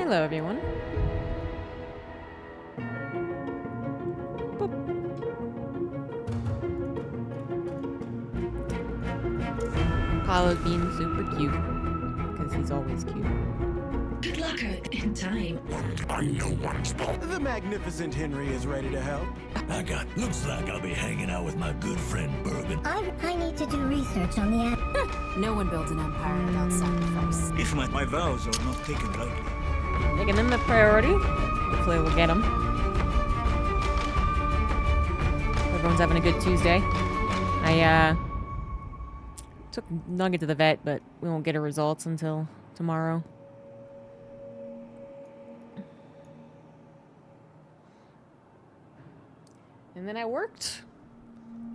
Hello, everyone. Boop. Apollo being super cute, because he's always cute. Good luck in time. I know one's fault. The magnificent Henry is ready to help. Looks like I'll be hanging out with my good friend Bergen. I need to do research on the app. No one builds an empire without sacrifice. If my vows are not taken lightly. Making them a priority. Hopefully we'll get them. Everyone's having a good Tuesday. I took Nugget to the vet, but we won't get her results until tomorrow. And then I worked.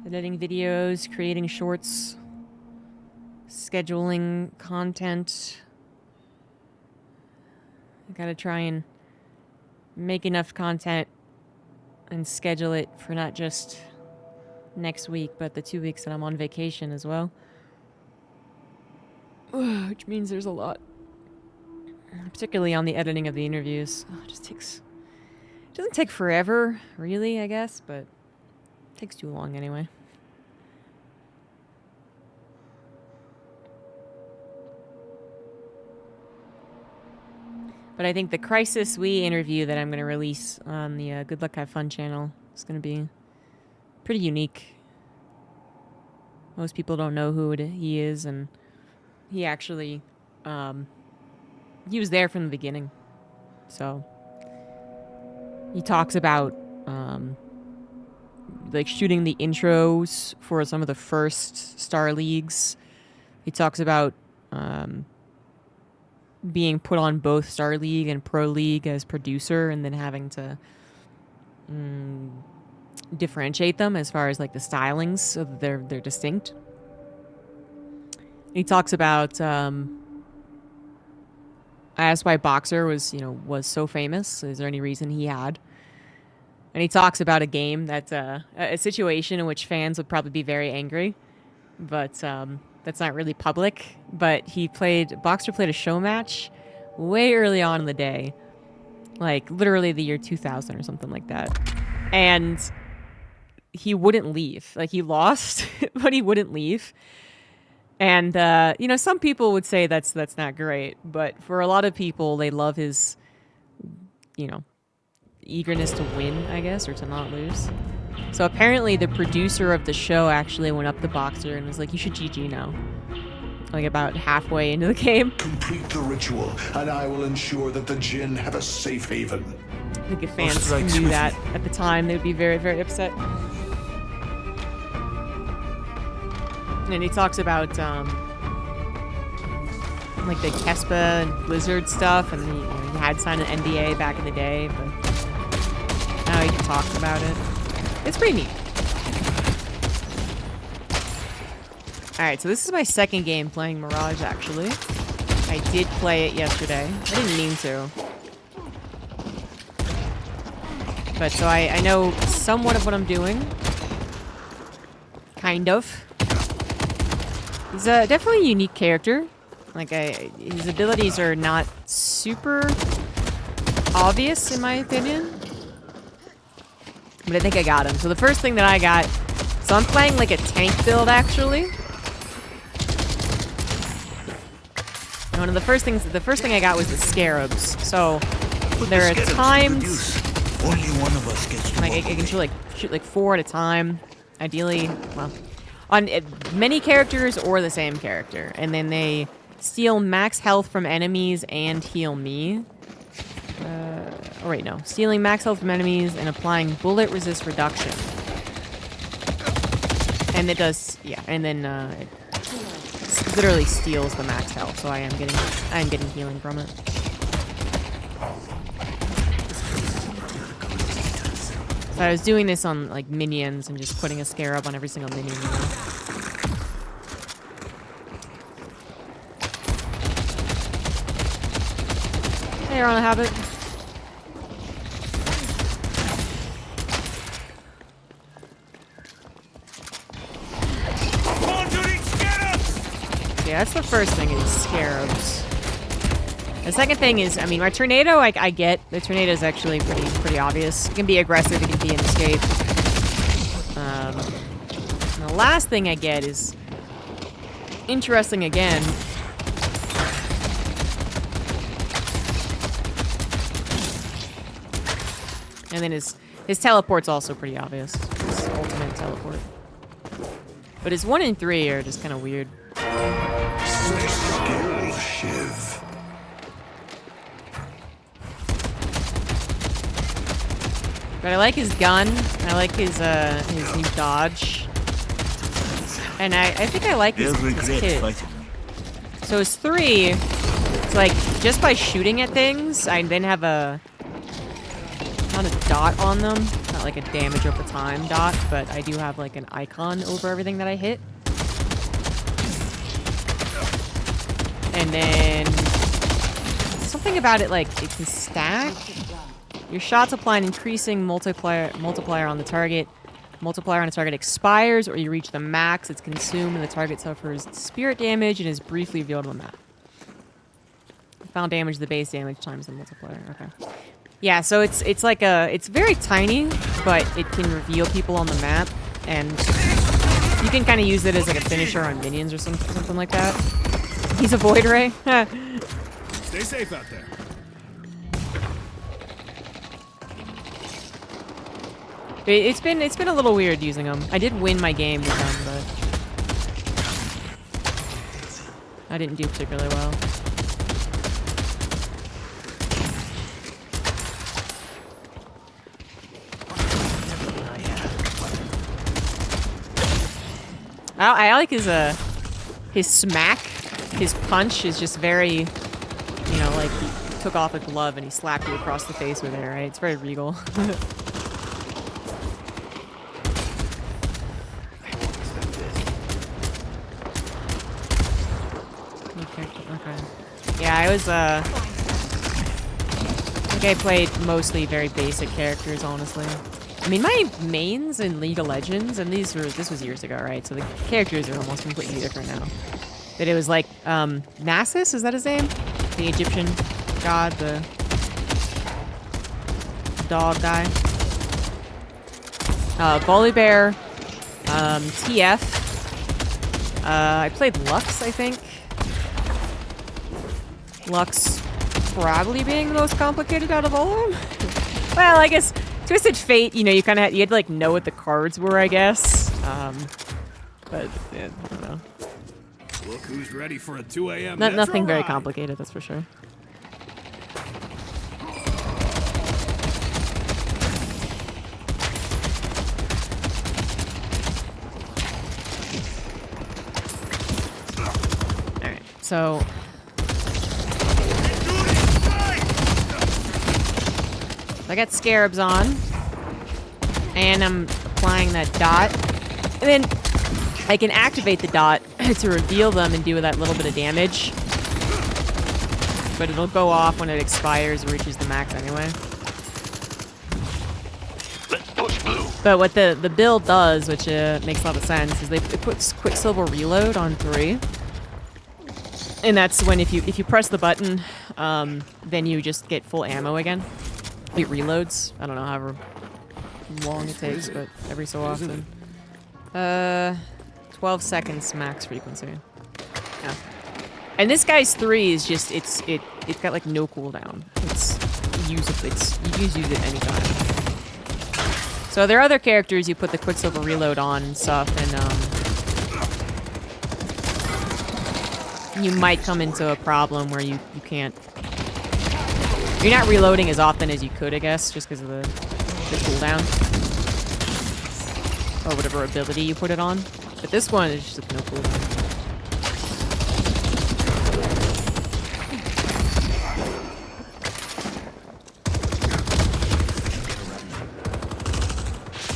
Editing videos, creating shorts, scheduling content. I gotta try and make enough content and schedule it for not just next week, but the 2 weeks that I'm on vacation as well. Which means there's a lot. Particularly on the editing of the interviews. It just takes... It doesn't take forever, really, I guess, but it takes too long anyway. But I think the Crisis We interview that I'm going to release on the Good Luck Have Fun channel is going to be pretty unique. Most people don't know who he is, and he actually, he was there from the beginning. So, he talks about, like, shooting the intros for some of the first Star Leagues. He talks about, being put on both Star League and Pro League as producer, and then having to differentiate them as far as like the stylings so that they're distinct. He talks about I asked why Boxer was so famous. Is there any reason he had? And he talks about a game that's a situation in which fans would probably be very angry, but that's not really public. But Boxer played a show match way early on in the day, like literally the year 2000 or something like that. And he wouldn't leave. Like, he lost, but he wouldn't leave. And, some people would say that's not great. But for a lot of people, they love his, eagerness to win, I guess, or to not lose. So apparently the producer of the show actually went up to Boxer and was like, you should GG now. Like about halfway into the game. Complete the ritual, and I will ensure that the Jinn have a safe haven. I think if fans knew that at the time, they'd be very, very upset. And he talks about like the Kespa and Blizzard stuff, and he had signed an NDA back in the day, but now he can talk about it. It's pretty neat. Alright, so this is my second game playing Mirage, actually. I did play it yesterday. I didn't mean to. But so I know somewhat of what I'm doing. Kind of. He's definitely a unique character. Like, his abilities are not super obvious, in my opinion. But I think I got him. So the first thing that I got... So I'm playing like a tank build, actually. And one of the first thing I got was the Scarabs. So there are times... Only one of us gets to like, I can shoot like 4 at a time. Ideally, well... On many characters or the same character. And then they steal max health from enemies and heal me. Oh wait, no. Stealing max health from enemies and applying bullet resist reduction. And it does, yeah. And then it literally steals the max health, so I am getting healing from it. So I was doing this on like minions and just putting a scarab on every single minion. Hey, you're on a habit. Yeah, that's the first thing is scarabs. The second thing is, I mean, my tornado, I get. The tornado is actually pretty obvious. It can be aggressive, it can be an escape. And the last thing I get is interesting again. And then his teleport's also pretty obvious. His ultimate teleport. But his 1 and 3 are just kind of weird. Skill shiv. But I like his gun. I like his new dodge. And I think I like his kit. Fighting me. So his 3, it's like just by shooting at things, I then have not a dot on them, not like a damage over time dot, but I do have like an icon over everything that I hit. And then something about it, like it can stack. Your shots apply an increasing multiplier on the target. Multiplier on a target expires, or you reach the max. It's consumed, and the target suffers spirit damage and is briefly revealed on the map. Found damage, the base damage times the multiplier. Okay. Yeah, so it's like it's very tiny, but it can reveal people on the map, and you can kind of use it as like a finisher on minions or something like that. He's a void ray. Stay safe out there. It's been a little weird using them. I did win my game with them, but I didn't do particularly well. I like his smack. His punch is just very, you know, like he took off a glove and he slapped you across the face with it, right? It's very regal. Okay. Yeah, I was, I think I played mostly very basic characters, honestly. I mean, my mains in League of Legends, and this was years ago, right? So the characters are almost completely different now. But it was like, Nasus, is that his name? The Egyptian god, the dog guy. Volibear, TF. I played Lux, I think. Lux probably being the most complicated out of all of them. Well, I guess Twisted Fate, you know, you kind of had to like know what the cards were, I guess. But yeah, I don't know. Look who's ready for a 2 a.m. Nothing very complicated, that's for sure. All right, so. I got scarabs on, and I'm applying that dot, and then I can activate the dot to reveal them and do that little bit of damage, but it'll go off when it expires or reaches the max anyway. But what the build does, which makes a lot of sense, is it puts Quicksilver Reload on 3, and that's when if you press the button, then you just get full ammo again. It reloads. I don't know however long it takes, but every so often. 12 seconds max frequency. Yeah. And this guy's 3 is just it's got like no cooldown. It's usable. You use it anytime. So there are other characters you put the Quicksilver Reload on and stuff, and you might come into a problem where you can't. You're not reloading as often as you could, I guess, just because of the cooldown. Or whatever ability you put it on. But this one is just no cooldown.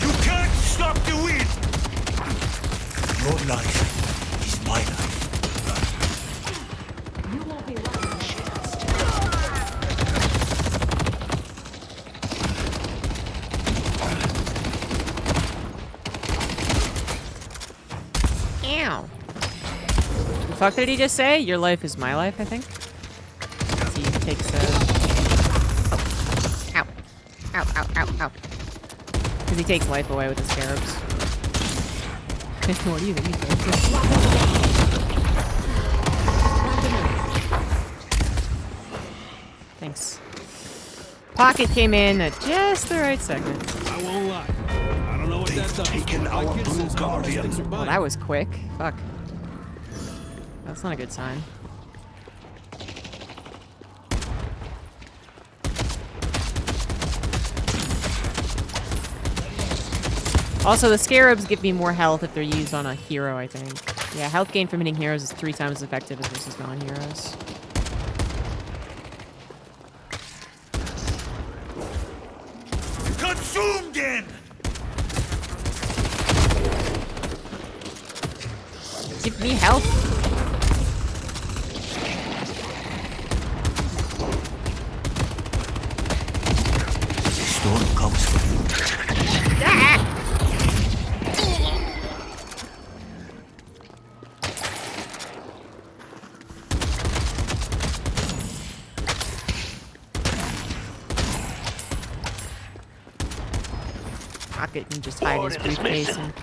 You can't stop the wind! Your life is my life. The fuck did he just say? Your life is my life, I think. takes ow. Ow, ow, ow, ow. Because he takes life away with the scarabs. What do you think he's doing? Thanks. Pocket came in at just the right second. I won't lie. I don't know what that does. taken but my our kid blue says none of those guardian. things are Well, mine. that was quick. Fuck. That's not a good sign. Also, the scarabs give me more health if they're used on a hero, I think. Yeah, health gain from hitting heroes is 3 times as effective as versus non-heroes. Consumed in! Give me health. The storm comes for you. Pocket can just hide his briefcase and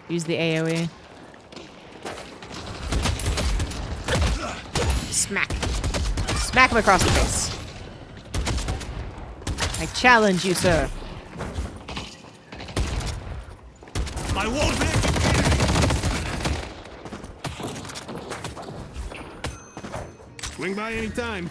use the AoE. Smack. Smack him across the face. I challenge you, sir. I won't let you Swing by anytime.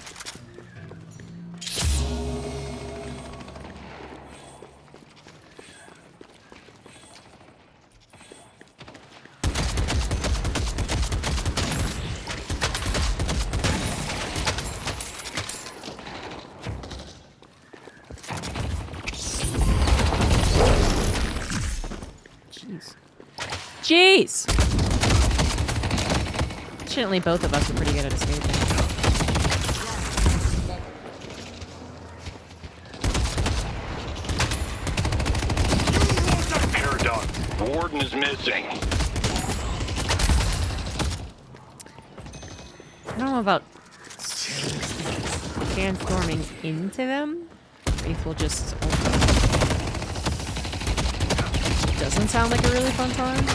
Jeez! Fortunately, both of us are pretty good at escaping. Paradox. The warden is missing. I don't know about transforming into them. Wraith will just open. Doesn't sound like a really fun time.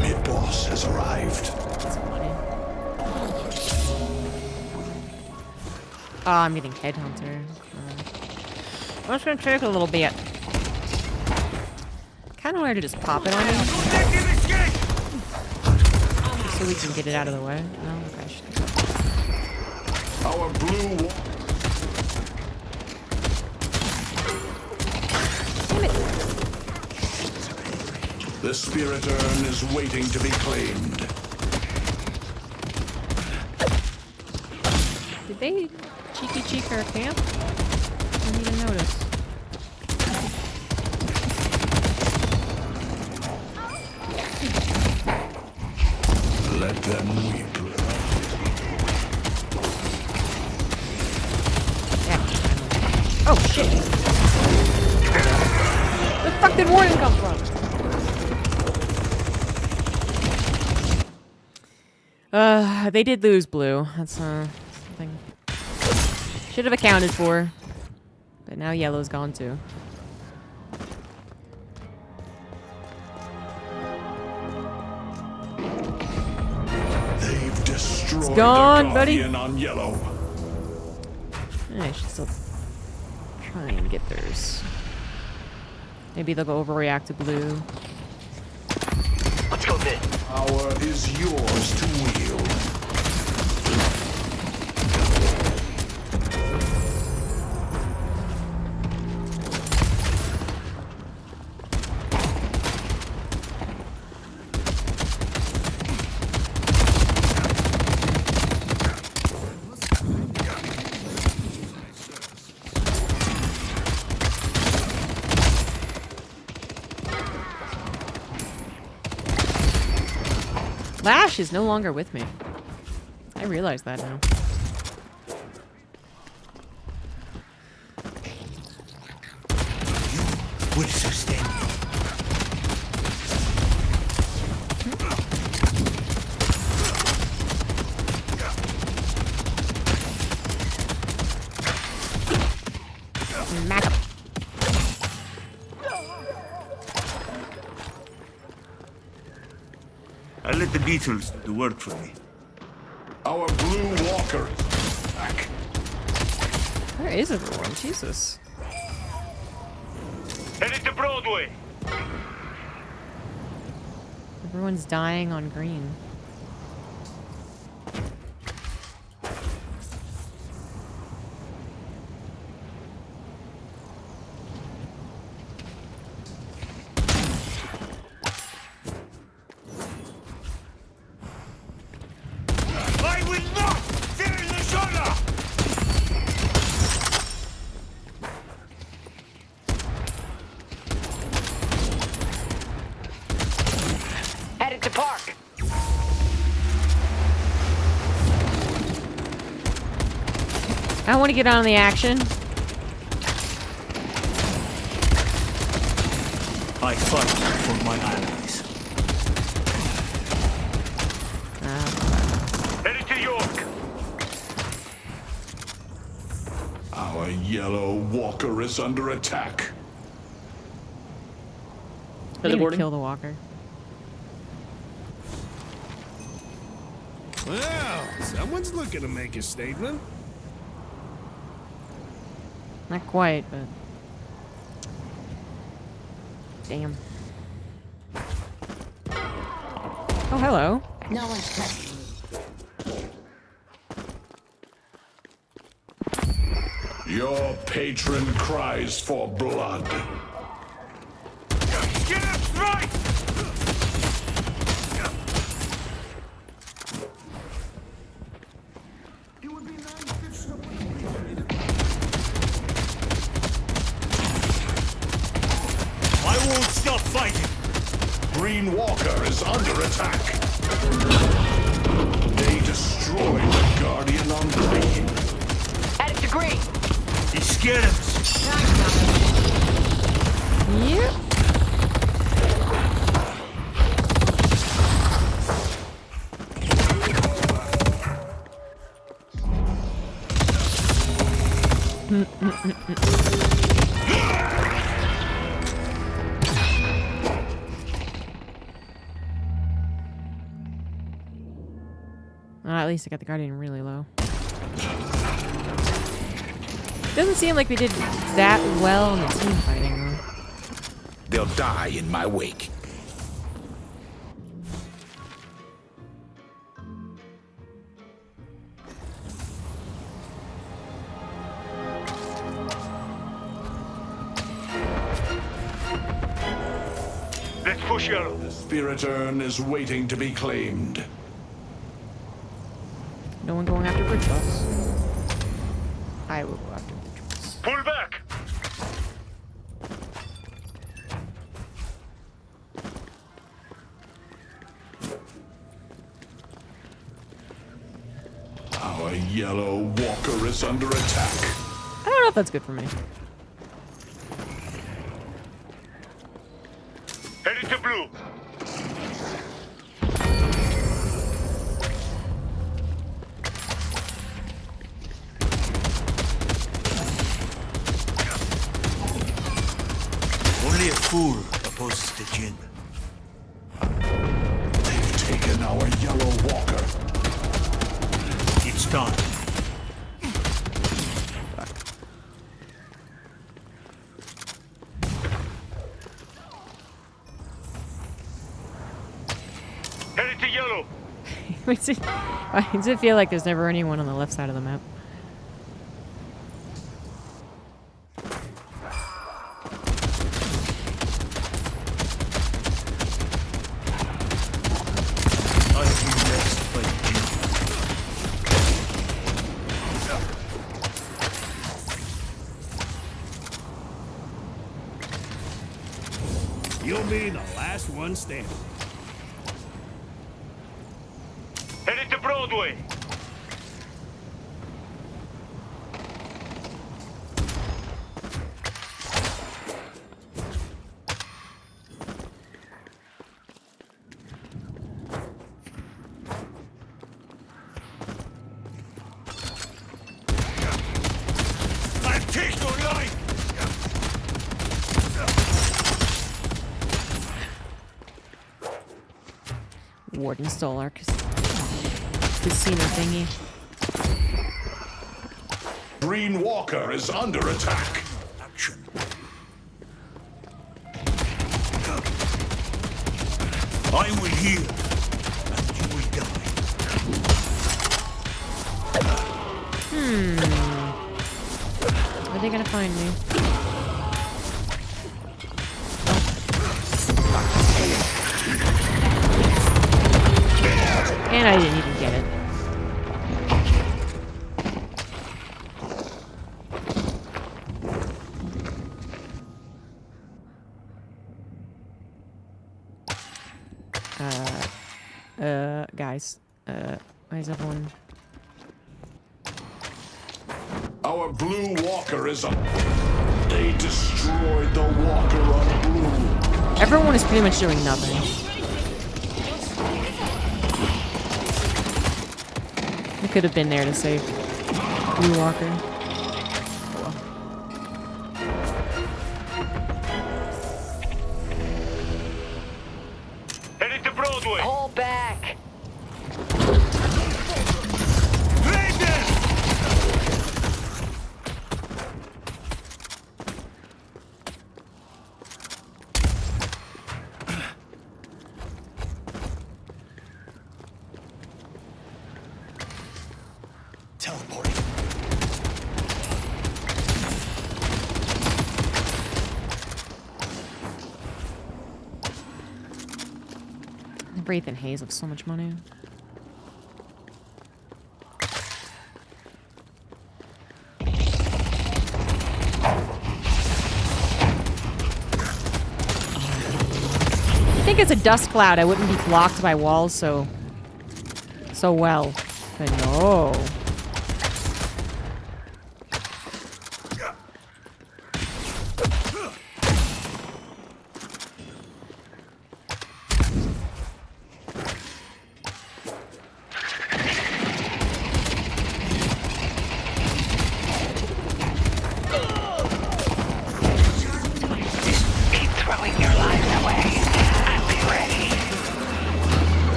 Mid-boss has arrived. That's funny. Oh, I'm getting headhunter. Well, it's gonna take a little bit. Kind of wanted to just pop it on him so we can get it out of the way. No, okay. I should do that. Our blue wall. Damn it! The spirit urn is waiting to be claimed. Did they cheeky cheek our camp? I didn't even notice. Let them weep. Yeah. Oh shit! Where the fuck did Warden come from? They did lose blue. That's something should have accounted for. But now yellow's gone too. They've destroyed It's gone, the buddy. guardian on yellow. I should still try and get theirs. Maybe they'll go overreact to blue. Let's go mid. Power is yours to wield. Lash is no longer with me. I realize that now. will sustain you. Smack him. I'll let the Beatles do the work for me. Our blue walker is back. Where is everyone? Jesus. Headed to Broadway. Everyone's dying on green. I will not fail the shoulder! Headed to park. I want to get on the action. I fight for my allies. Headed to York. Our yellow walker is under attack. Are they gonna kill the walker? Well, someone's looking to make a statement. Not quite, but damn. Oh, hello. No one's touching me. Your patron cries for blood. Get up right! I won't stop fighting. Green walker is under attack. They destroyed the guardian on green. Headed to green. He scared us. Yep. At least I got the Guardian really low. Doesn't seem like we did that well in the team fighting, though. They'll die in my wake. Let's push yellow. The spirit urn is waiting to be claimed. No one going after bridge boss. I will go after bridge boss. Pull back. Our yellow walker is under attack. I don't know if that's good for me. Headed to blue. Only a fool opposes the Jinn. They've taken our yellow walker. It's done. Headed to yellow. Why does it feel like there's never anyone on the left side of the map? I have been blessed by the Jinn. You'll be the last one standing. Headed to Broadway. Warden stole our casino thingy. Green Walker is under attack. Action. I will heal, and you will die. Where are they gonna find me? And I didn't even get it. Guys. Why is everyone... Our blue walker is up. They destroyed the walker on blue. Everyone is pretty much doing nothing. We could have been there to save Blue Walker. Headed to Broadway. Pull back. Teleporting. Wraith and Haze have so much money. I think it's a dust cloud. I wouldn't be blocked by walls so well. But no.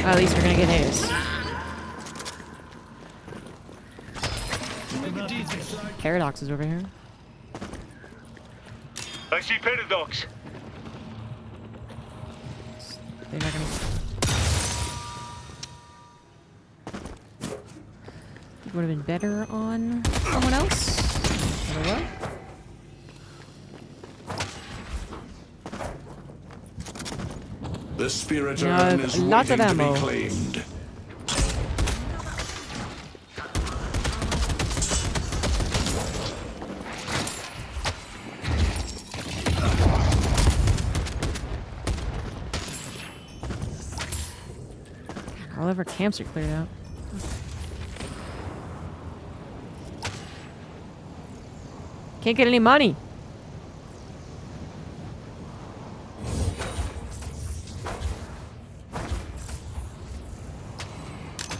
At least we're gonna get his. Paradox is over here. I see Paradox. They're not gonna... Would have been better on someone else. I don't know. The spirit No, urn is lots of waiting to ammo. be claimed. All of our camps are cleared out. Can't get any money.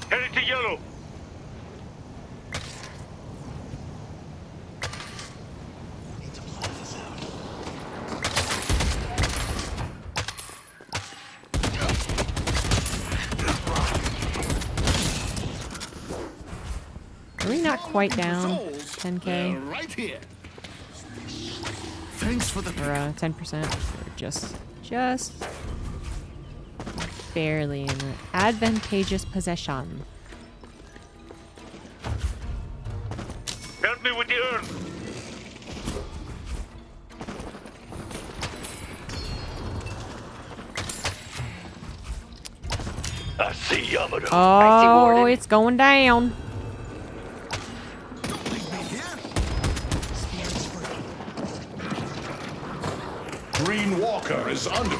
Headed to Yellow. Need to plan this out. Are we not quite down? 10k Right here. Thanks for the or 10%? Or just barely in the advantageous possession. Help me with the urn. I see Yamato. Oh, Warden. it's going down. Green Walker is under.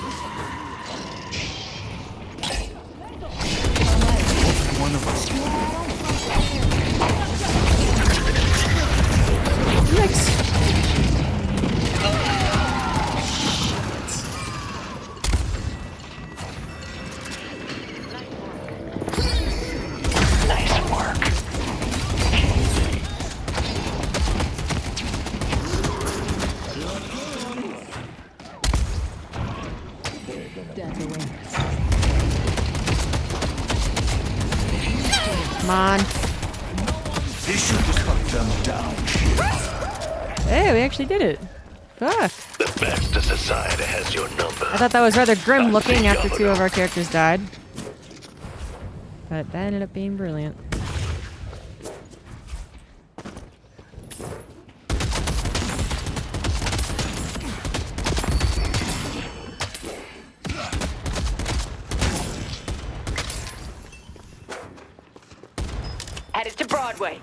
one of us. Nice work. on. This should cut them down. Hey, we actually did it. Fuck. The best of society has your number. I thought that was rather grim looking after 2 of our characters died. But that ended up being brilliant. Headed to Broadway.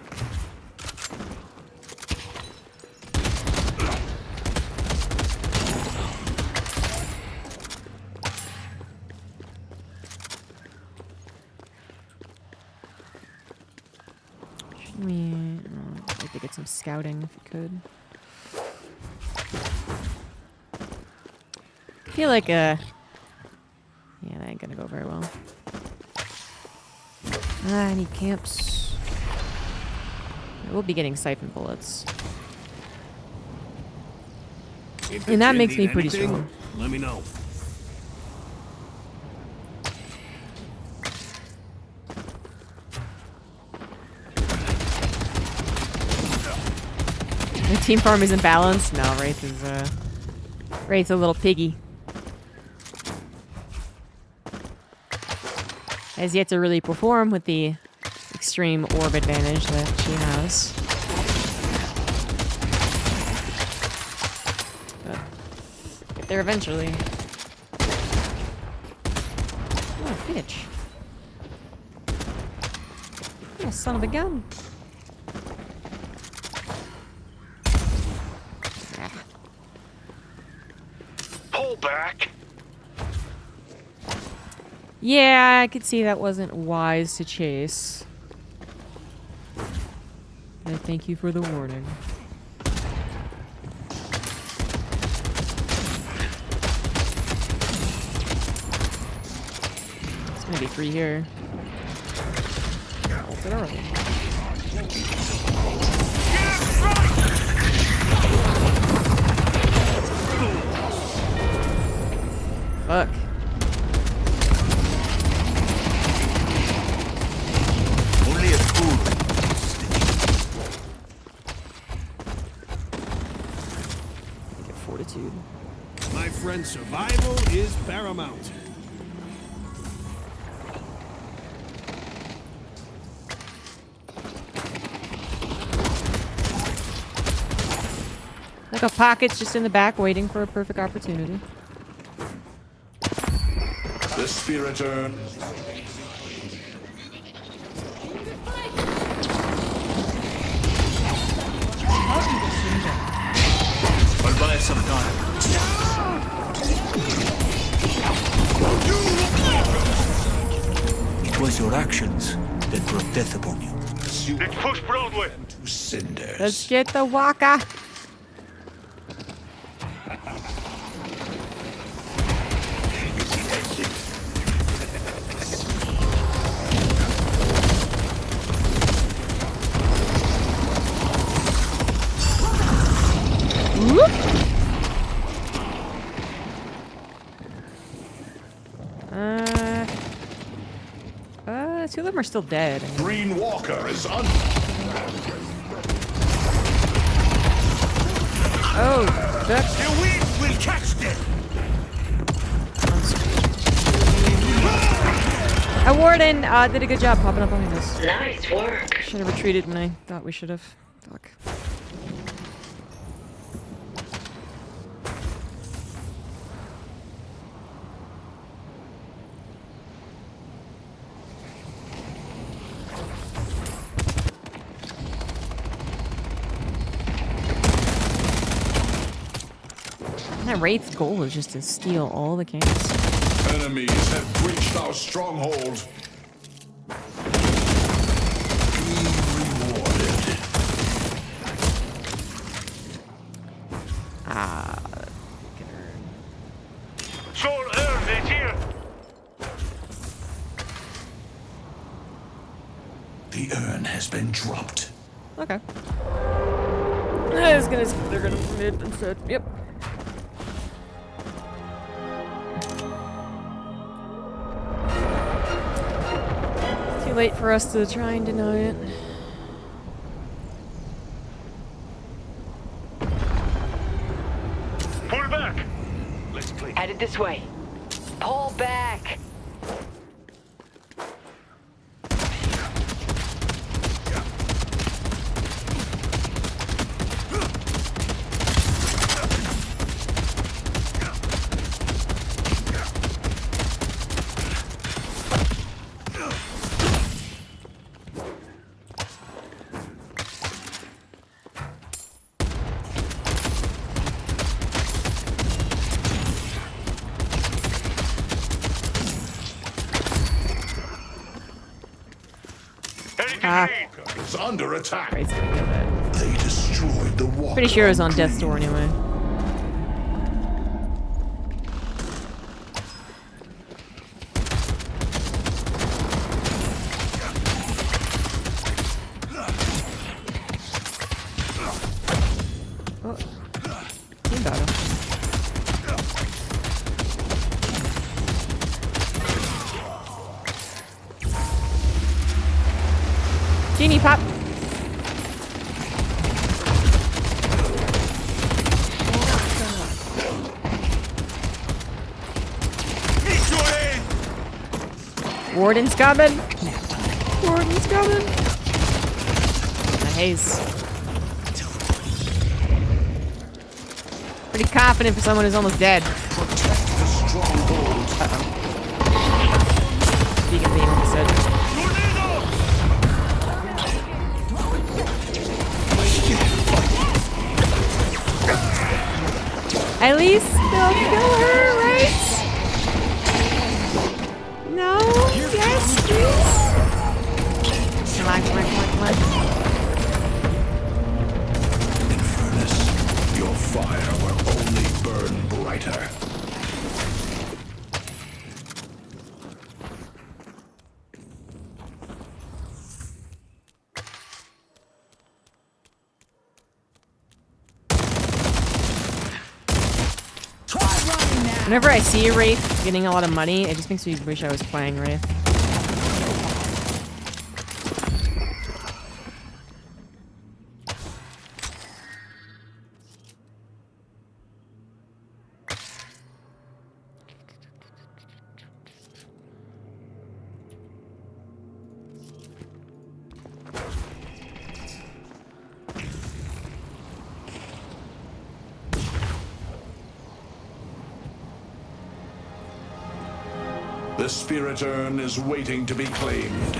I'd like to get some scouting if we could. I feel like yeah, that ain't gonna go very well. I need camps. We'll be getting siphon bullets. And that makes me pretty strong. Let me know. The team farm isn't balanced? No, Wraith's a little piggy. Has yet to really perform with the extreme orb advantage that she has. But get there eventually. Oh, bitch. Oh, son of a gun. Pull back. Yeah, I could see that wasn't wise to chase. But thank you for the warning. There's gonna be 3 here. Ult it early. Fuck. Only a fool. Get fortitude. My friend, survival is paramount. Like a pocket's just in the back waiting for a perfect opportunity. The spirit urn. I'll buy some time. It was your actions that brought death upon you. Let's push Broadway. To cinders. Let's get the waka. Two of them are still dead. Green Walker is on. Oh, shit. The wind will catch them. Warden did a good job popping up on this. Nice work. Should have retreated when I thought we should have. Fuck. That Wraith's goal is just to steal all the camps. Enemies have breached our stronghold. Be rewarded. Soul urn is here. The urn has been dropped. Okay. I was gonna. They're gonna mid instead. Yep. Too late for us to try and deny it. Pull back. Let's play. Headed this way. Pull back. It's under attack. Christ's gonna kill that. They destroyed the walker. Pretty sure it was on death's door anyway. Oh. Team battle. Genie pop. Warden's coming. Warden's coming. Nice. Pretty confident for someone who's almost dead. Protect the stronghold. Speaking of the enemy said. At least they'll kill her, right? No? Yes, please? Come on, come on, come on, come on. In furnace, your fire will only burn brighter. Whenever I see a Wraith getting a lot of money, it just makes me wish I was playing Wraith. The spirit urn is waiting to be claimed.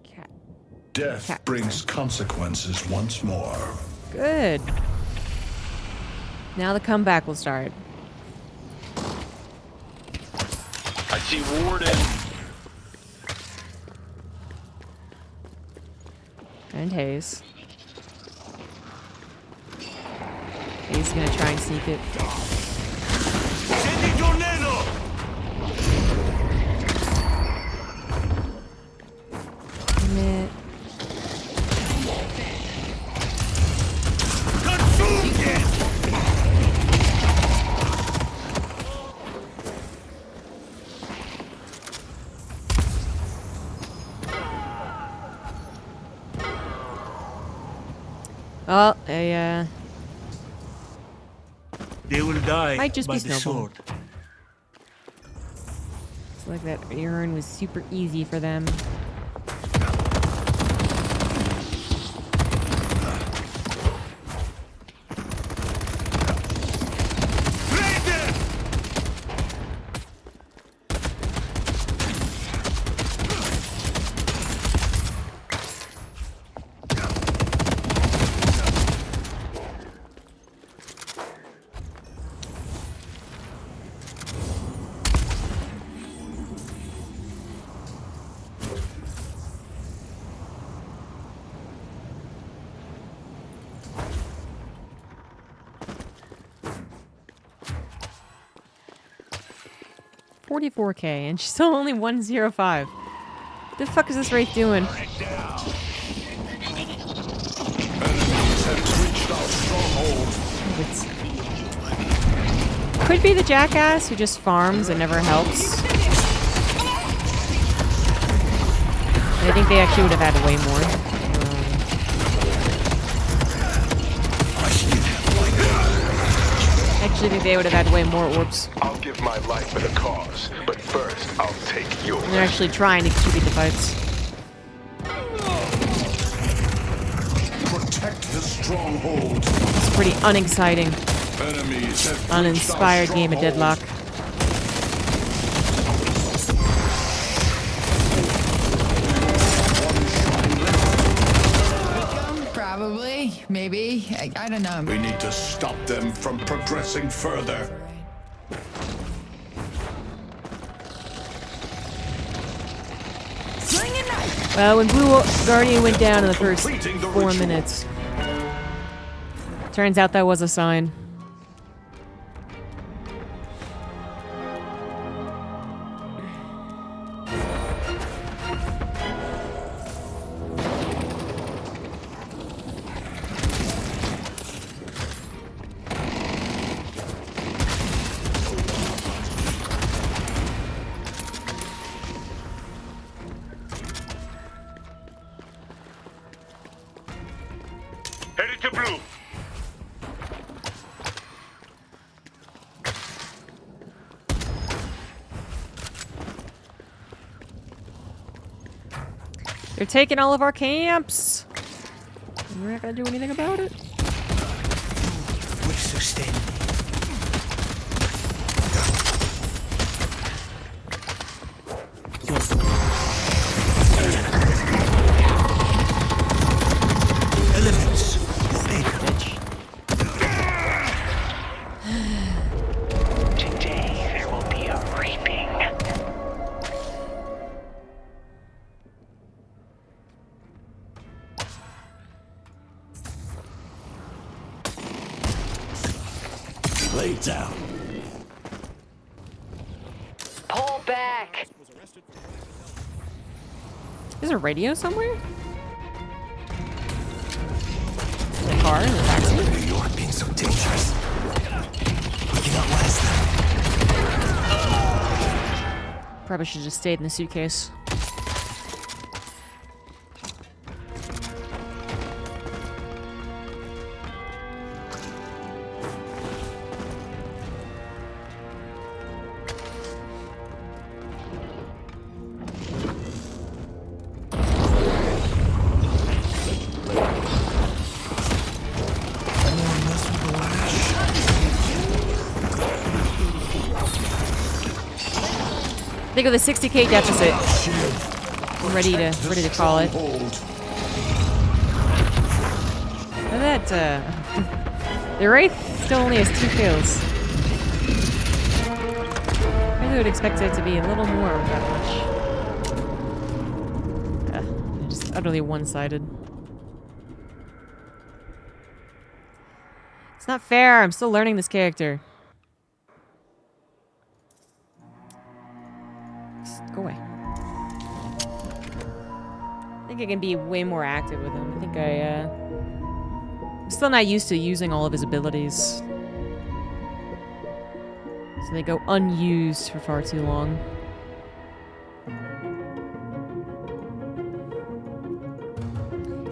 Cat. Death Cat. brings consequences once more. Good. Now the comeback will start. I see Warden. And Hayes. He's gonna try and sneak it. Scendi tornado! Meh. Oh, They will die might just by be the snowball. sword. it's like that urn was super easy for them. $44K, and she's still only 105. The fuck is this Wraith doing? Enemies have reached our stronghold. It's could be the jackass who just farms and never helps. I think they actually would have had way more. Actually, think they would have had way more orbs. I'll give my life for the cause, but first I'll take yours. And they're actually trying to keep the fights. Protect the stronghold. It's pretty unexciting, Enemies have uninspired game of Deadlock. Probably, maybe. I don't know. We need to stop them from progressing further. Sling a knife. Well, when Blue Guardian went down in the first 4 minutes, turns out that was a sign. Headed to blue. They're taking all of our camps. We're not gonna do anything about it. We're sustained. Elements. Today there will be a reaping. Lay down. Pull back. There's a radio somewhere? In the car in the backseat? New York being so dangerous. We cannot last them. Probably should have just stayed in the suitcase. Anyone mess with the lash? I think with a 60k deficit, I'm ready to call it. Look at that, the Wraith still only has 2 kills. I really would expect it to be a little more of that much. Just utterly one-sided. It's not fair, I'm still learning this character. Just go away. I think I can be way more active with him. I think I'm still not used to using all of his abilities. So they go unused for far too long.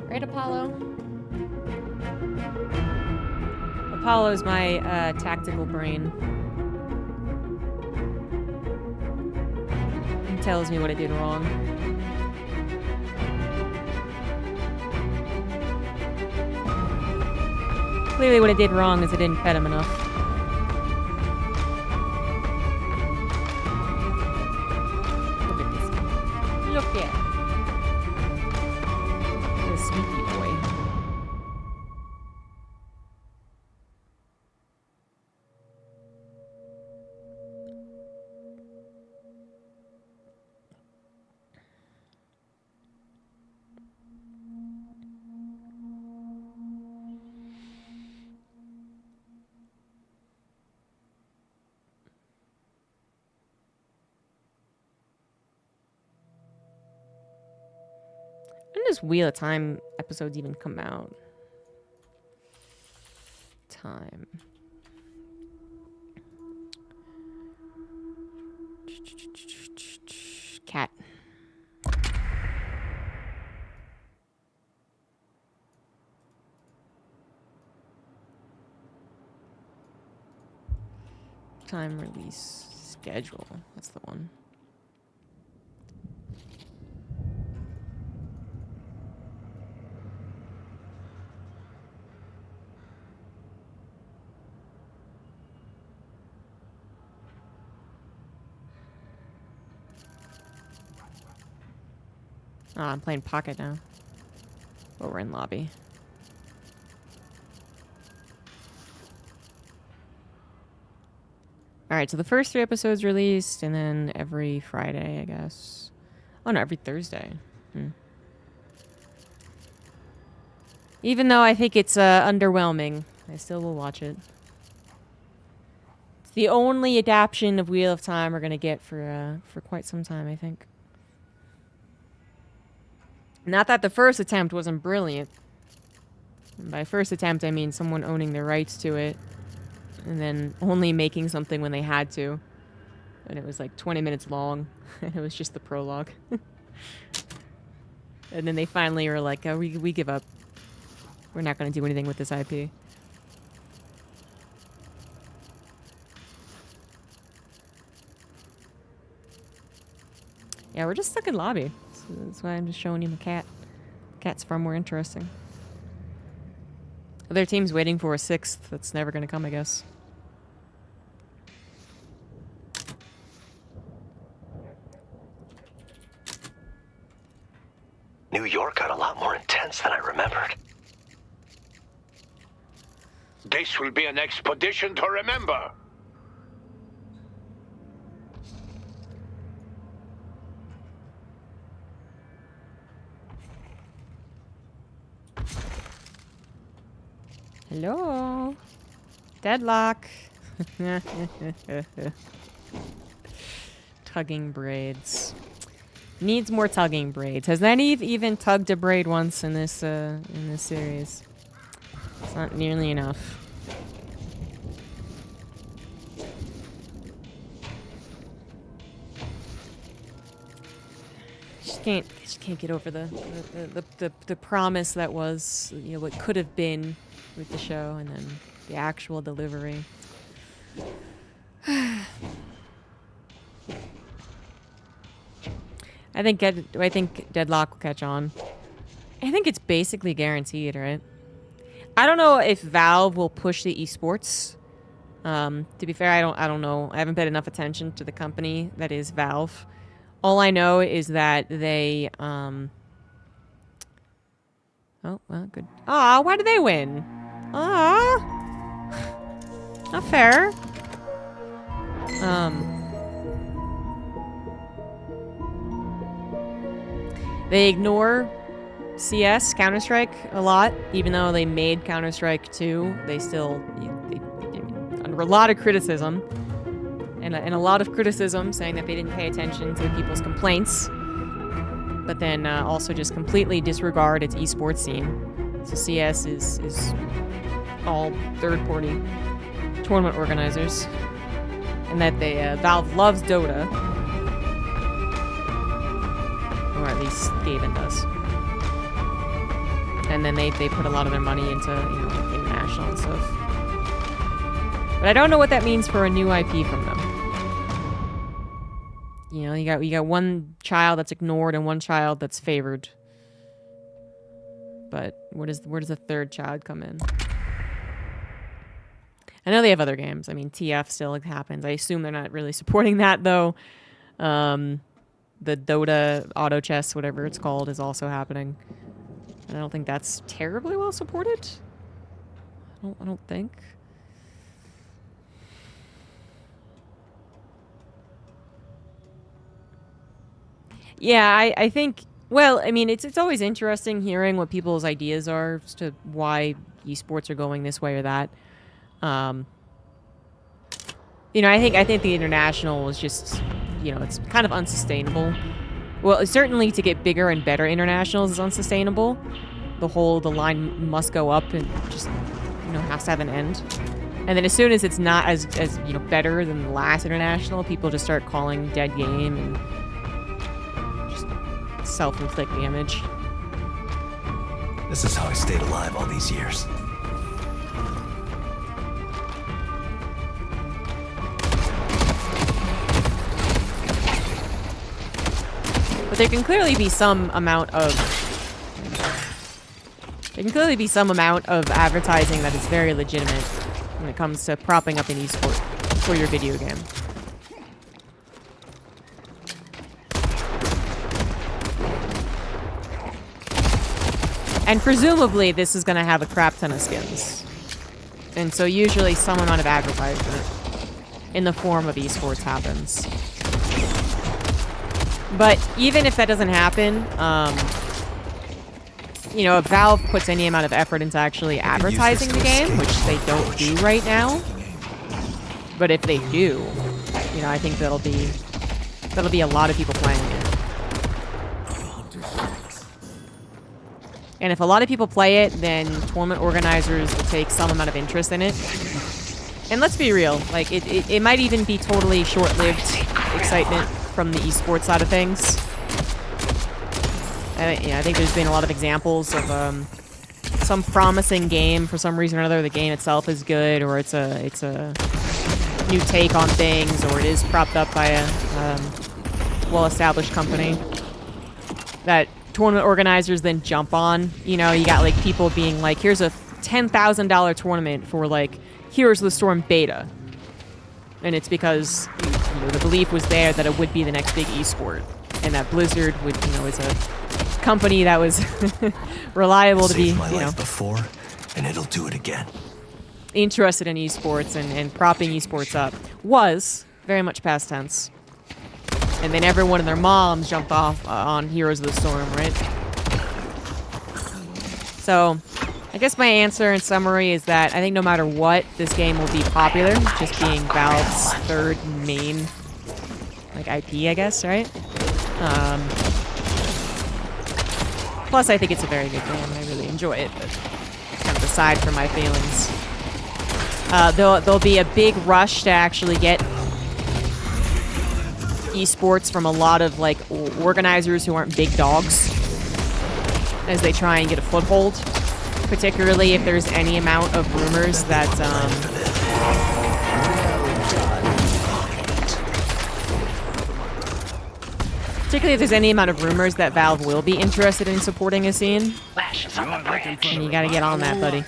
Right, Apollo? Apollo's my tactical brain. He tells me what I did wrong. Clearly what I did wrong is I didn't pet him enough. Look at this guy. Look at him. This sneaky boy. When does Wheel of Time episodes even come out? Time. Cat. Time release schedule. That's the one. Oh, I'm playing Pocket now. But we're in lobby. Alright, so the first 3 episodes released, and then every Friday, I guess. Oh no, every Thursday. Even though I think it's underwhelming, I still will watch it. It's the only adaptation of Wheel of Time we're gonna get for quite some time, I think. Not that the first attempt wasn't brilliant. And by first attempt, I mean someone owning the rights to it, and then only making something when they had to. And it was like 20 minutes long. It was just the prologue. And then they finally were like, oh, we give up. We're not going to do anything with this IP. Yeah, we're just stuck in lobby. So that's why I'm just showing you my cat. Cat's far more interesting. Other team's waiting for a 6th. That's never going to come, I guess. New York got a lot more intense than I remembered. This will be an expedition to remember. Hello? Deadlock. Tugging braids. Needs more tugging braids. Has Nynaeve even tugged a braid once in this series? It's not nearly enough. Just can't get over the promise that was, you know, what could have been with the show, and then the actual delivery. I think Deadlock will catch on. I think it's basically guaranteed, right? I don't know if Valve will push the esports. To be fair, I don't know. I haven't paid enough attention to the company that is Valve. All I know is that they oh, well, good. Ah, why did they win? Ah, not fair. They ignore CS, Counter-Strike, a lot, even though they made Counter-Strike 2. They still, under a lot of criticism, and a lot of criticism saying that they didn't pay attention to people's complaints, but then also just completely disregard its esports scene. So CS is all third-party tournament organizers, and that they Valve loves Dota, or at least Gaben does. And then they put a lot of their money into, you know, international and stuff. But I don't know what that means for a new IP from them. You know, you got one child that's ignored and one child that's favored. But where does the third child come in? I know they have other games. I mean, TF still happens. I assume they're not really supporting that, though. The Dota auto chess, whatever it's called, is also happening. And I don't think that's terribly well supported. I don't think. Yeah, I think, well, I mean, it's always interesting hearing what people's ideas are as to why esports are going this way or that. You know, I think the international is just, you know, it's kind of unsustainable. Well, certainly to get bigger and better internationals is unsustainable. The line must go up and just, you know, has to have an end. And then as soon as it's not as you know, better than the last international, people just start calling dead game and just self-inflict damage. This is how I stayed alive all these years. But there can clearly be some amount of advertising that is very legitimate when it comes to propping up an esport for your video game. And presumably this is going to have a crap ton of skins. And so usually some amount of advertisement in the form of esports happens. But even if that doesn't happen, you know, if Valve puts any amount of effort into actually advertising the game, which they don't do right now, but if they do, you know, I think that'll be a lot of people playing it. And if a lot of people play it, then tournament organizers will take some amount of interest in it. And let's be real, like, it might even be totally short-lived excitement from the esports side of things. I think there's been a lot of examples of some promising game. For some reason or another, the game itself is good, or it's a new take on things, or it is propped up by a well-established company that tournament organizers then jump on. You know, you got like people being like, here's a $10,000 tournament for like Heroes of the Storm beta. And it's because, you know, the belief was there that it would be the next big esport. And that Blizzard would, you know, is a company that was reliable to be, my you know, life before, and it'll do it again. Interested in esports and propping esports up. Was very much past tense. And then everyone and their moms jumped off on Heroes of the Storm, right? So, I guess my answer in summary is that I think no matter what, this game will be popular, just being Valve's third main, like, IP, I guess, right? Plus, I think it's a very good game. I really enjoy it, but kind of aside from my feelings. There'll be a big rush to actually get esports from a lot of, like, organizers who aren't big dogs as they try and get a foothold. Particularly if there's any amount of rumors that, Valve will be interested in supporting a scene. And you gotta get on that, buddy.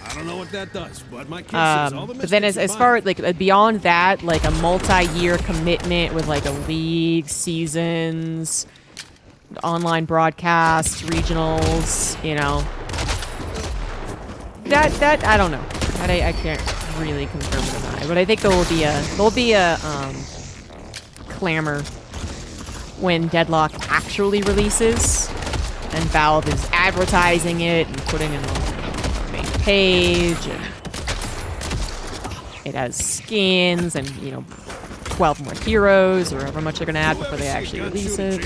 I don't know what that does, but my kid says all the but then as far as, like, beyond that, like, a multi-year commitment with, like, a league, seasons, online broadcasts, regionals, you know, that I don't know. That I can't really confirm or deny. But I think there'll be a clamor when Deadlock actually releases and Valve is advertising it and putting it on the main page, and it has skins and, you know, 12 more heroes or however much they're gonna add before they actually release it.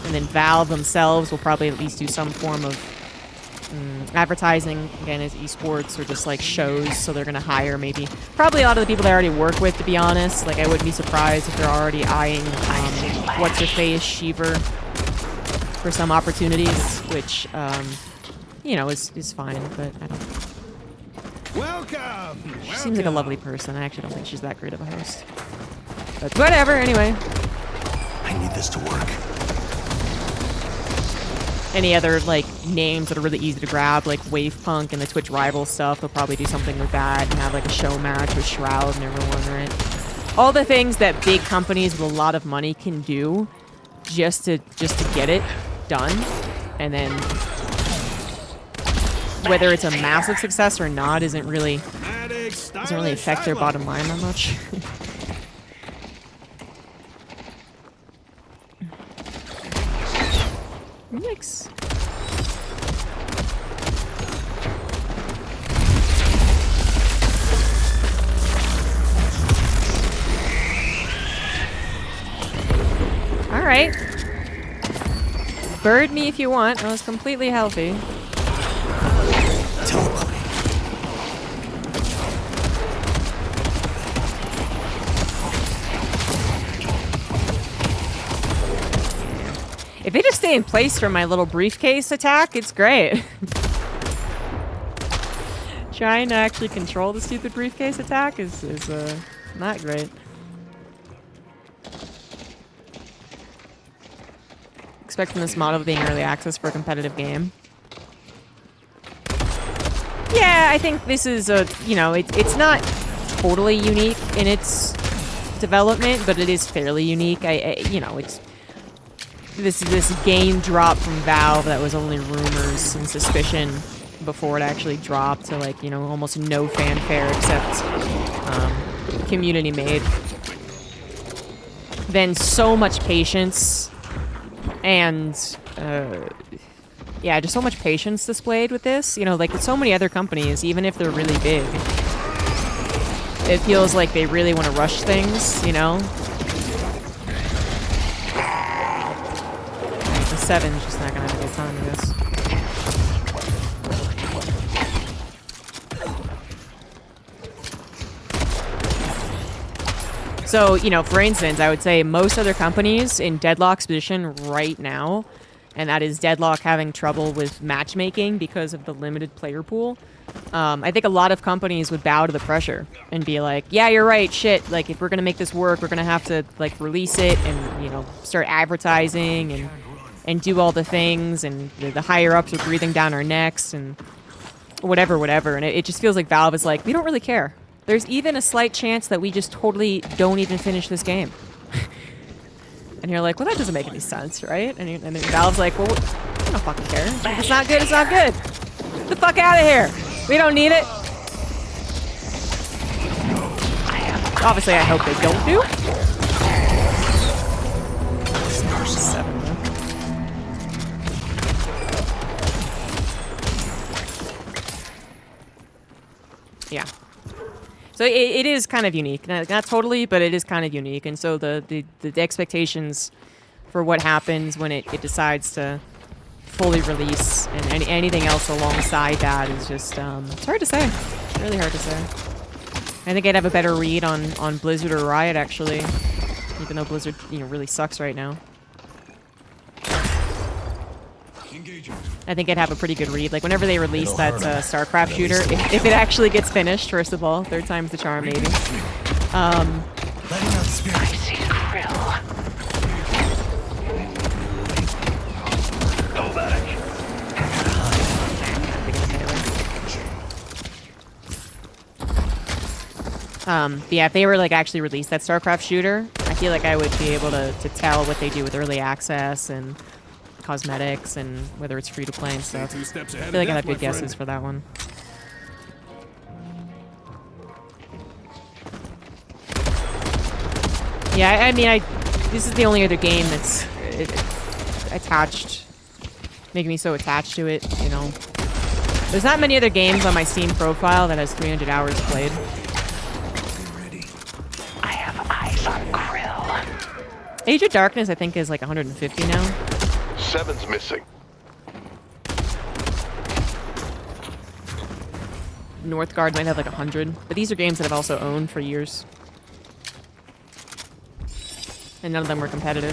And then Valve themselves will probably at least do some form of advertising, again, as esports or just like shows, so they're going to hire probably a lot of the people they already work with, to be honest. Like, I wouldn't be surprised if they're already eyeing what's-her-face, Sheever, for some opportunities, which, you know, is fine, but I don't know. Welcome! She seems like a lovely person. I actually don't think she's that great of a host. But whatever, anyway. I need this to work. Any other, like, names that are really easy to grab, like Wavepunk and the Twitch Rival stuff, they'll probably do something with that and have, like, a show match with Shroud and everyone, right? All the things that big companies with a lot of money can do just to get it done. And then whether it's a massive success or not doesn't really affect their bottom line that much. Yikes. Alright. Bird me if you want. I was completely healthy. Teleport. If they just stay in place for my little briefcase attack, it's great. Trying to actually control the stupid briefcase attack is not great. Expecting this model being early access for a competitive game. Yeah, I think this is a, you know, it's not totally unique in its development, but it is fairly unique. You know, it's this game dropped from Valve that was only rumors and suspicion before it actually dropped to, like, you know, almost no fanfare except community made. Then so much patience and yeah, just so much patience displayed with this. You know, like with so many other companies, even if they're really big, it feels like they really want to rush things, you know? The 7's just not gonna have a good time with this. So, you know, for instance, I would say most other companies in Deadlock's position right now, and that is Deadlock having trouble with matchmaking because of the limited player pool. I think a lot of companies would bow to the pressure and be like, yeah, you're right, shit, like, if we're gonna make this work, we're gonna have to, like, release it and, you know, start advertising and do all the things, and the higher-ups are breathing down our necks and whatever, and it just feels like Valve is like, we don't really care. There's even a slight chance that we just totally don't even finish this game. And you're like, well, that doesn't make any sense, right? And then Valve's like, well, I don't fucking care. If it's not good, it's not good. Get the fuck out of here. We don't need it. Obviously, I hope they don't do. 7, though. Yeah. So it is kind of unique. Not totally, but it is kind of unique. And so the expectations for what happens when it decides to fully release and anything else alongside that is just, it's hard to say. It's really hard to say. I think I'd have a better read on Blizzard or Riot, actually. Even though Blizzard, you know, really sucks right now. I think I'd have a pretty good read. Like, whenever they release that StarCraft shooter, if it actually gets finished, first of all, third time's the charm, maybe. I see Krill. Go back. Yeah, if they were, like, actually released that StarCraft shooter, I feel like I would be able to tell what they do with early access and cosmetics and whether it's free to play and stuff. I feel like I have good guesses for that one. Yeah, I mean, this is the only other game that's attached, making me so attached to it, you know. There's not many other games on my Steam profile that has 300 hours played. I have eyes on Krill. Age of Darkness, I think, is like 150 now. 7's missing. Northgard might have like 100, but these are games that I've also owned for years. And none of them were competitive.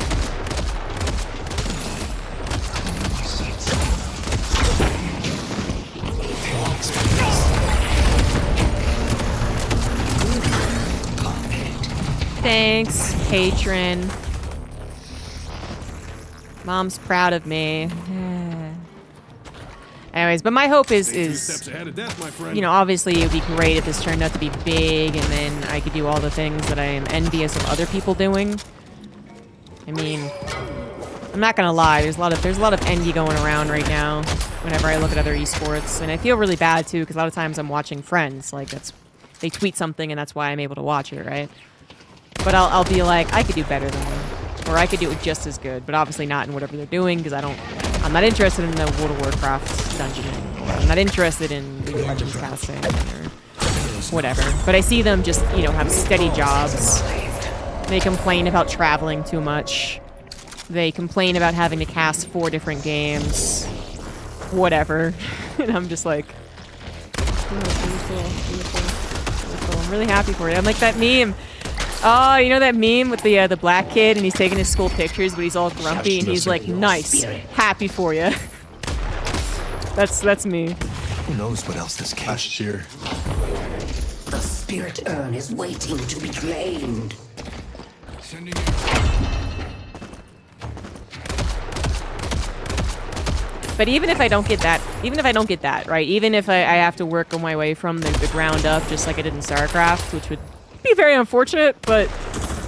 Thanks, patron. Mom's proud of me. Anyways, but my hope is you know, obviously it would be great if this turned out to be big and then I could do all the things that I am envious of other people doing. I mean, I'm not gonna lie, there's a lot of envy going around right now whenever I look at other esports, and I feel really bad too because a lot of times I'm watching friends, like they tweet something and that's why I'm able to watch it, right? But I'll be like, I could do better than them. Or I could do it just as good, but obviously not in whatever they're doing, because I'm not interested in the World of Warcraft dungeoning, or I'm not interested in League of Legends casting, or whatever. But I see them just, you know, have steady jobs. They complain about traveling too much. They complain about having to cast 4 different games. Whatever. And I'm just like, I'm really happy for you. I'm like that meme. Oh, you know that meme with the black kid and he's taking his school pictures, but he's all grumpy and he's like, nice, happy for you. That's me. Who knows what else this cash here? The spirit urn is waiting to be claimed. Sending But even if I don't get that, right? Even if I have to work my way from the ground up, just like I did in StarCraft, which would be very unfortunate, but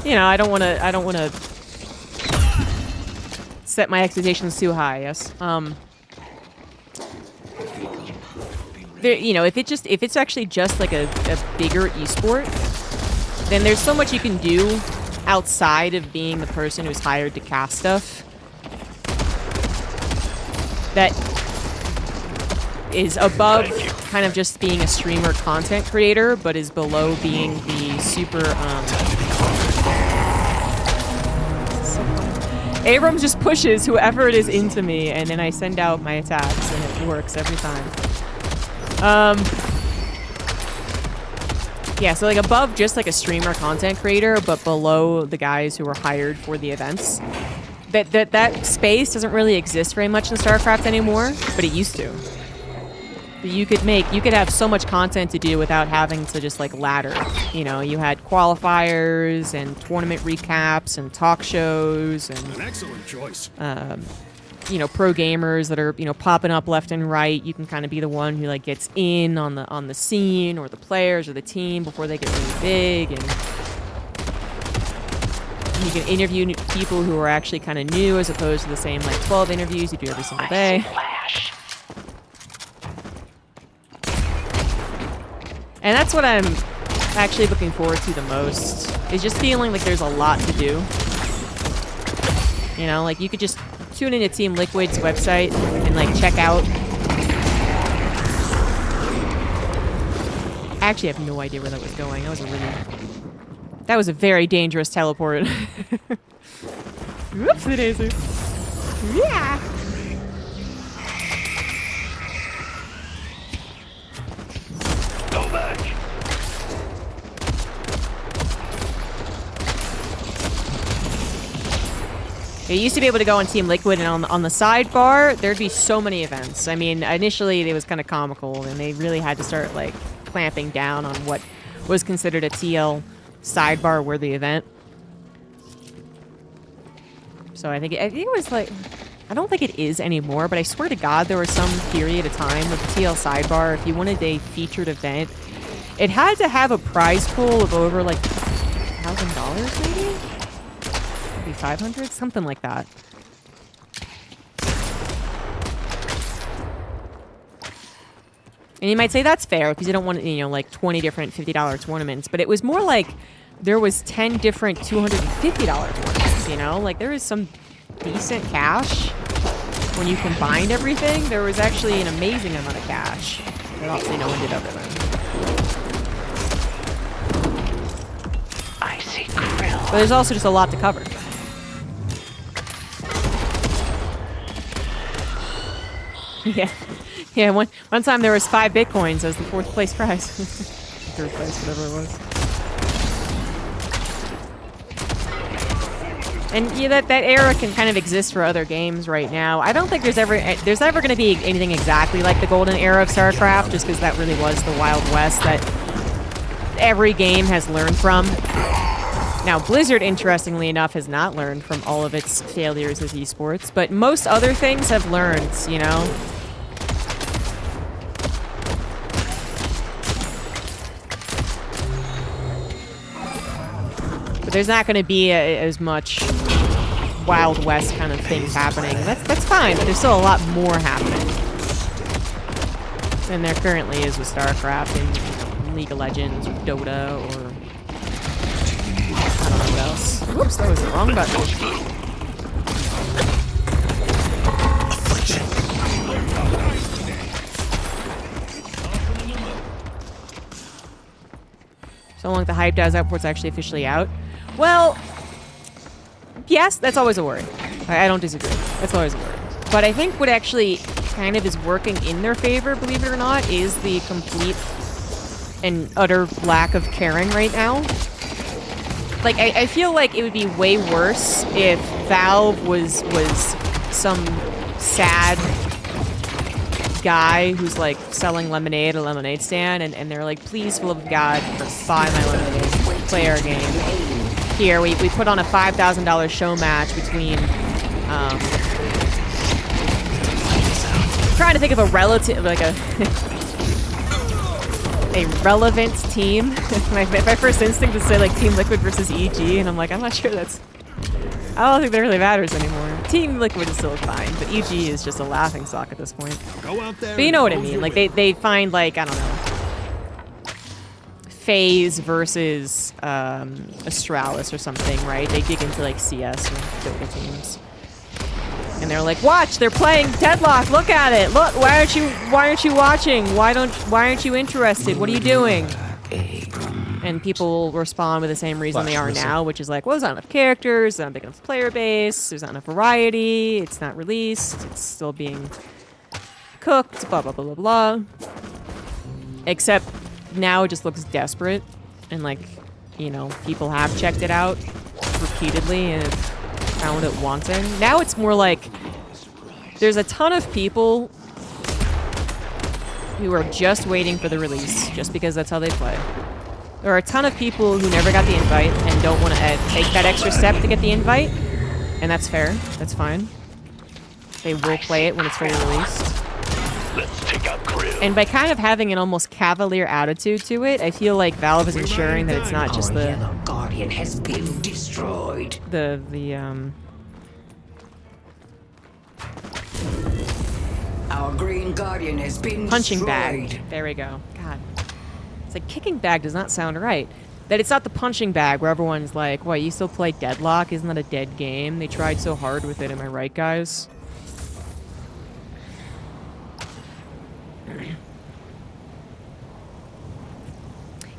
you know, I don't want to set my expectations too high. Yes. You know, if it's actually just like a bigger esport, then there's so much you can do outside of being the person who's hired to cast stuff that is above kind of just being a streamer content creator, but is below being the super, Abrams just pushes whoever it is into me, and then I send out my attacks, and it works every time. Yeah, so like above just like a streamer content creator, but below the guys who are hired for the events. That space doesn't really exist very much in StarCraft anymore, but it used to. You could have so much content to do without having to just like ladder. You know, you had qualifiers and tournament recaps and talk shows and an excellent choice. You know, pro gamers that are, you know, popping up left and right. You can kind of be the one who like gets in on the scene, or the players or the team before they get really big, and you can interview people who are actually kind of new, as opposed to the same like 12 interviews you do every single day. And that's what I'm actually looking forward to the most, is just feeling like there's a lot to do. You know, like you could just tune into Team Liquid's website and like check out. I actually have no idea where that was going. That was a very dangerous teleport. Whoopsie daisy. Yeah. Go back. You used to be able to go on Team Liquid, and on the sidebar, there'd be so many events. I mean, initially it was kind of comical, and they really had to start like clamping down on what was considered a TL sidebar worthy event. So I think it was like, I don't think it is anymore, but I swear to God there was some period of time with the TL sidebar, if you wanted a featured event, it had to have a prize pool of over like $1,000 maybe? Maybe 500, something like that. And you might say that's fair because you don't want, you know, like 20 different $50 tournaments, but it was more like there was 10 different $250 tournaments, you know? Like there was some decent cash. When you combined everything, there was actually an amazing amount of cash. But obviously no one did other than. I see krill. But there's also just a lot to cover. Yeah. Yeah, one time there was 5 Bitcoins as the 4th place prize. 3rd place, whatever it was. And yeah, that era can kind of exist for other games right now. I don't think there's ever going to be anything exactly like the golden era of StarCraft, just because that really was the Wild West that every game has learned from. Now, Blizzard, interestingly enough, has not learned from all of its failures as esports, but most other things have learned, you know? But there's not going to be as much Wild West kind of things happening. That's fine, but there's still a lot more happening than there currently is with StarCraft and League of Legends or Dota or I don't know what else. Whoops, that was the wrong button. So long the hype dies out before it's actually officially out. Well, yes, that's always a worry. I don't disagree. That's always a worry. But I think what actually kind of is working in their favor, believe it or not, is the complete and utter lack of caring right now. Like, I feel like it would be way worse if Valve was some sad guy who's, like, selling lemonade at a lemonade stand, and they're like, please, for the love of God, buy my lemonade, play our game. Here, we put on a $5,000 show match between, trying to think of a relative, like a relevant team. my first instinct is to say like Team Liquid versus EG, and I'm like, I'm not sure that's. I don't think that really matters anymore. Team Liquid is still fine, but EG is just a laughing stock at this point. Go out there. But you know what I mean? Like they find like, I don't know, FaZe versus Astralis or something, right? They dig into like CS or Dota teams. And they're like, watch, they're playing Deadlock. Look at it. Look, why aren't you watching? Why aren't you interested? What are you doing? And people respond with the same reason they are now, which is like, well, there's not enough characters, there's not a big enough player base, there's not enough variety, it's not released, it's still being cooked, blah blah blah blah blah. Except now it just looks desperate, and like, you know, people have checked it out repeatedly and found it wanting. Now it's more like there's a ton of people who are just waiting for the release just because that's how they play. There are a ton of people who never got the invite and don't want to take that extra step to get the invite, and that's fair. That's fine. They will play it when it's fully released. Let's take out Grill. And by kind of having an almost cavalier attitude to it, I feel like Valve is ensuring that it's not just the Yellow Guardian has been destroyed. Our Green Guardian has been punching destroyed. bag. There we go. God. It's like kicking bag does not sound right. That it's not the punching bag where everyone's like, what, you still play Deadlock? Isn't that a dead game? They tried so hard with it, am I right, guys?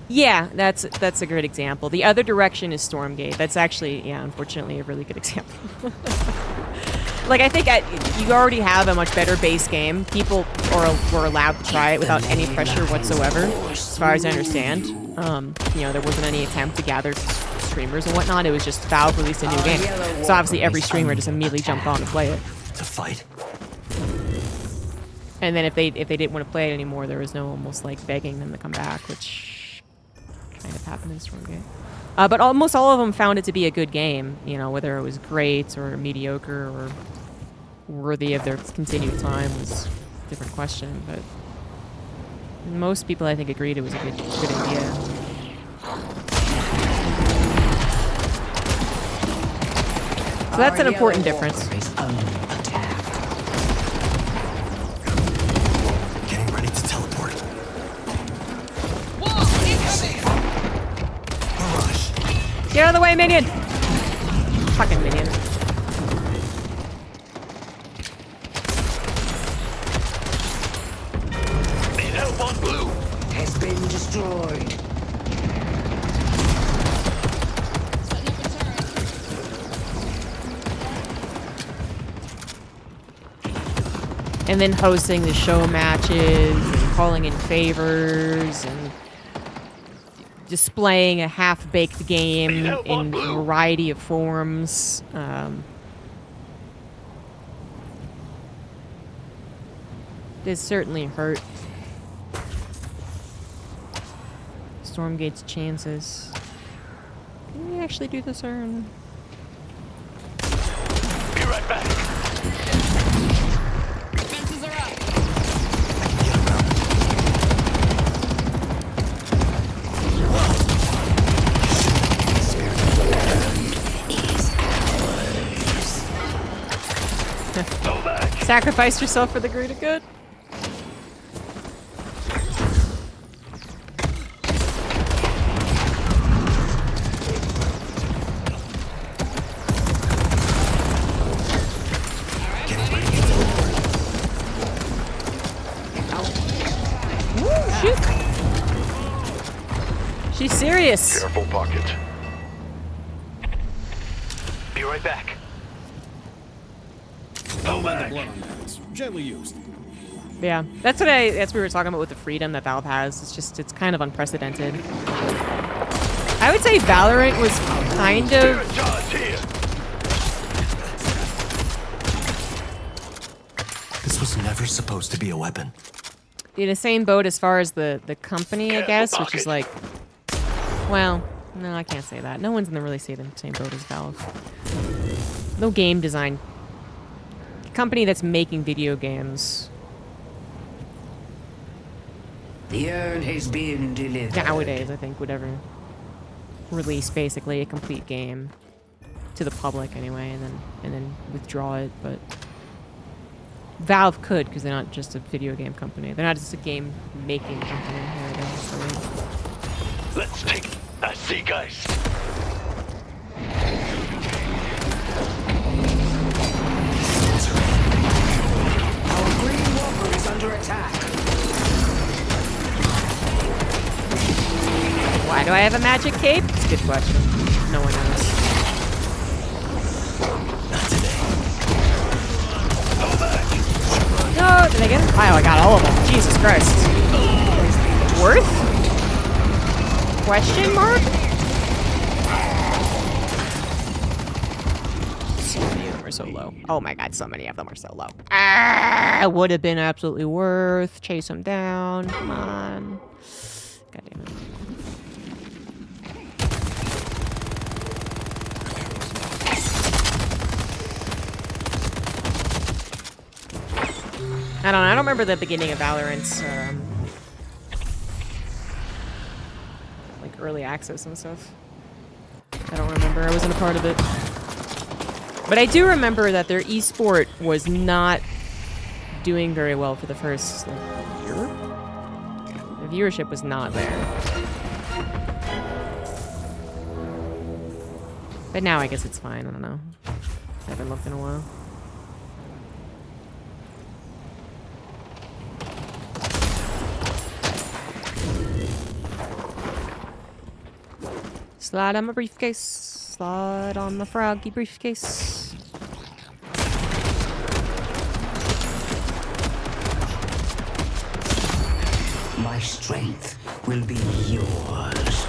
Yeah, that's a great example. The other direction is Stormgate. That's actually, yeah, unfortunately, a really good example. Like, I think you already have a much better base game. People were allowed to try it without any pressure whatsoever, as far as I understand. You know, there wasn't any attempt to gather streamers and whatnot. It was just Valve released a new game. So obviously every streamer just immediately jumped on to play it. To fight. And then if they didn't want to play it anymore, there was no almost like begging them to come back, which kind of happened in Stormgate. But almost all of them found it to be a good game, you know, whether it was great or mediocre or worthy of their continued time was a different question, but most people, I think, agreed it was a good idea. So that's an important difference. Getting ready to teleport. Get out of the way, minion! Fucking minion. Need help on blue. Has been destroyed. And then hosting the show matches, and calling in favors, and displaying a half-baked game in a variety of forms. This certainly hurt Stormgate's chances. Can we actually do this, Aaron? Be right back. Fences are up. Sacrifice yourself for the greater good. She's serious. Careful, pocket. Be right back. Don't mind the blood on that. It's gently used. Yeah, that's what we were talking about with the freedom that Valve has. It's kind of unprecedented. I would say Valorant was kind of... This was never supposed to be a weapon. In the same boat as far as the company, I guess, which is like... Well, no, I can't say that. No one's in the really same boat as Valve. No game design company that's making video games. The urn has been delivered. Nowadays, I think, would ever release basically a complete game to the public anyway, and then withdraw it. But Valve could, because they're not just a video game company. They're not just a game making company. Let's take. I see, guys. Our green walker is under attack. Why do I have a magic cape? It's a good question. No one knows. Not today. No, did I get it? Wow, I got all of them. Jesus Christ. Worth? Question mark? So many of them are so low. Oh my god, so many of them are so low. It would have been absolutely worth. Chase them down. Come on. God damn it. I don't remember the beginning of Valorant's, like, early access and stuff. I don't remember. I wasn't a part of it. But I do remember that their esport was not doing very well for the first, like, year. The viewership was not there. But now I guess it's fine. I don't know. I haven't looked in a while. Slide on my briefcase. Slide on my froggy briefcase. My strength will be yours.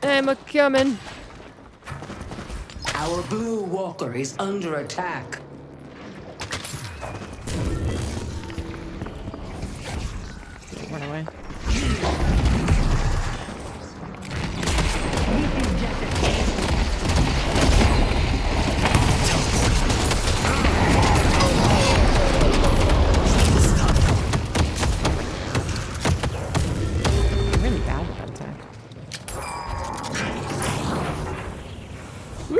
I'm a coming. Our blue walker is under attack. Run away. Really bad with that attack. Woo.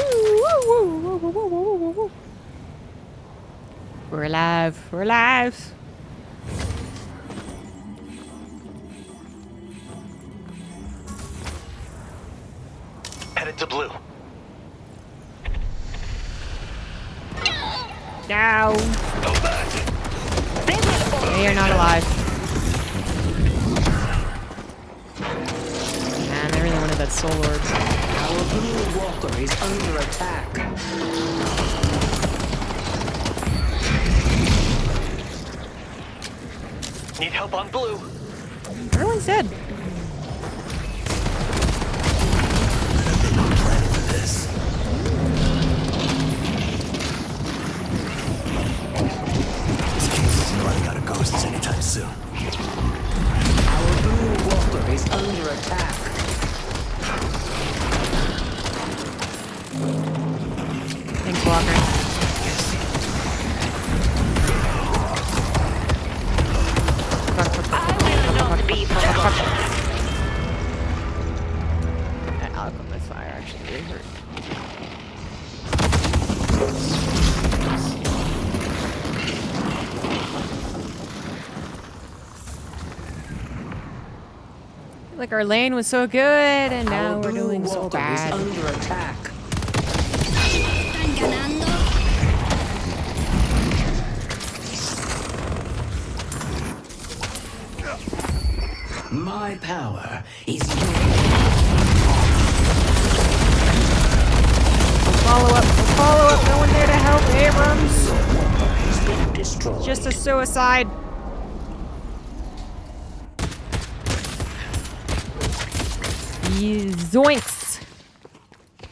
We're alive. We're alive. Headed to blue. No. They are not alive. Man, I really wanted that soul orb. Our blue walker is under attack. Need help on blue. Everyone's dead. Running out of ghosts anytime soon. Our blue walker is under attack. Thanks, Walker. I will not be forgotten. Like our lane was so good, and now we're doing so bad. Under attack. My power is your Follow up, follow up. No one there to help. Abrams. has been destroyed. Just a suicide. Zoinks!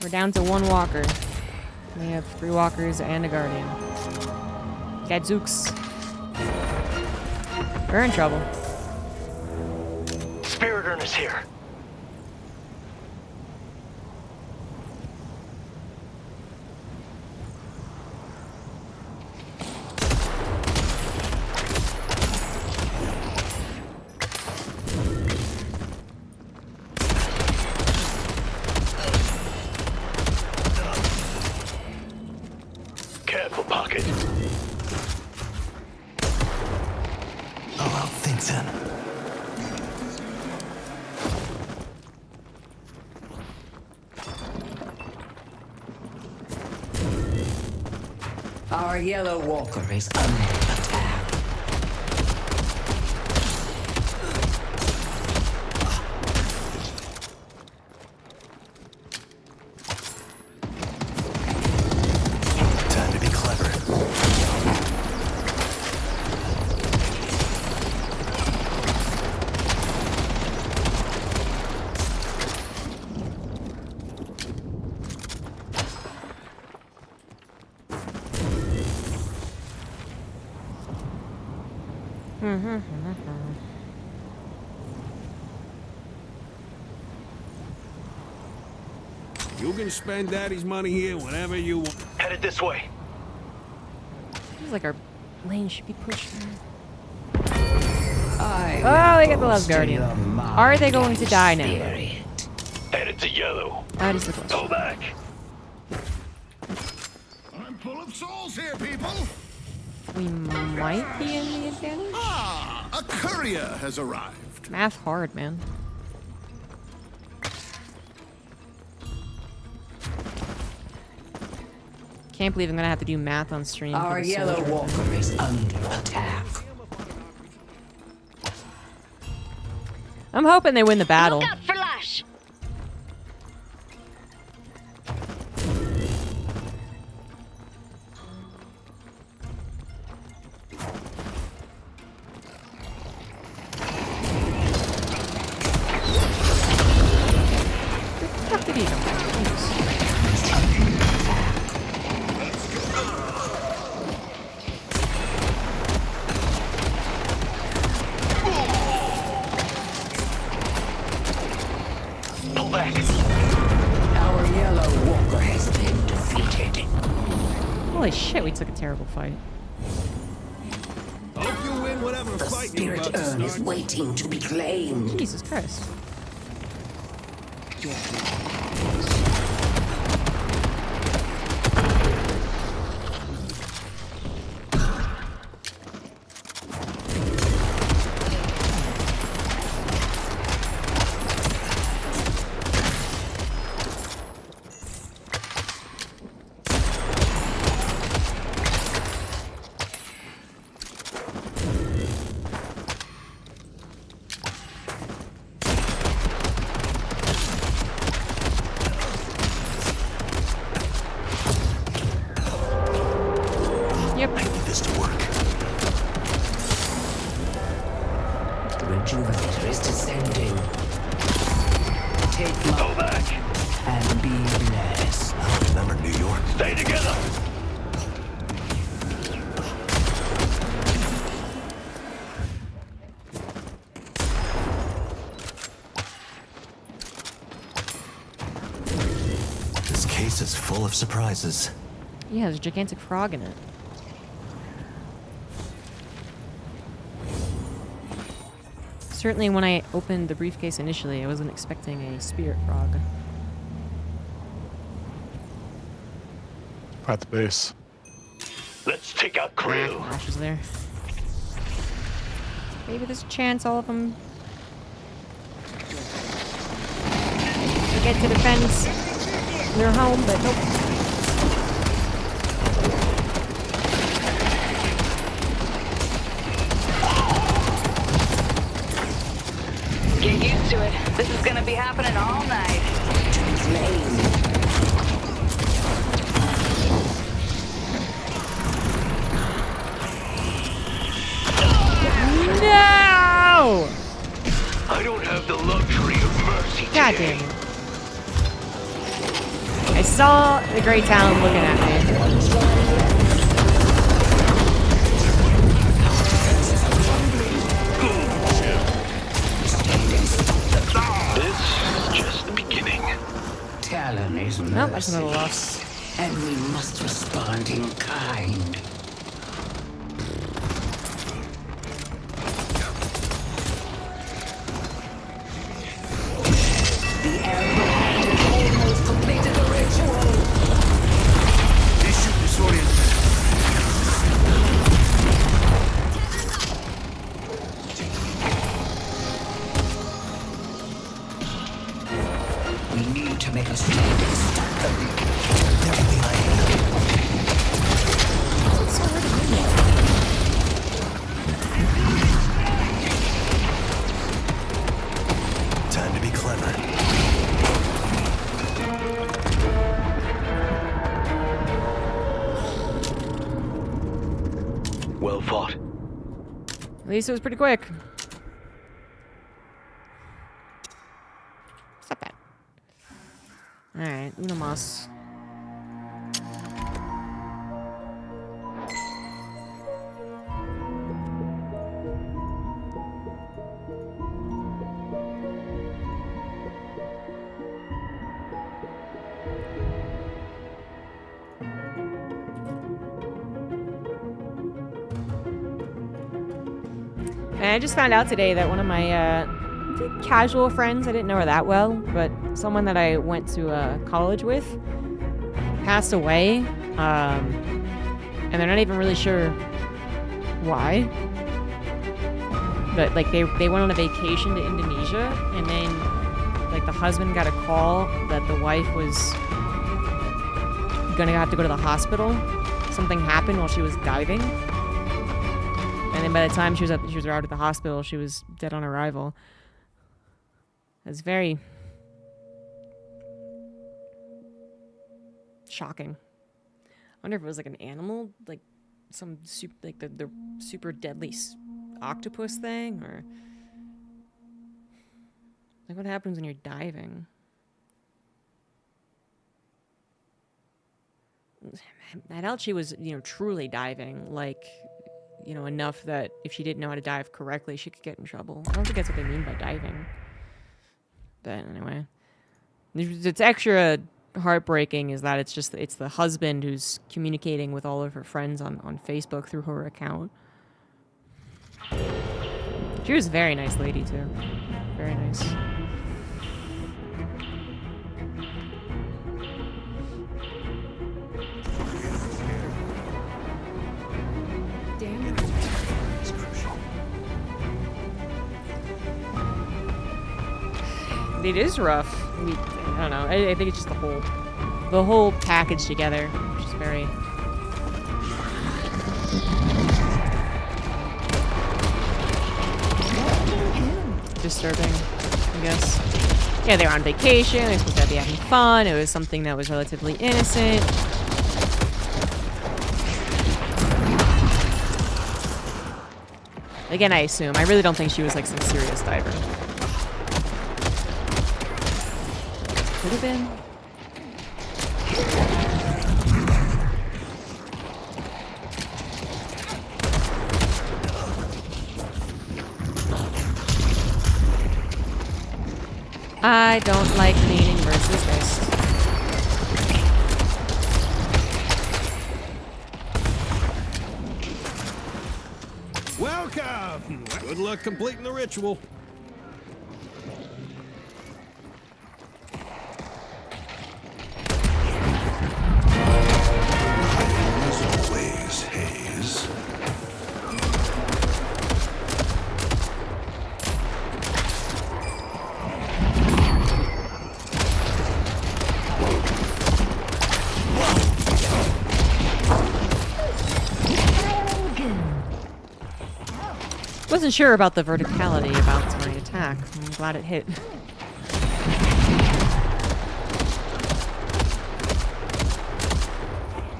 We're down to 1 walker. We have 3 walkers and a guardian. Gadzooks. We're in trouble. Spirit Urn is here. Careful, Pocket. Oh, well, thanks, then. Our yellow walker is under attack. Time to be clever. You can spend Daddy's money here whenever you want. Headed this way. Feels like our lane should be pushed. Oh, they get the last guardian. Are they going to die now? Headed to yellow. That is the question. Go back. I'm full of souls here, people. We might be in the advantage. Ah, a courier has arrived. Math hard, man. Can't believe I'm gonna have to do math on stream. for Our the yellow soldier. walker is under attack. I'm hoping they win the battle. Look out for Lash! What did he know? Pull back. Our yellow walker has been defeated. Holy shit, we took a terrible fight. Hope you win whatever The fight you're spirit about to urn is start. waiting to be claimed. Jesus Christ. Yep. I need this to work. The rejuvenator is descending. Take Go my back. and be blessed. I remember New York. Stay together. This case is full of surprises. Yeah, there's a gigantic frog in it. Certainly when I opened the briefcase initially, I wasn't expecting a spirit frog. At the base. Let's take out Crew. Flash is there. Maybe there's a chance all of them to get to defend their home, but nope. Get used to it. This is gonna be happening all night. No! I don't have the luxury of mercy God today. damn it. I saw the Great Talon looking at me. This is just the beginning. Talon is mercy. Nope, that's another loss. And we must respond in kind. The Elder Hand has almost completed the ritual. They shoot disoriented. We need to make a stand and stop them. Everything I have. Time to be clever. Well fought. At least it was pretty quick. It's not bad. Alright, uno más. And I just found out today that one of my casual friends, I didn't know her that well, but someone that I went to college with passed away. And they're not even really sure why. But like they went on a vacation to Indonesia, and then like the husband got a call that the wife was gonna have to go to the hospital. Something happened while she was diving. And then by the time she was out at the hospital, she was dead on arrival. It's very shocking. I wonder if it was like an animal, like some the super deadly octopus thing, or like what happens when you're diving. I doubt she was, truly diving, like, enough that if she didn't know how to dive correctly, she could get in trouble. I don't think that's what they mean by diving. But anyway, it's extra heartbreaking is that it's the husband who's communicating with all of her friends on Facebook through her account. She was a very nice lady too. Very nice. It is rough. I don't know. I think it's just the whole package together, which is very disturbing, I guess. Yeah, they were on vacation. They were supposed to be having fun. It was something that was relatively innocent. Again, I assume. I really don't think she was like some serious diver. Could have been. I don't like leaning versus wrist. Welcome! Good luck completing the ritual. Wasn't sure about the verticality about my attack. I'm glad it hit.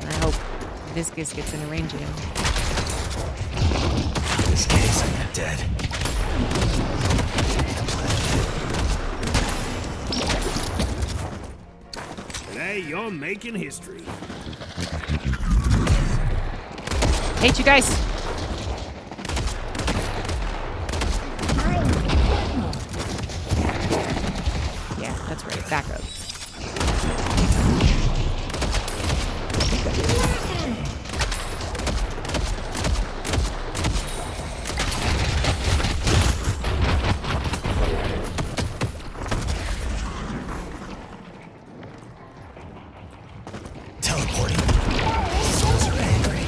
I hope Viscous gets in a range of him. In this case, I'm dead. Today, you're making history. Hate you guys. Yeah, that's right. Back up. Teleporting. Souls are angry.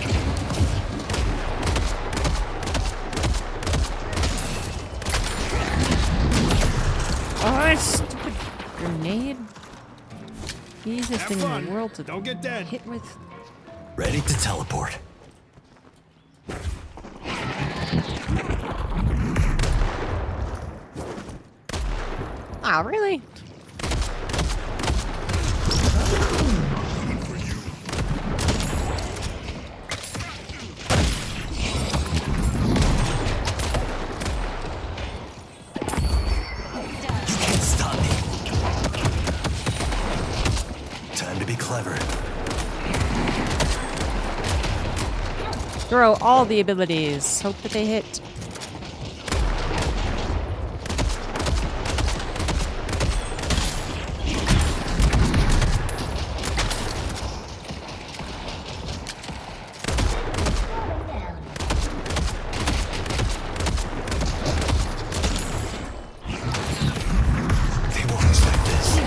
Oh, stupid grenade. Easiest thing in the world to Don't get dead. hit with. Ready to teleport. Ah, really? You can't stop me. Time to be clever. Throw all the abilities. Hope that they hit. They won't respect this.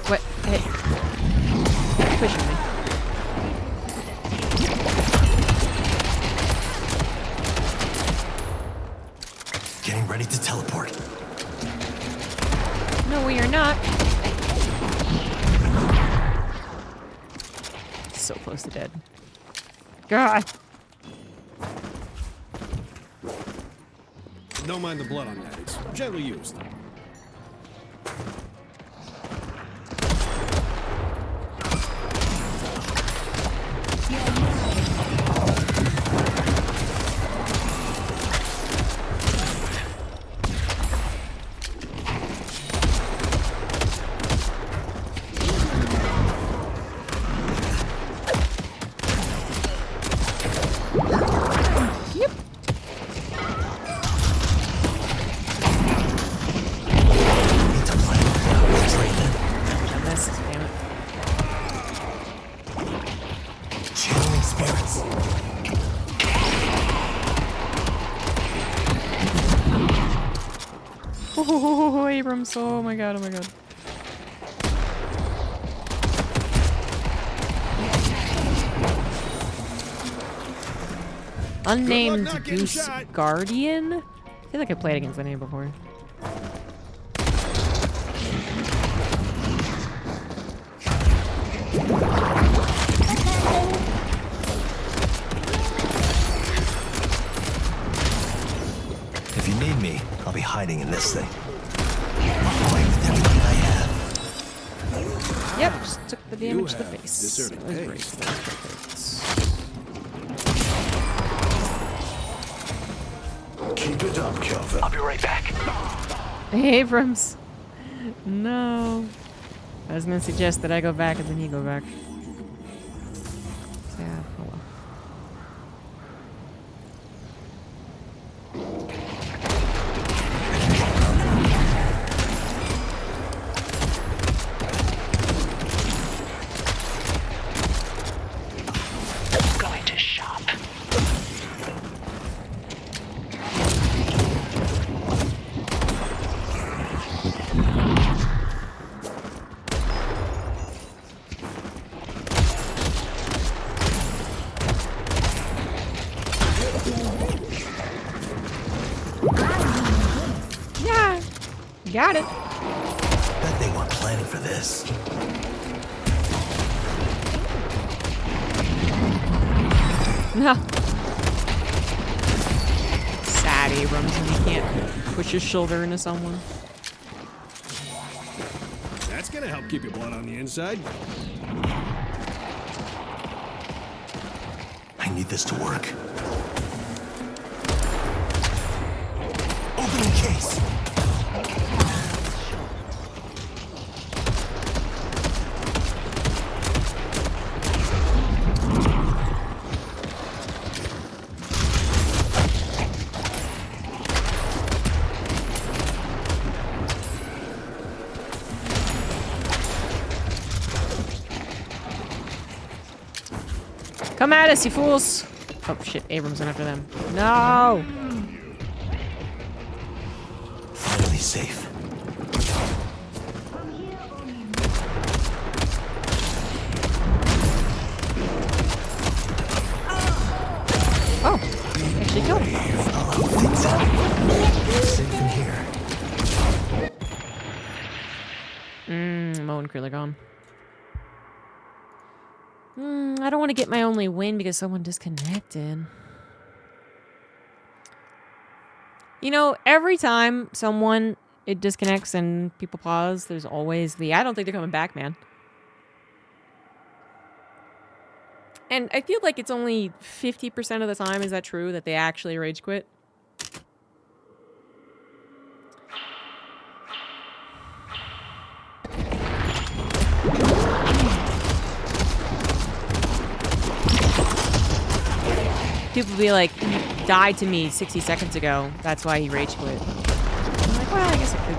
What? Hey. Pushing me. Getting ready to teleport. No, we are not. So close to dead. God. Don't mind the blood on that. It's gently used. Yep. I missed, damn it. Channeling spirits. Oh, Abrams. Oh my god, oh my god. Unnamed not getting Goose shot. Guardian? I feel like I played against that name before. If you need me, I'll be hiding in this thing. I'll play with everything I have. Yep, just took the damage to the have face. deserted That was great. taste. That was perfect. Keep it up, Kelvin. I'll be right back. Abrams. No. I was gonna suggest that I go back and then you go back. Yeah, oh well. Going to shop. Yeah. Got it. Bet they weren't planning for this. Sad Abrams when you can't push your shoulder into someone. That's gonna help keep your blood on the inside. I need this to work. Opening case. Come at us, you fools! Oh shit, Abrams went after them. No! Finally safe. Oh, actually killed him. Safe in here. Mo and Krill are gone. I don't want to get my only win because someone disconnected. You know, every time it disconnects and people pause, there's always the, I don't think they're coming back, man. And I feel like it's only 50% of the time, is that true, that they actually rage quit? People be like, he died to me 60 seconds ago. That's why he rage quit. I'm like, well, I guess it could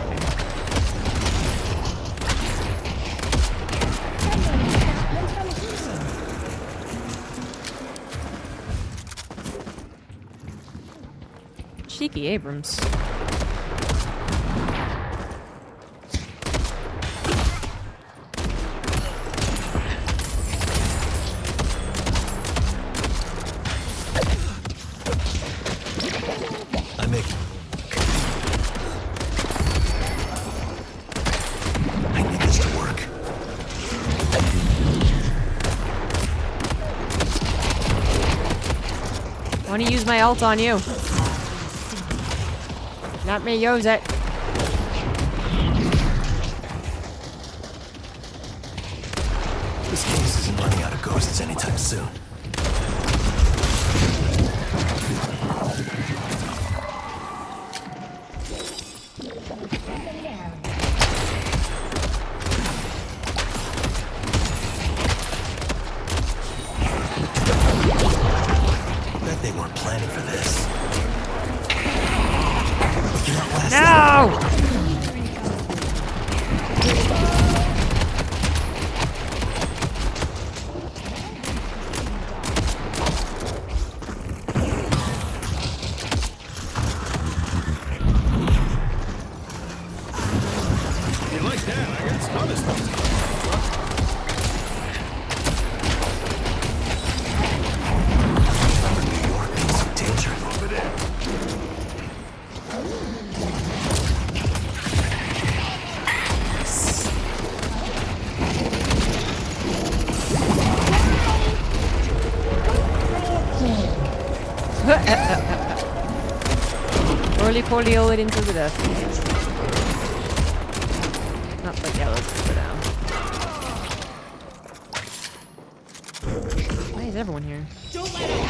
be. Cheeky Abrams. I need this to work. I want to use my ult on you. Not me, use it. This case isn't running out of ghosts anytime soon. Bet they weren't planning for this. We cannot last No! You like that? I got some other stuff. New York means some danger over there. Poorly it into the death. Not like yeah, let's go down. Why is everyone here? Don't let him.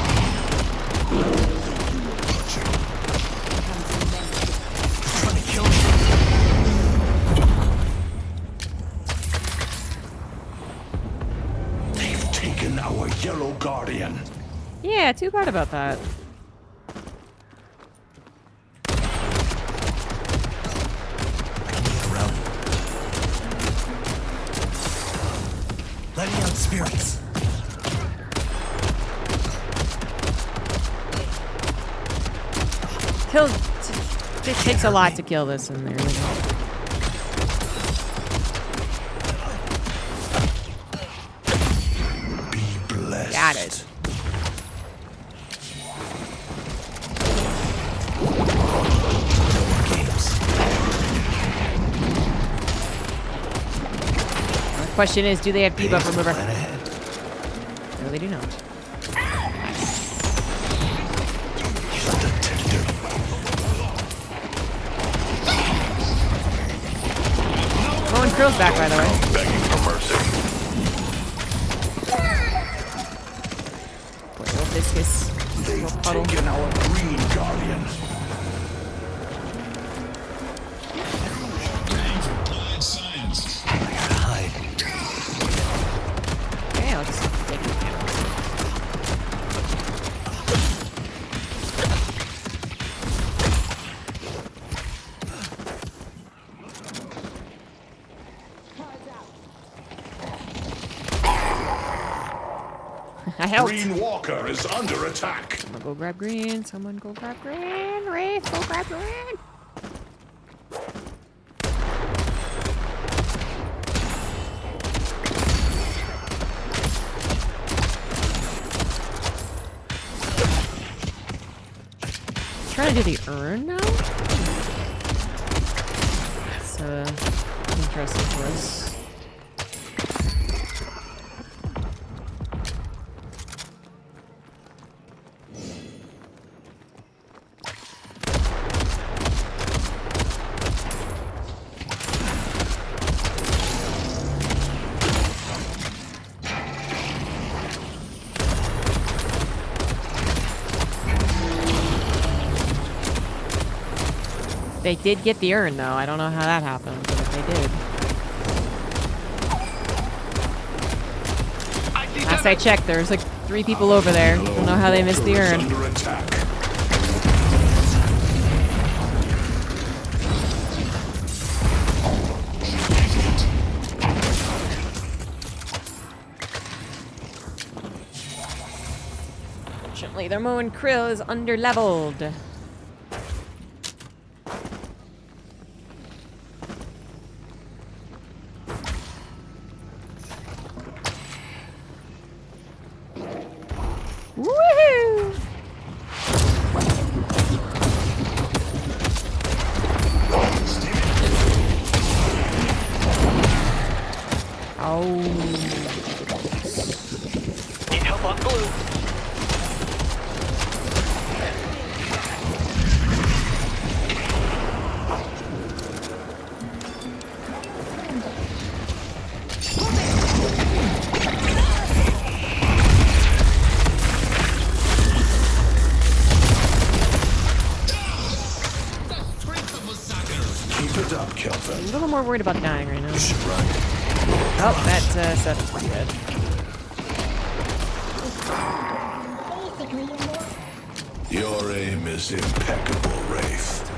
Trying to kill me. They've taken our yellow guardian. Yeah, too bad about that. Let me out, spirits. It takes a lot to kill this in there. Be blessed. Got it. The question is, do they have debuff remover? No, they do not. Krill's back, by the way. Begging for mercy. Poor little Viscous. Little puddle. Taken our green guardian. Hide. Okay, I'll just take it. I helped. Green Walker is under attack. Someone go grab green. Someone go grab green. Wraith, go grab green. Trying to do the urn now? It's interesting for us. They did get the urn, though. I don't know how that happened, but if they did. Last I checked, there's like 3 people over there. I don't know how they missed the urn. Under attack. Fortunately, their Mo and Krill is under-leveled. Woohoo! Oh. Need help on blue. I'm a little more worried about dying right now. Oh, that stuff's pretty good. Your aim is impeccable, Wraith.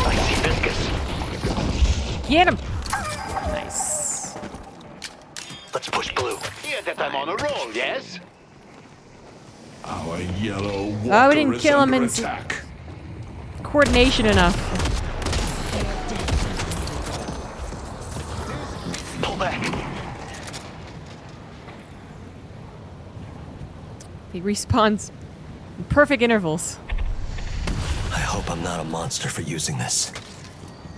I see Viscous. Get him! Nice. Let's push blue. Hear that I'm on a roll, yes? Our yellow walker Oh, we didn't is kill him under in attack. coordination enough. Pull back. He respawns in perfect intervals. I hope I'm not a monster for using this.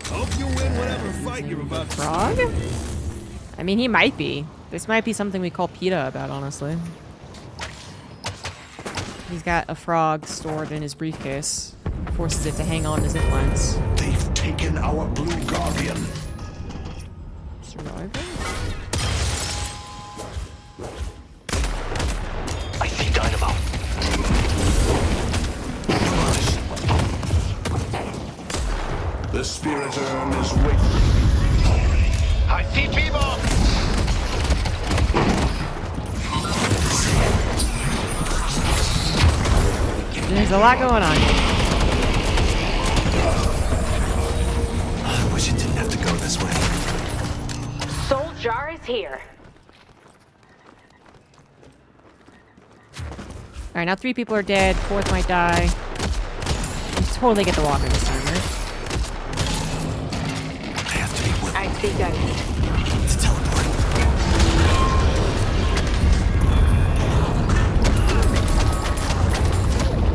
Hope you win whatever fight you're about to Frog? I mean, he might be. This might be something we call PETA about, honestly. He's got a frog stored in his briefcase. Forces it to hang on to zip lines. They've taken our blue guardian. Survivor? I see Dynamo. The spirit urn is waiting. I see T-Bomb. There's a lot going on here. I wish it didn't have to go this way. Soul Jar is here. Alright, now 3 people are dead. 4th might die. You totally get the walker this time, right? I have to be willing I see Ghost. to teleport.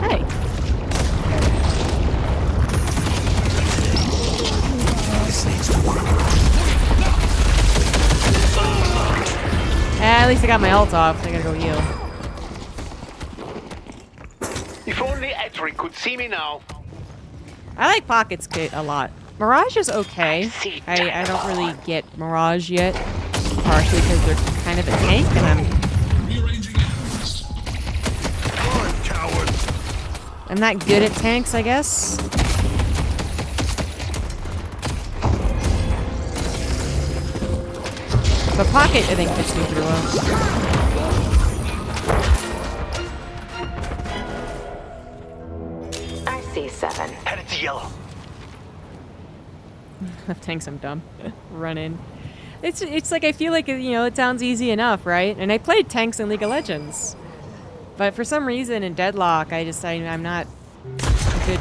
Hey. This needs to work. At least I got my ult off. I gotta go heal. Sentry could see me now. I like Pocket's kit a lot. Mirage is okay. I don't really get Mirage yet. Partially because they're kind of a tank and I'm not good at tanks, I guess. But Pocket, I think, fits me pretty well. C7. Headed to yellow. Tanks, I'm dumb. Run in. It's like I feel like, you know, it sounds easy enough, right? And I played tanks in League of Legends. But for some reason in Deadlock, I'm not a good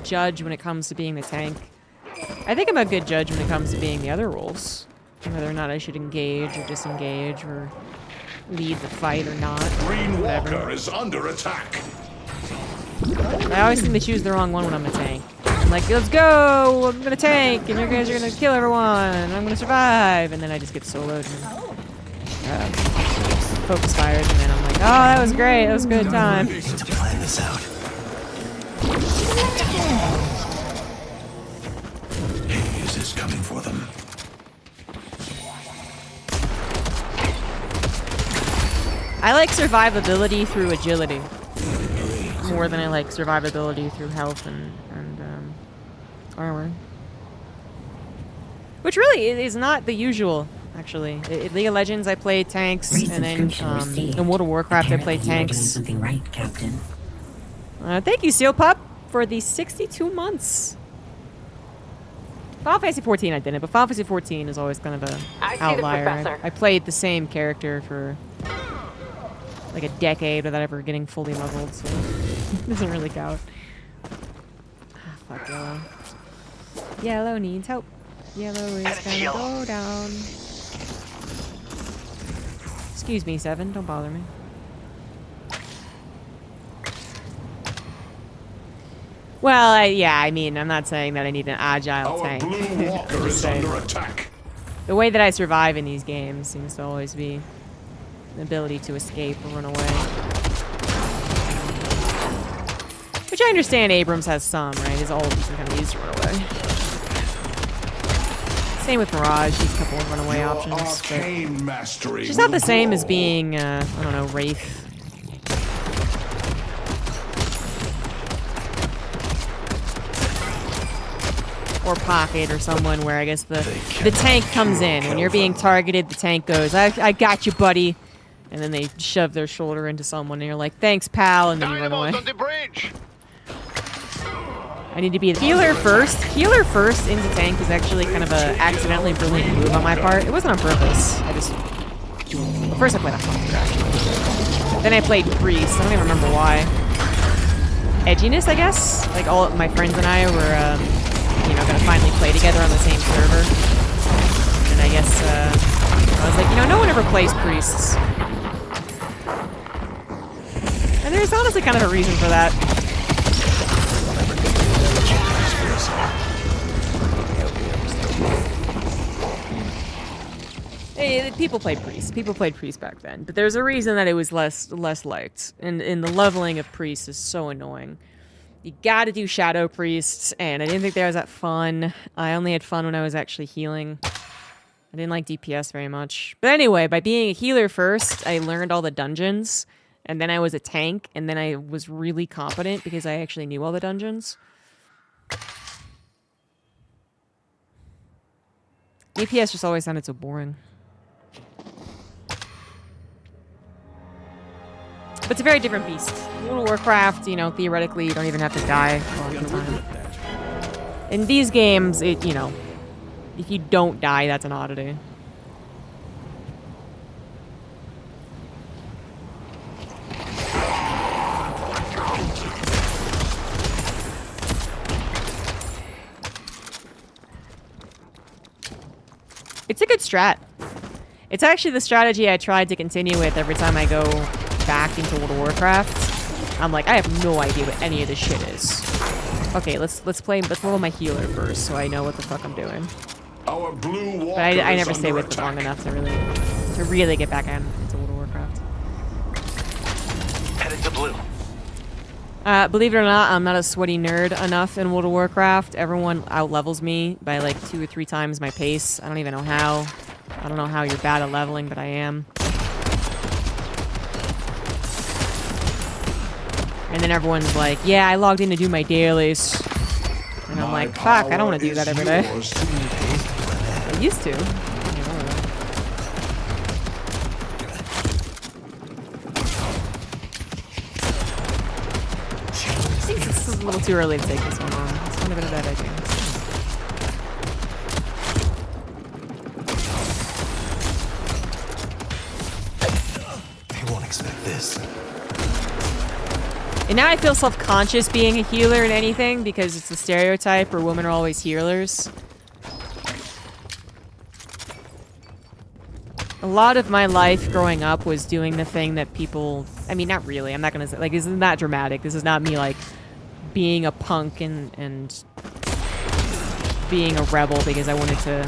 judge when it comes to being the tank. I think I'm a good judge when it comes to being the other roles. Whether or not I should engage or disengage or lead the fight or not. Green Whatever. Walker is under attack. I always seem to choose the wrong one when I'm a tank. I'm like, let's go! I'm gonna tank, and you guys are gonna kill everyone, and I'm gonna survive, and then I just get soloed and focus fires, and then I'm like, oh, that was great, that was a good time. Need to plan this out. Haze is coming for them. I like survivability through agility more than I like survivability through health and armor. Which really is not the usual, actually. In League of Legends, I played tanks, and then in World of Warcraft, I played tanks. Something right, Captain. Thank you, Seal Pup, for the 62 months. Final Fantasy 14 I didn't, but Final Fantasy 14 is always kind of a outlier. I played the same character for like a decade without ever getting fully leveled, so it doesn't really count. Ah, fuck Yellow. Yellow needs help. Yellow is gonna go down. Excuse me, Seven. Don't bother me. Well, yeah, I mean, I'm not saying that I need an agile tank. Our Blue Walker is under attack. The way that I survive in these games seems to always be the ability to escape or run away. Which I understand Abrams has some, right? His ult you can kind of use to run away. Same with Mirage, he's a couple of runaway options. But it's not the same as being, I don't know, Wraith. Or Pocket or someone where I guess the tank comes in. When you're being targeted, the tank goes, I got you, buddy. And then they shove their shoulder into someone and you're like, thanks, pal, and then you run away. On the bridge. I need to be the healer first. Healer first into tank is actually kind of a accidentally brilliant move on my part. It wasn't on purpose. I just... Well, first I played a Hunter, actually. Then I played Priest. I don't even remember why. Edginess, I guess? Like, all my friends and I were, you know, gonna finally play together on the same server. And I guess, I was like, you know, no one ever plays Priests. And there's honestly kind of a reason for that. Hey, people played Priest. People played Priest back then. But there's a reason that it was less liked. And the leveling of Priest is so annoying. You gotta do Shadow Priests, and I didn't think that was that fun. I only had fun when I was actually healing. I didn't like DPS very much. But anyway, by being a healer first, I learned all the dungeons. And then I was a tank, and then I was really competent because I actually knew all the dungeons. DPS just always sounded so boring. But it's a very different beast. World of Warcraft, you know, theoretically, you don't even have to die all the time. In these games, you know, if you don't die, that's an oddity. It's a good strat. It's actually the strategy I tried to continue with every time I go back into World of Warcraft. I'm like, I have no idea what any of this shit is. Okay, let's roll my healer first so I know what the fuck I'm doing. Our Blue Walker but I never stay with it long enough to really get back into World of Warcraft. Headed to blue. Believe it or not, I'm not a sweaty nerd enough in World of Warcraft. Everyone out-levels me by like 2 or 3 times my pace. I don't even know how. I don't know how you're bad at leveling, but I am. And then everyone's like, yeah, I logged in to do my dailies. And I'm like, fuck, I don't want to do that every day. I used to. I think this is a little too early to take this one on. It's kind of been a bad idea. They won't expect this. And now I feel self-conscious being a healer in anything because it's a stereotype where women are always healers. A lot of my life growing up was doing the thing that people... I mean, not really. I'm not going to say... Like, this isn't that dramatic. This is not me, like, being a punk and being a rebel because I wanted to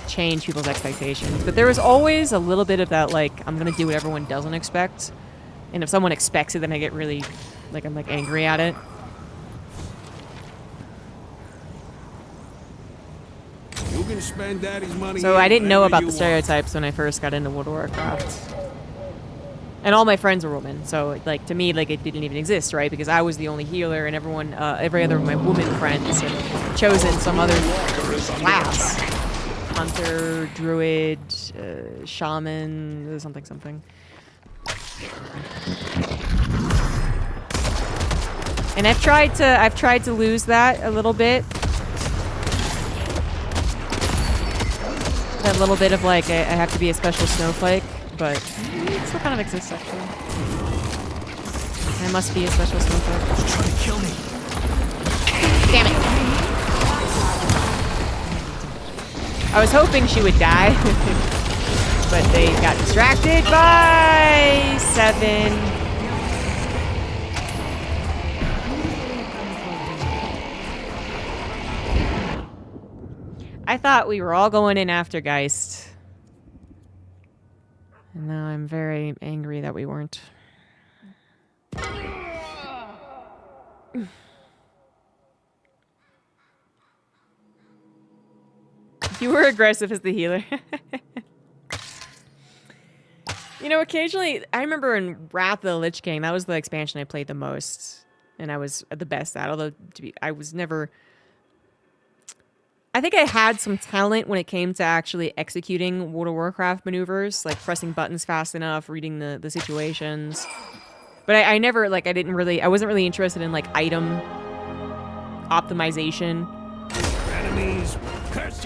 change people's expectations. But there was always a little bit of that, like, I'm going to do what everyone doesn't expect. And if someone expects it, then I get really, like, I'm, like, angry at it. You can spend daddy's money. So I didn't know about the stereotypes when I first got into World of Warcraft. And all my friends were women, so, like, to me, like, it didn't even exist, right? Because I was the only healer, and everyone, every other of my woman friends had chosen some other class. Hunter, druid, shaman, something. And I've tried to lose that a little bit. That little bit of like I have to be a special snowflake, but it still kind of exists actually. I must be a special snowflake. She's trying to kill me. Damn it! I was hoping she would die, but they got distracted by 7. I thought we were all going in after Geist. And now I'm very angry that we weren't. You were aggressive as the healer. You know, occasionally, I remember in Wrath of the Lich King, that was the expansion I played the most. And I was the best at, although I was never... I think I had some talent when it came to actually executing World of Warcraft maneuvers, like pressing buttons fast enough, reading the situations. But I never, like, I wasn't really interested in, like, item optimization. Enemies,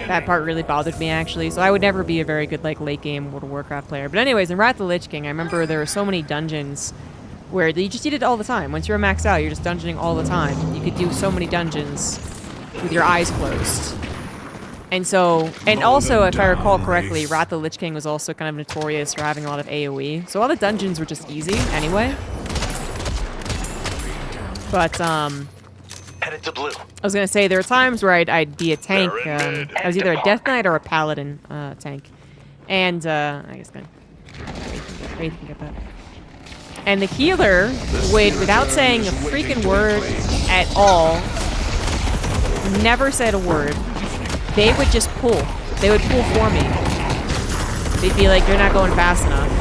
that part really bothered me, actually. So I would never be a very good, like, late-game World of Warcraft player. But anyways, in Wrath of the Lich King, I remember there were so many dungeons where you just did it all the time. Once you were maxed out, you're just dungeoning all the time. You could do so many dungeons with your eyes closed. And so, and also, if I recall correctly, Wrath of the Lich King was also kind of notorious for having a lot of AoE. So all the dungeons were just easy, anyway. But, Headed to blue. I was gonna say, there were times where I'd be a tank. I was either a Death Knight or a Paladin tank. And, I guess Wraith can get that. And the healer would, without saying a freaking word at all, never said a word. They would just pull. They would pull for me. They'd be like, you're not going fast enough.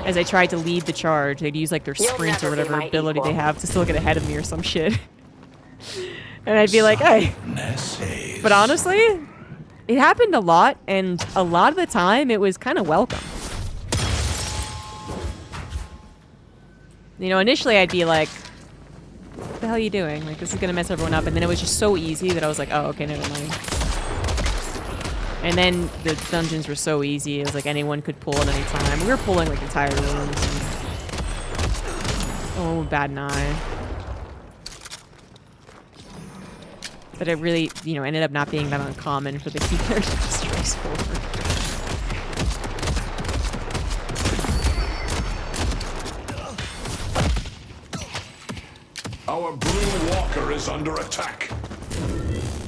As I tried to lead the charge, they'd use like their sprint or whatever ability they have to still get ahead of me or some shit. And I'd be like, hey. But honestly, it happened a lot, and a lot of the time it was kind of welcome. You know, initially I'd be like, what the hell are you doing? Like, this is gonna mess everyone up. And then it was just so easy that I was like, oh, okay, never mind. And then the dungeons were so easy. It was like anyone could pull at any time. We were pulling like entire rooms. And... oh, bad an eye. But it really, you know, ended up not being that uncommon for the healer to just race forward. Our blue walker is under attack.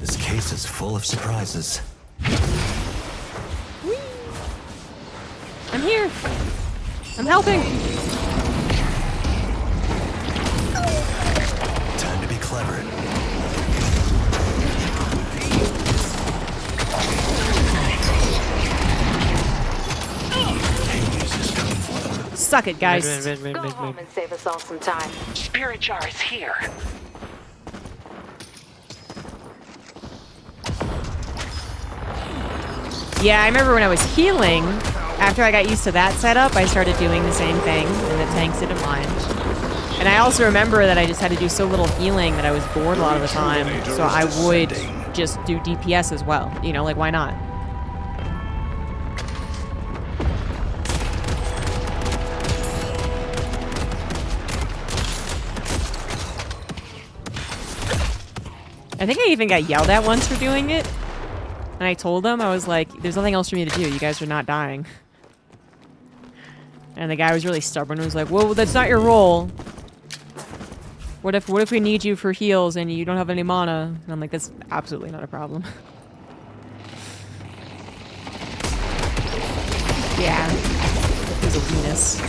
This case is full of surprises. Whee! I'm here. I'm helping. Time to be clever. Suck it, guys. Go home and save us all some time. Spirit jar is here. Yeah, I remember when I was healing, after I got used to that setup, I started doing the same thing, and the tanks didn't mind. And I also remember that I just had to do so little healing that I was bored a lot of the time, so I would just do DPS as well. You know, like, why not? I think I even got yelled at once for doing it. And I told them, I was like, there's nothing else for me to do. You guys are not dying. And the guy was really stubborn and was like, well, that's not your role. What if we need you for heals and you don't have any mana? And I'm like, that's absolutely not a problem. Yeah. He's a weakness.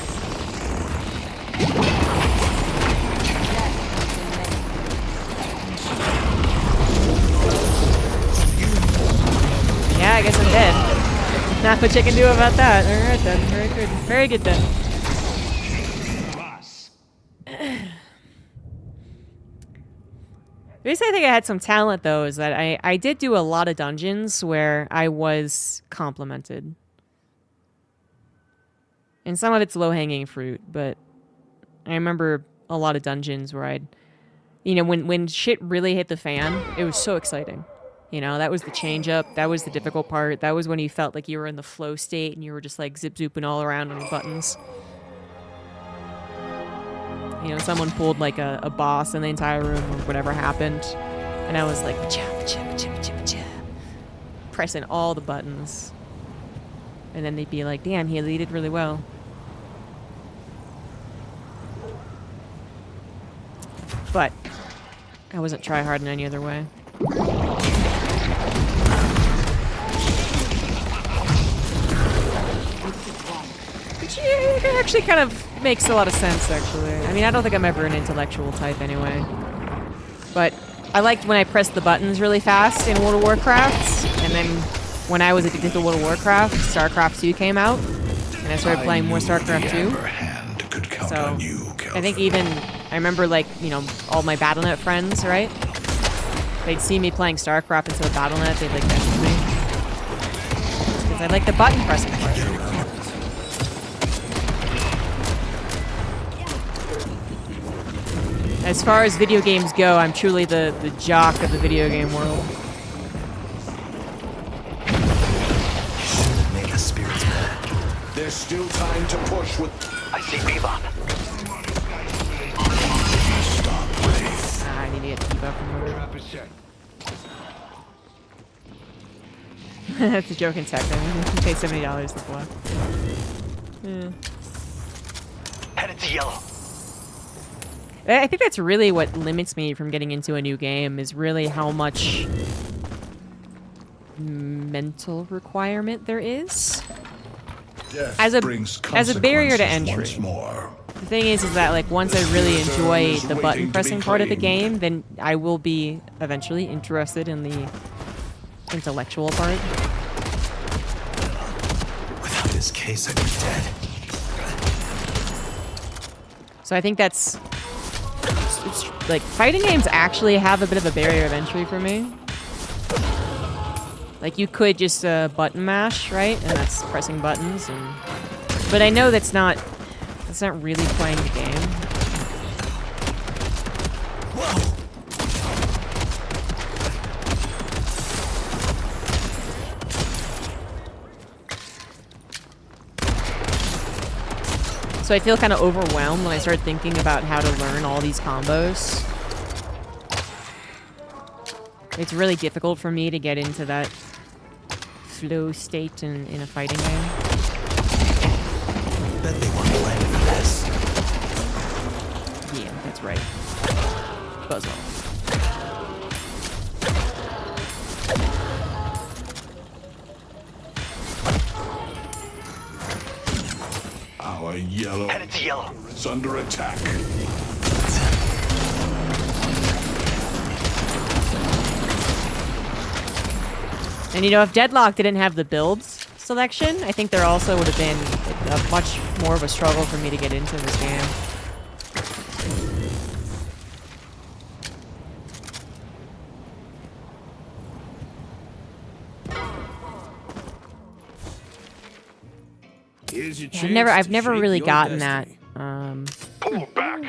Yeah, I guess I'm dead. Not much I can do about that. Alright then. Very good. Very good then. The reason I think I had some talent, though, is that I did do a lot of dungeons where I was complimented. And some of it's low-hanging fruit, but I remember a lot of dungeons where I'd... You know, when shit really hit the fan, it was so exciting. You know, that was the change-up. That was the difficult part. That was when you felt like you were in the flow state and you were just, like, zip-zooping all around on your buttons. You know, someone pulled, like, a boss in the entire room or whatever happened. And I was like, pressing all the buttons. And then they'd be like, damn, he did really well. But I wasn't try-hard in any other way. Which actually kind of makes a lot of sense, actually. I mean, I don't think I'm ever an intellectual type anyway. But I liked when I pressed the buttons really fast in World of Warcraft. And then when I was addicted to World of Warcraft, StarCraft 2 came out. And I started playing more StarCraft 2. So I think even... I remember, like, you know, all my Battle.net friends, right? They'd see me playing StarCraft instead of Battle.net, they'd, like, message me. Because I like the button pressing part. As far as video games go, I'm truly the jock of the video game world. Make us spirits mad. There's still time to push with... I see Bebop. I need to get Bebop from over. That's a joke in tech. I pay $70 to block. Yeah. Headed to yellow. I think that's really what limits me from getting into a new game, is really how much mental requirement there is. As a barrier to entry. The thing is that, like, once I really enjoy the button pressing part of the game, then I will be eventually interested in the intellectual part. Without this case, I'd be dead. So I think that's... It's, like, fighting games actually have a bit of a barrier of entry for me. Like, you could just button mash, right? And that's pressing buttons. But I know that's not really playing the game. Whoa. So I feel kind of overwhelmed when I start thinking about how to learn all these combos. It's really difficult for me to get into that flow state in a fighting game. Bet they want to land for this. Yeah, that's right. Buzz off. Our yellow Headed to yellow. is under attack. And you know, if Deadlock didn't have the builds selection, I think there also would have been a much more of a struggle for me to get into this game. Here's your Yeah, chance I've to never shape really your gotten destiny. that. Pull back.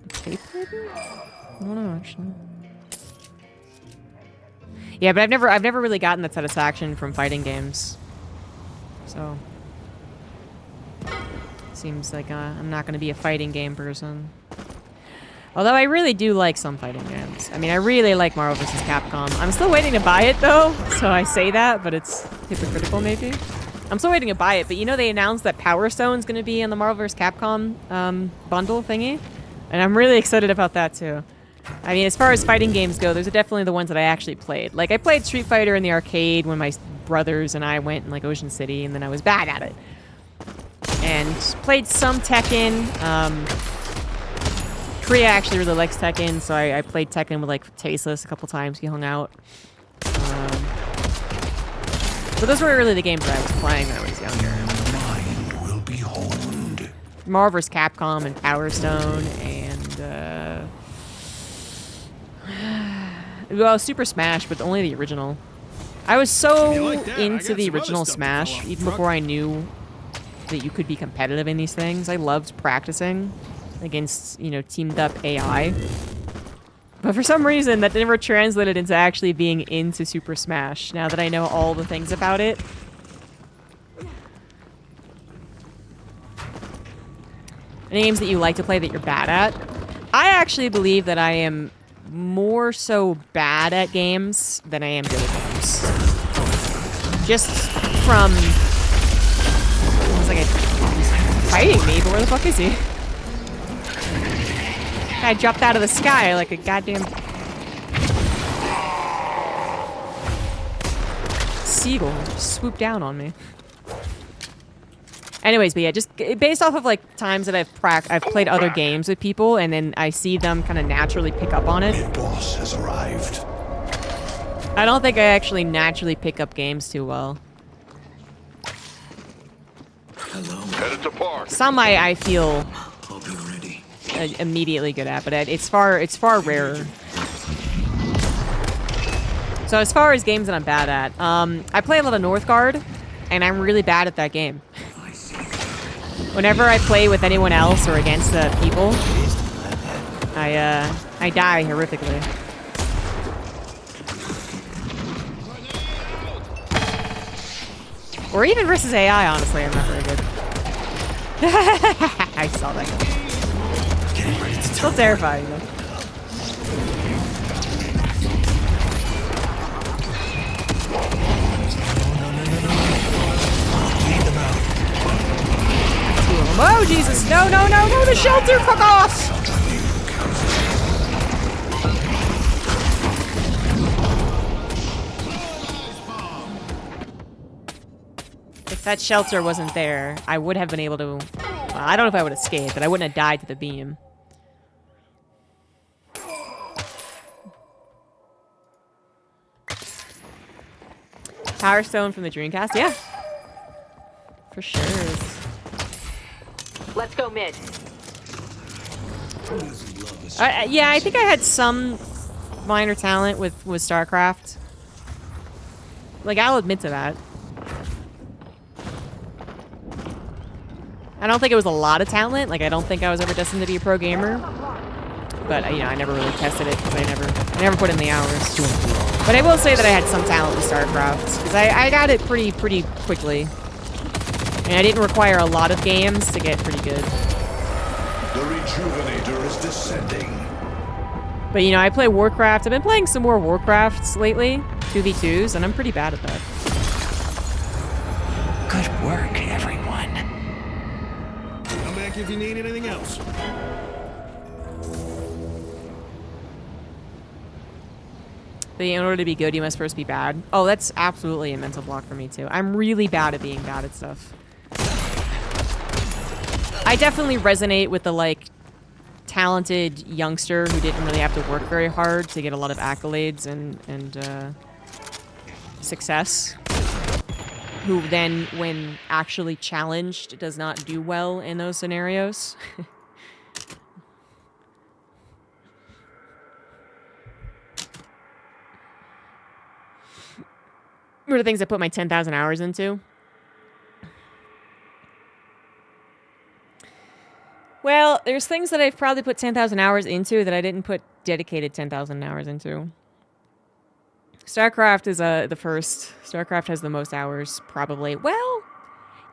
Tape maybe? I don't know actually. Yeah, but I've never really gotten that satisfaction from fighting games. So seems like I'm not going to be a fighting game person. Although I really do like some fighting games. I mean, I really like Marvel vs. Capcom. I'm still waiting to buy it though, so I say that, but it's hypocritical maybe. I'm still waiting to buy it, but you know they announced that Power Stone's going to be in the Marvel vs. Capcom bundle thingy, and I'm really excited about that too. I mean, as far as fighting games go, those are definitely the ones that I actually played. Like, I played Street Fighter in the arcade when my brothers and I went in, like, Ocean City, and then I was bad at it. And played some Tekken. Korea actually really likes Tekken, so I played Tekken with, like, Tasteless a couple times. We hung out. But those were really the games that I was playing when I was younger. Mine will be honed. Marvel vs. Capcom and Power Stone and, well, Super Smash, but only the original. I was so into the original Smash, even before I knew that you could be competitive in these things. I loved practicing against, you know, teamed up AI. But for some reason, that never translated into actually being into Super Smash, now that I know all the things about it. Any games that you like to play that you're bad at? I actually believe that I am more so bad at games than I am good at games. Just from... It was like he's fighting me, but where the fuck is he? Guy dropped out of the sky like a goddamn... seagull. Just swooped down on me. Anyways, but yeah, just based off of like times that I've played other games with people, and then I see them kind of naturally pick up on it. Mid-boss has arrived. I don't think I actually naturally pick up games too well. Hello. Headed to park. Some I feel I'll be ready. Immediately good at, but it's far rarer. So as far as games that I'm bad at, I play a lot of Northgard, and I'm really bad at that game. Whenever I play with anyone else or against the people, I die horrifically. Or even versus AI, honestly, I'm not very good. I saw that guy. Still terrifying, though. Oh, Jesus. No, no, no, no, the shelter! Fuck off! If that shelter wasn't there, I would have been able to... Well, I don't know if I would escape, but I wouldn't have died to the beam. Power Stone from the Dreamcast? Yeah. For sure. Let's go mid. Yeah, I think I had some minor talent with StarCraft. Like, I'll admit to that. I don't think it was a lot of talent. Like, I don't think I was ever destined to be a pro gamer. But, you know, I never really tested it because I never put in the hours. But I will say that I had some talent with StarCraft because I got it pretty quickly. And I didn't require a lot of games to get pretty good. The Rejuvenator is descending. But, you know, I play Warcraft. I've been playing some more Warcrafts lately. 2v2s, and I'm pretty bad at that. Good work, everyone. Come back if you need anything else. But in order to be good, you must first be bad. Oh, that's absolutely a mental block for me, too. I'm really bad at being bad at stuff. I definitely resonate with the, like, talented youngster who didn't really have to work very hard to get a lot of accolades and success, who then, when actually challenged, does not do well in those scenarios. What are the things I put my 10,000 hours into? Well, there's things that I've probably put 10,000 hours into that I didn't put dedicated 10,000 hours into. StarCraft is the first. StarCraft has the most hours, probably. Well,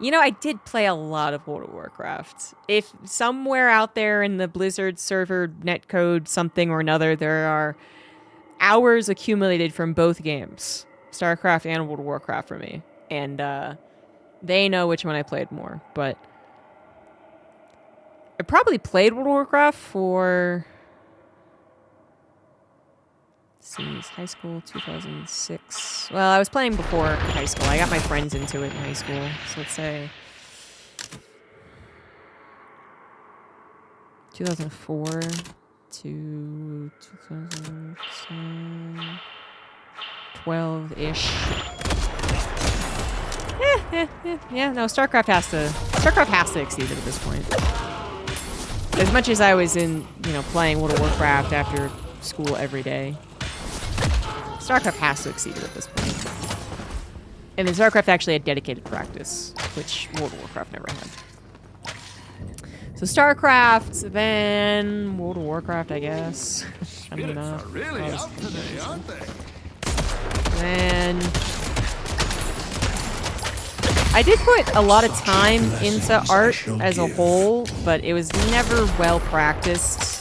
you know, I did play a lot of World of Warcraft. If somewhere out there in the Blizzard server netcode something or another, there are hours accumulated from both games, StarCraft and World of Warcraft for me. And they know which one I played more. But I probably played World of Warcraft for... high school, 2006. Well, I was playing before high school. I got my friends into it in high school. So let's say 2004 to 2012-ish. Yeah, no, StarCraft has to exceed it at this point. As much as I was playing World of Warcraft after school every day, StarCraft has to exceed it at this point. And then StarCraft actually had dedicated practice, which World of Warcraft never had. So StarCraft, then World of Warcraft, I guess. I don't know. Really out today, aren't they? Then I did put a lot of time into art as a whole, but it was never well practiced.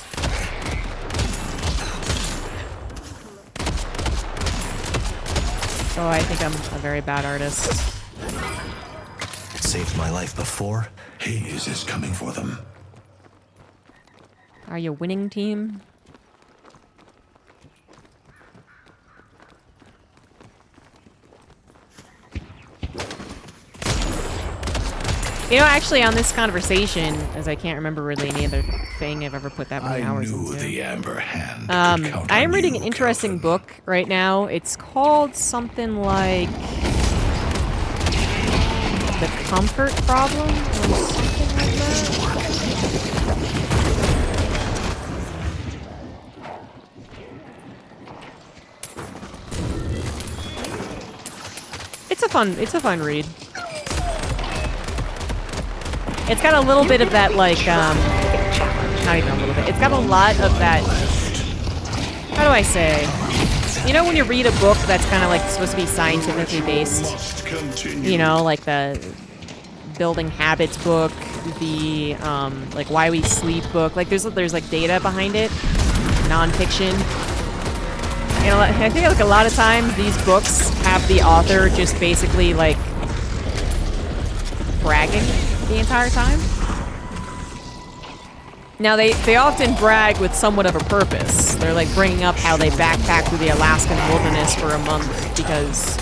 So I think I'm a very bad artist. It saved my life before. Hades is coming for them. Are you a winning team? You know, actually, on this conversation, as I can't remember really any other thing I've ever put that many hours into. The Amber Hand. I am reading an interesting book right now. It's called something like The Comfort Problem, or something like that. It's a fun read. It's got a little bit of that, like, not even a little bit. It's got a lot of that, how do I say? You know when you read a book that's kind of, like, supposed to be scientifically based? You know, like the Building Habits book, the, like, Why We Sleep book. Like, there's like, data behind it. Nonfiction. You know, I think, like, a lot of times these books have the author just basically, like, bragging the entire time. Now, they often brag with somewhat of a purpose. They're, like, bringing up how they backpacked through the Alaskan wilderness for a month because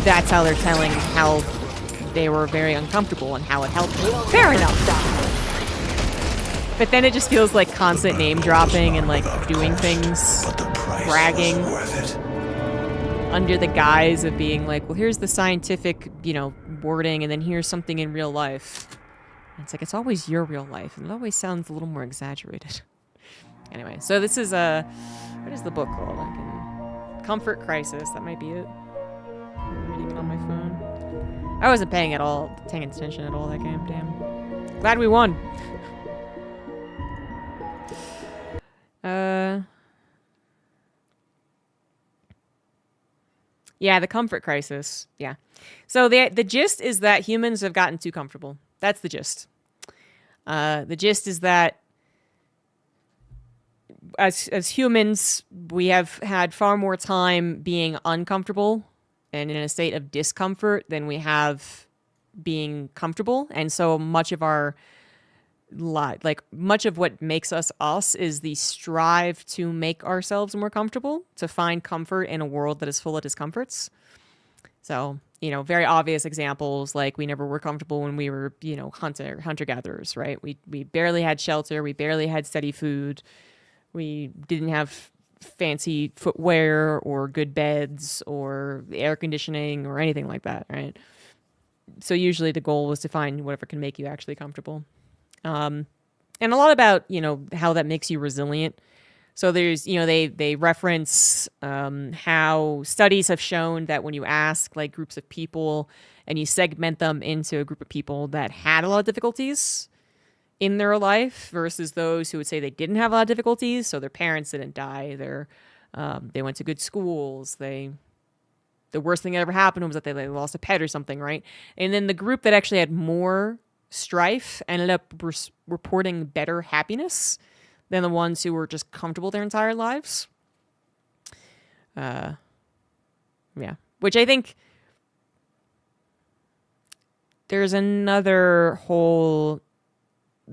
that's how they're telling how they were very uncomfortable and how it helped them. Fair enough. But then it just feels like constant name dropping and, like, doing things, bragging, under the guise of being like, well, here's the scientific, wording, and then here's something in real life. And it's like, it's always your real life, and it always sounds a little more exaggerated. Anyway, so this is what is the book called? Comfort Crisis, that might be it. I'm reading it on my phone. I wasn't paying attention at all that game, damn. Glad we won. Yeah, the comfort crisis. Yeah. So the gist is that humans have gotten too comfortable. That's the gist. The gist is that as humans, we have had far more time being uncomfortable and in a state of discomfort than we have being comfortable. And so much of our much of what makes us us is the strive to make ourselves more comfortable, to find comfort in a world that is full of discomforts. So, very obvious examples, like we never were comfortable when we were, hunter-gatherers, right? We barely had shelter. We barely had steady food. We didn't have fancy footwear or good beds or air conditioning or anything like that, right? So usually the goal was to find whatever can make you actually comfortable. And a lot about, how that makes you resilient. So there's, they reference how studies have shown that when you ask like groups of people and you segment them into a group of people that had a lot of difficulties in their life versus those who would say they didn't have a lot of difficulties. So their parents didn't die. They went to good schools. The worst thing that ever happened was that they lost a pet or something, right? And then the group that actually had more strife ended up reporting better happiness than the ones who were just comfortable their entire lives. Yeah. Which I think there's another whole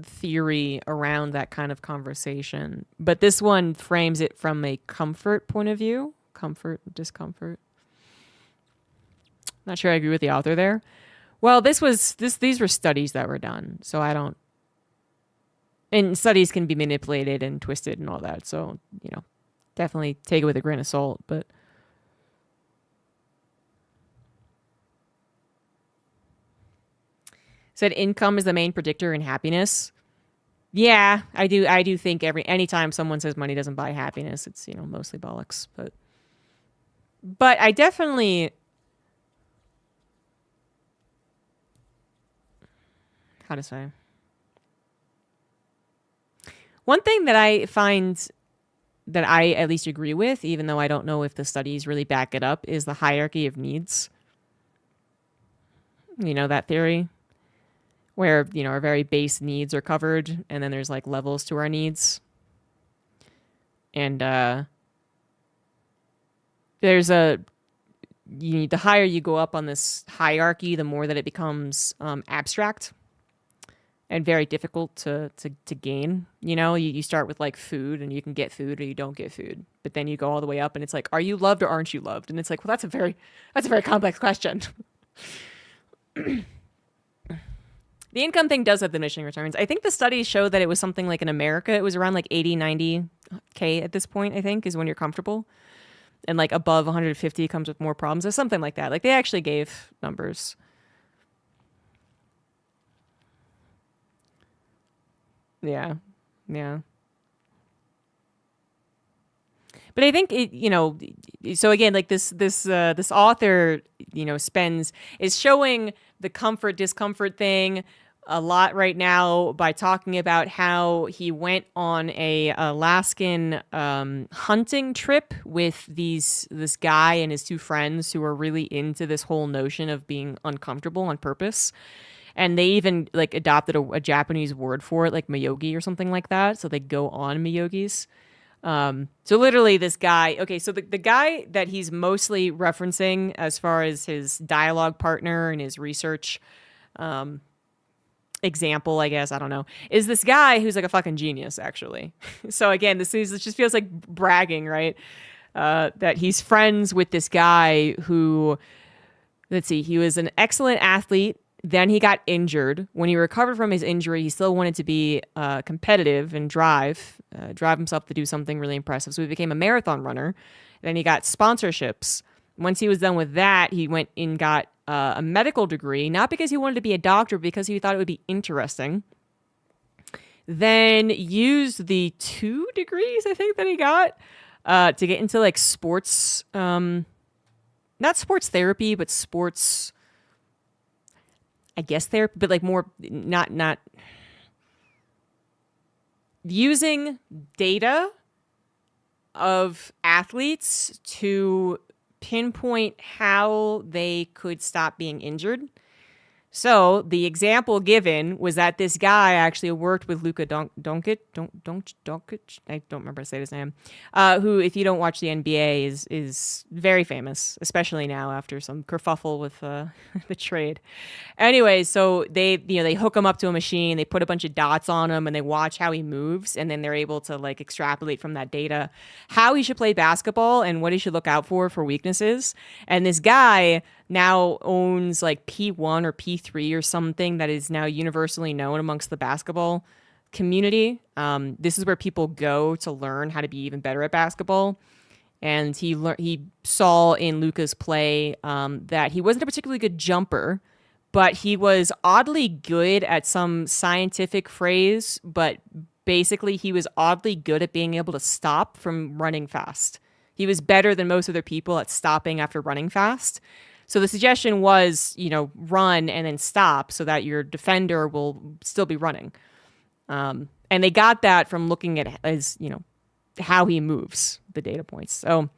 theory around that kind of conversation. But this one frames it from a comfort point of view. Comfort, discomfort. Not sure I agree with the author there. Well, these were studies that were done, so I don't. And studies can be manipulated and twisted and all that, so definitely take it with a grain of salt. But said income is the main predictor in happiness. Yeah, I do think anytime someone says money doesn't buy happiness, it's mostly bollocks. But I definitely. How to say? One thing that I find that I at least agree with, even though I don't know if the studies really back it up, is the hierarchy of needs. That theory where, our very base needs are covered and then there's like levels to our needs. And the higher you go up on this hierarchy, the more that it becomes abstract and very difficult to gain. You start with like food and you can get food or you don't get food. But then you go all the way up and it's like, are you loved or aren't you loved? And it's like, well, that's a very complex question. The income thing does have diminishing returns. I think the studies show that it was something like in America, it was around like 80, 90K at this point, I think, is when you're comfortable. And like above 150 comes with more problems or something like that. Like they actually gave numbers. Yeah. But I think so again, like this author, is showing the comfort discomfort thing a lot right now by talking about how he went on a Alaskan hunting trip with this guy and his two friends who were really into this whole notion of being uncomfortable on purpose. And they even like adopted a Japanese word for it, like miyogi or something like that. So they go on miyogis. So literally this guy, okay, so the guy that he's mostly referencing as far as his dialogue partner and his research example, I guess, I don't know, is this guy who's like a fucking genius, actually. So again, this just feels like bragging, right? That he's friends with this guy who, let's see, he was an excellent athlete. Then he got injured. When he recovered from his injury, he still wanted to be competitive and drive himself to do something really impressive. So he became a marathon runner. Then he got sponsorships. Once he was done with that, he went and got a medical degree, not because he wanted to be a doctor, but because he thought it would be interesting. Then used the 2 degrees, I think, that he got to get into like sports, not sports therapy, but sports, I guess therapy, but like more not using data of athletes to pinpoint how they could stop being injured. So the example given was that this guy actually worked with Luka Doncic. I don't remember how to say his name. Who, if you don't watch the NBA, is very famous, especially now after some kerfuffle with the trade. Anyway, so they hook him up to a machine, they put a bunch of dots on him, and they watch how he moves, and then they're able to like extrapolate from that data how he should play basketball and what he should look out for weaknesses. And this guy now owns like P1 or P3 or something that is now universally known amongst the basketball community. This is where people go to learn how to be even better at basketball. And he saw in Luka's play that he wasn't a particularly good jumper, but he was oddly good at some scientific phrase, but basically he was oddly good at being able to stop from running fast. He was better than most other people at stopping after running fast. So the suggestion was, run and then stop so that your defender will still be running. And they got that from looking at how he moves, the data points. So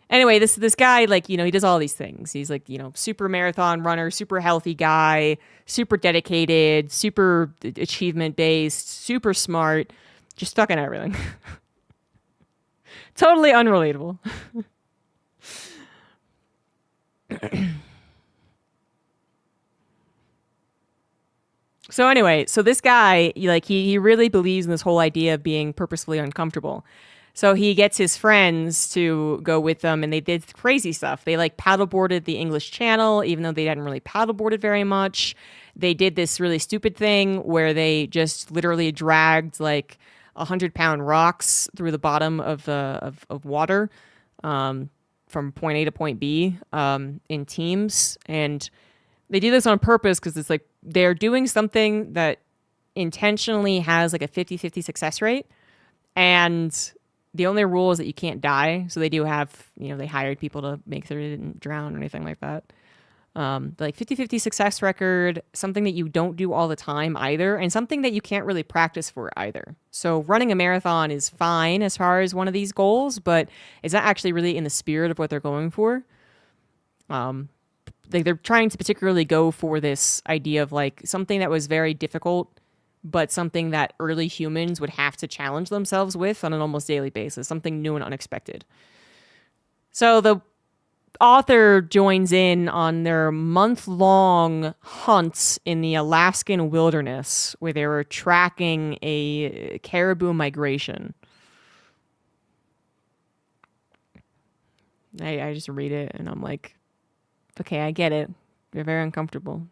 anyway, this guy, he does all these things. He's super marathon runner, super healthy guy, super dedicated, super achievement based, super smart, just fucking everything. Totally unrelatable. So anyway, this guy, he really believes in this whole idea of being purposefully uncomfortable. So he gets his friends to go with them, and they did crazy stuff. They paddleboarded the English Channel, even though they hadn't really paddleboarded very much. They did this really stupid thing where they just literally dragged 100-pound rocks through the bottom of water from point A to point B in teams. And they do this on purpose because it's they're doing something that intentionally has a 50-50 success rate. And the only rule is that you can't die. So they do have, they hired people to make sure they didn't drown or anything like that. 50-50 success record, something that you don't do all the time either, and something that you can't really practice for either. So running a marathon is fine as far as one of these goals, but it's not actually really in the spirit of what they're going for. They're trying to particularly go for this idea of something that was very difficult, but something that early humans would have to challenge themselves with on an almost daily basis, something new and unexpected. So the author joins in on their month-long hunts in the Alaskan wilderness where they were tracking a caribou migration. I just read it and I'm like, okay, I get it. They're very uncomfortable.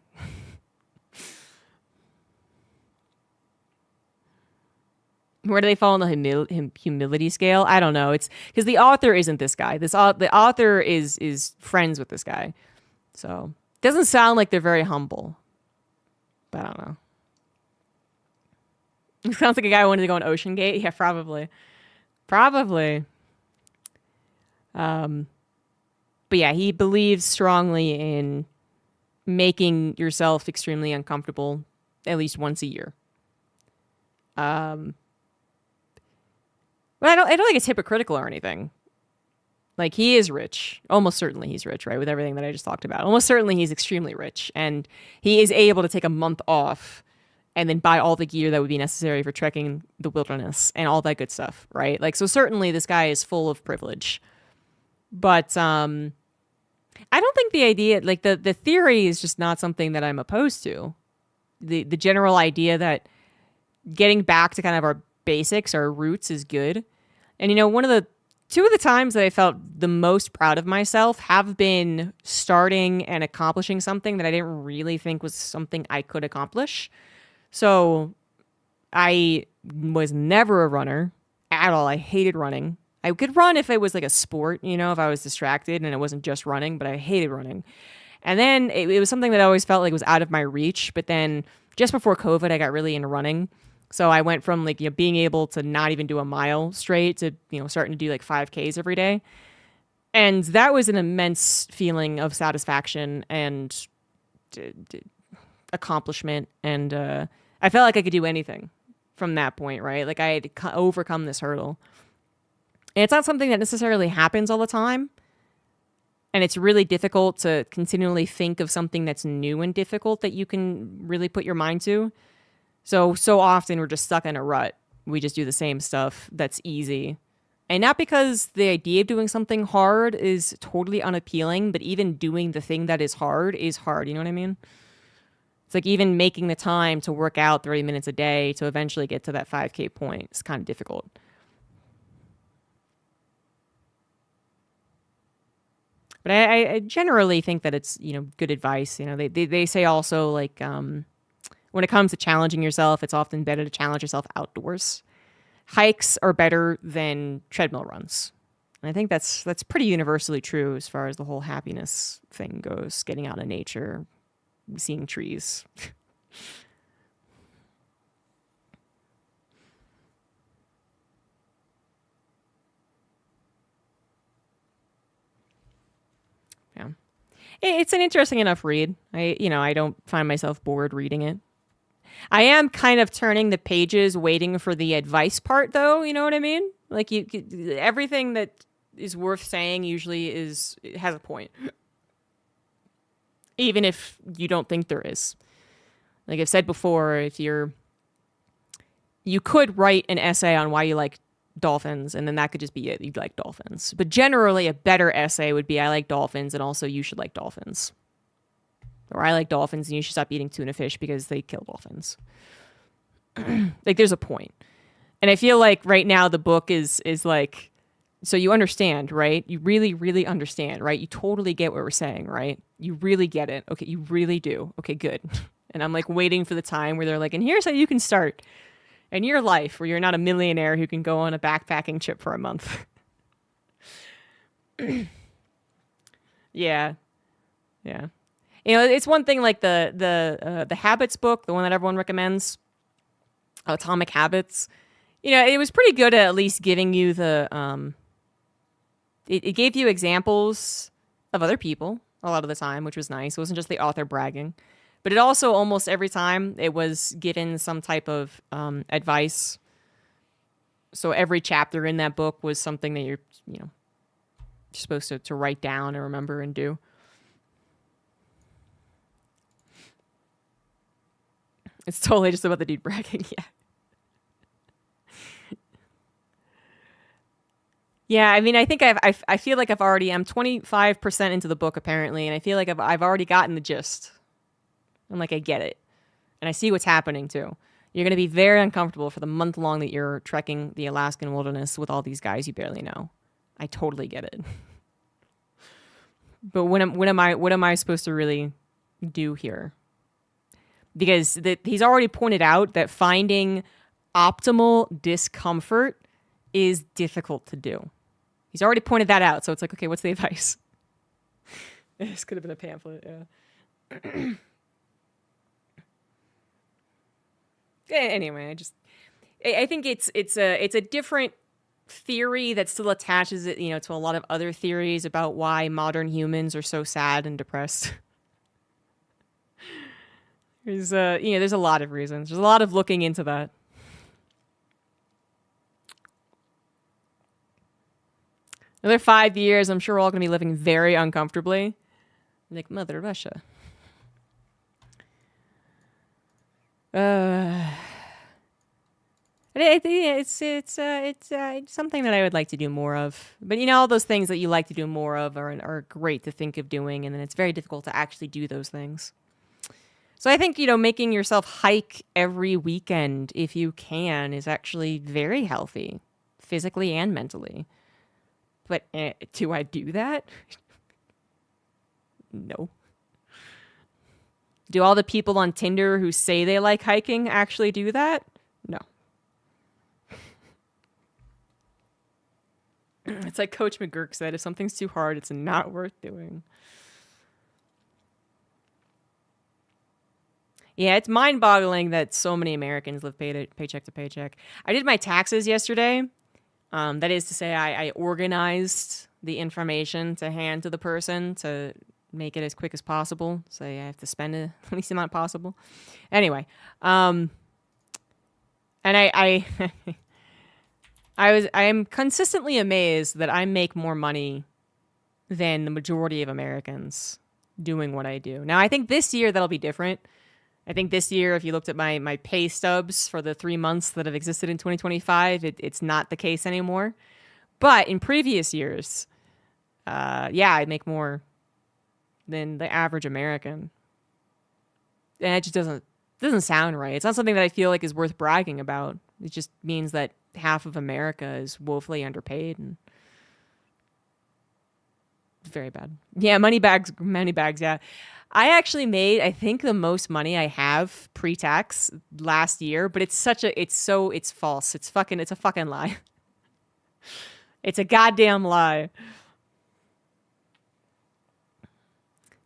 Where do they fall on the humility scale? I don't know. It's because the author isn't this guy. The author is friends with this guy. So it doesn't sound like they're very humble. But I don't know. It sounds like a guy who wanted to go on Ocean Gate. Yeah, probably. But yeah, he believes strongly in making yourself extremely uncomfortable at least once a year. But I don't think it's hypocritical or anything. He is rich. Almost certainly he's rich, right? With everything that I just talked about. Almost certainly he's extremely rich. And he is able to take a month off and then buy all the gear that would be necessary for trekking the wilderness and all that good stuff, right? So certainly this guy is full of privilege. But I don't think the idea, the theory is just not something that I'm opposed to. The general idea that getting back to kind of our basics, our roots is good. And two of the times that I felt the most proud of myself have been starting and accomplishing something that I didn't really think was something I could accomplish. So I was never a runner at all. I hated running. I could run if it was a sport, if I was distracted and it wasn't just running, but I hated running. And then it was something that I always felt like was out of my reach. But then just before COVID, I got really into running. So I went from being able to not even do a mile straight to, starting to do 5Ks every day. And that was an immense feeling of satisfaction and accomplishment. And I felt like I could do anything from that point, right? I had overcome this hurdle. And it's not something that necessarily happens all the time. And it's really difficult to continually think of something that's new and difficult that you can really put your mind to. So often we're just stuck in a rut. We just do the same stuff that's easy. And not because the idea of doing something hard is totally unappealing, but even doing the thing that is hard. You know what I mean? It's even making the time to work out 30 minutes a day to eventually get to that 5K point. It's kind of difficult. But I generally think that it's, good advice. They say also when it comes to challenging yourself, it's often better to challenge yourself outdoors. Hikes are better than treadmill runs. And I think that's pretty universally true as far as the whole happiness thing goes, getting out in nature, seeing trees. Yeah. It's an interesting enough read. I don't find myself bored reading it. I am kind of turning the pages waiting for the advice part, though. You know what I mean? Like, everything that is worth saying usually has a point. Even if you don't think there is. Like I've said before, you could write an essay on why you like dolphins, and then that could just be it. You'd like dolphins. But generally, a better essay would be, I like dolphins, and also you should like dolphins. Or I like dolphins, and you should stop eating tuna fish because they kill dolphins. Like, there's a point. And I feel like right now the book is like, so you understand, right? You really, really understand, right? You totally get what we're saying, right? You really get it. Okay, you really do. Okay, good. And I'm like waiting for the time where they're like, and here's how you can start in your life where you're not a millionaire who can go on a backpacking trip for a month. Yeah. Yeah. It's one thing like the Habits book, the one that everyone recommends, Atomic Habits. It was pretty good at least giving you it gave you examples of other people a lot of the time, which was nice. It wasn't just the author bragging. But it also, almost every time, it was given some type of advice. So every chapter in that book was something that you're supposed to write down and remember and do. It's totally just about the dude bragging, yeah. Yeah, I mean, I think I feel like I'm 25% into the book apparently, and I feel like I've already gotten the gist. I'm like, I get it. And I see what's happening too. You're going to be very uncomfortable for the month long that you're trekking the Alaskan wilderness with all these guys you barely know. I totally get it. But what am I supposed to really do here? Because he's already pointed out that finding optimal discomfort is difficult to do. He's already pointed that out. So it's like, okay, what's the advice? This could have been a pamphlet, yeah. Anyway, I think it's a different theory that still attaches it, to a lot of other theories about why modern humans are so sad and depressed. There's a lot of reasons. There's a lot of looking into that. Another 5 years, I'm sure we're all going to be living very uncomfortably. Like Mother Russia. It's something that I would like to do more of. But all those things that you like to do more of are great to think of doing, and then it's very difficult to actually do those things. So I think, making yourself hike every weekend, if you can, is actually very healthy, physically and mentally. But do I do that? No. Do all the people on Tinder who say they like hiking actually do that? No. It's like Coach McGurk said, if something's too hard, it's not worth doing. Yeah, it's mind-boggling that so many Americans live paycheck to paycheck. I did my taxes yesterday. That is to say, I organized the information to hand to the person to make it as quick as possible. So I have to spend the least amount possible. Anyway, and I am consistently amazed that I make more money than the majority of Americans doing what I do. Now, I think this year that'll be different. I think this year, if you looked at my pay stubs for the 3 months that have existed in 2025, it's not the case anymore. But in previous years, I make more than the average American. And it just doesn't sound right. It's not something that I feel like is worth bragging about. It just means that half of America is woefully underpaid and very bad. Yeah, money bags, yeah. I actually made, I think, the most money I have pre-tax last year, but it's false. It's a fucking lie. It's a goddamn lie.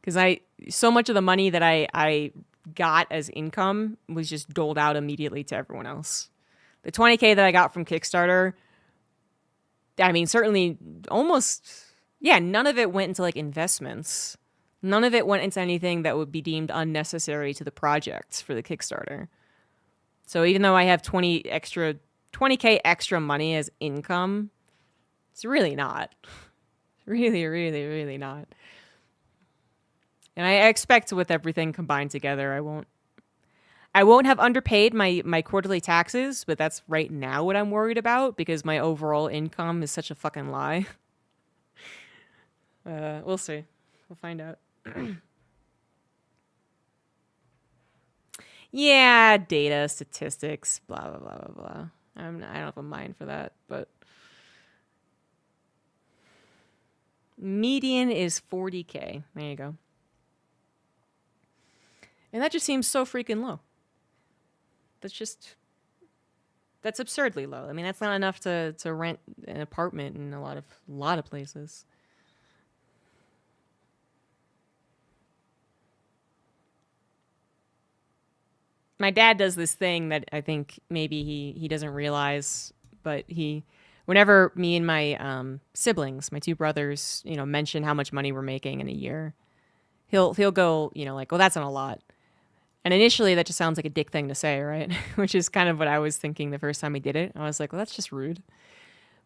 Because so much of the money that I got as income was just doled out immediately to everyone else. The $20K that I got from Kickstarter, I mean, certainly almost, yeah, none of it went into like investments. None of it went into anything that would be deemed unnecessary to the project for the Kickstarter. So even though I have 20K extra money as income, it's really not. Really, really, really not. And I expect with everything combined together, I won't have underpaid my quarterly taxes, but that's right now what I'm worried about because my overall income is such a fucking lie. We'll see. We'll find out. Yeah, data, statistics, blah, blah, blah, blah, blah. I don't have a mind for that, but median is 40K. There you go. And that just seems so freaking low. That's absurdly low. I mean, that's not enough to rent an apartment in a lot of places. My dad does this thing that I think maybe he doesn't realize, but whenever me and my siblings, my two brothers, mention how much money we're making in a year, he'll go, like, well, that's not a lot. And initially that just sounds like a dick thing to say, right? Which is kind of what I was thinking the first time he did it. I was like, well, that's just rude.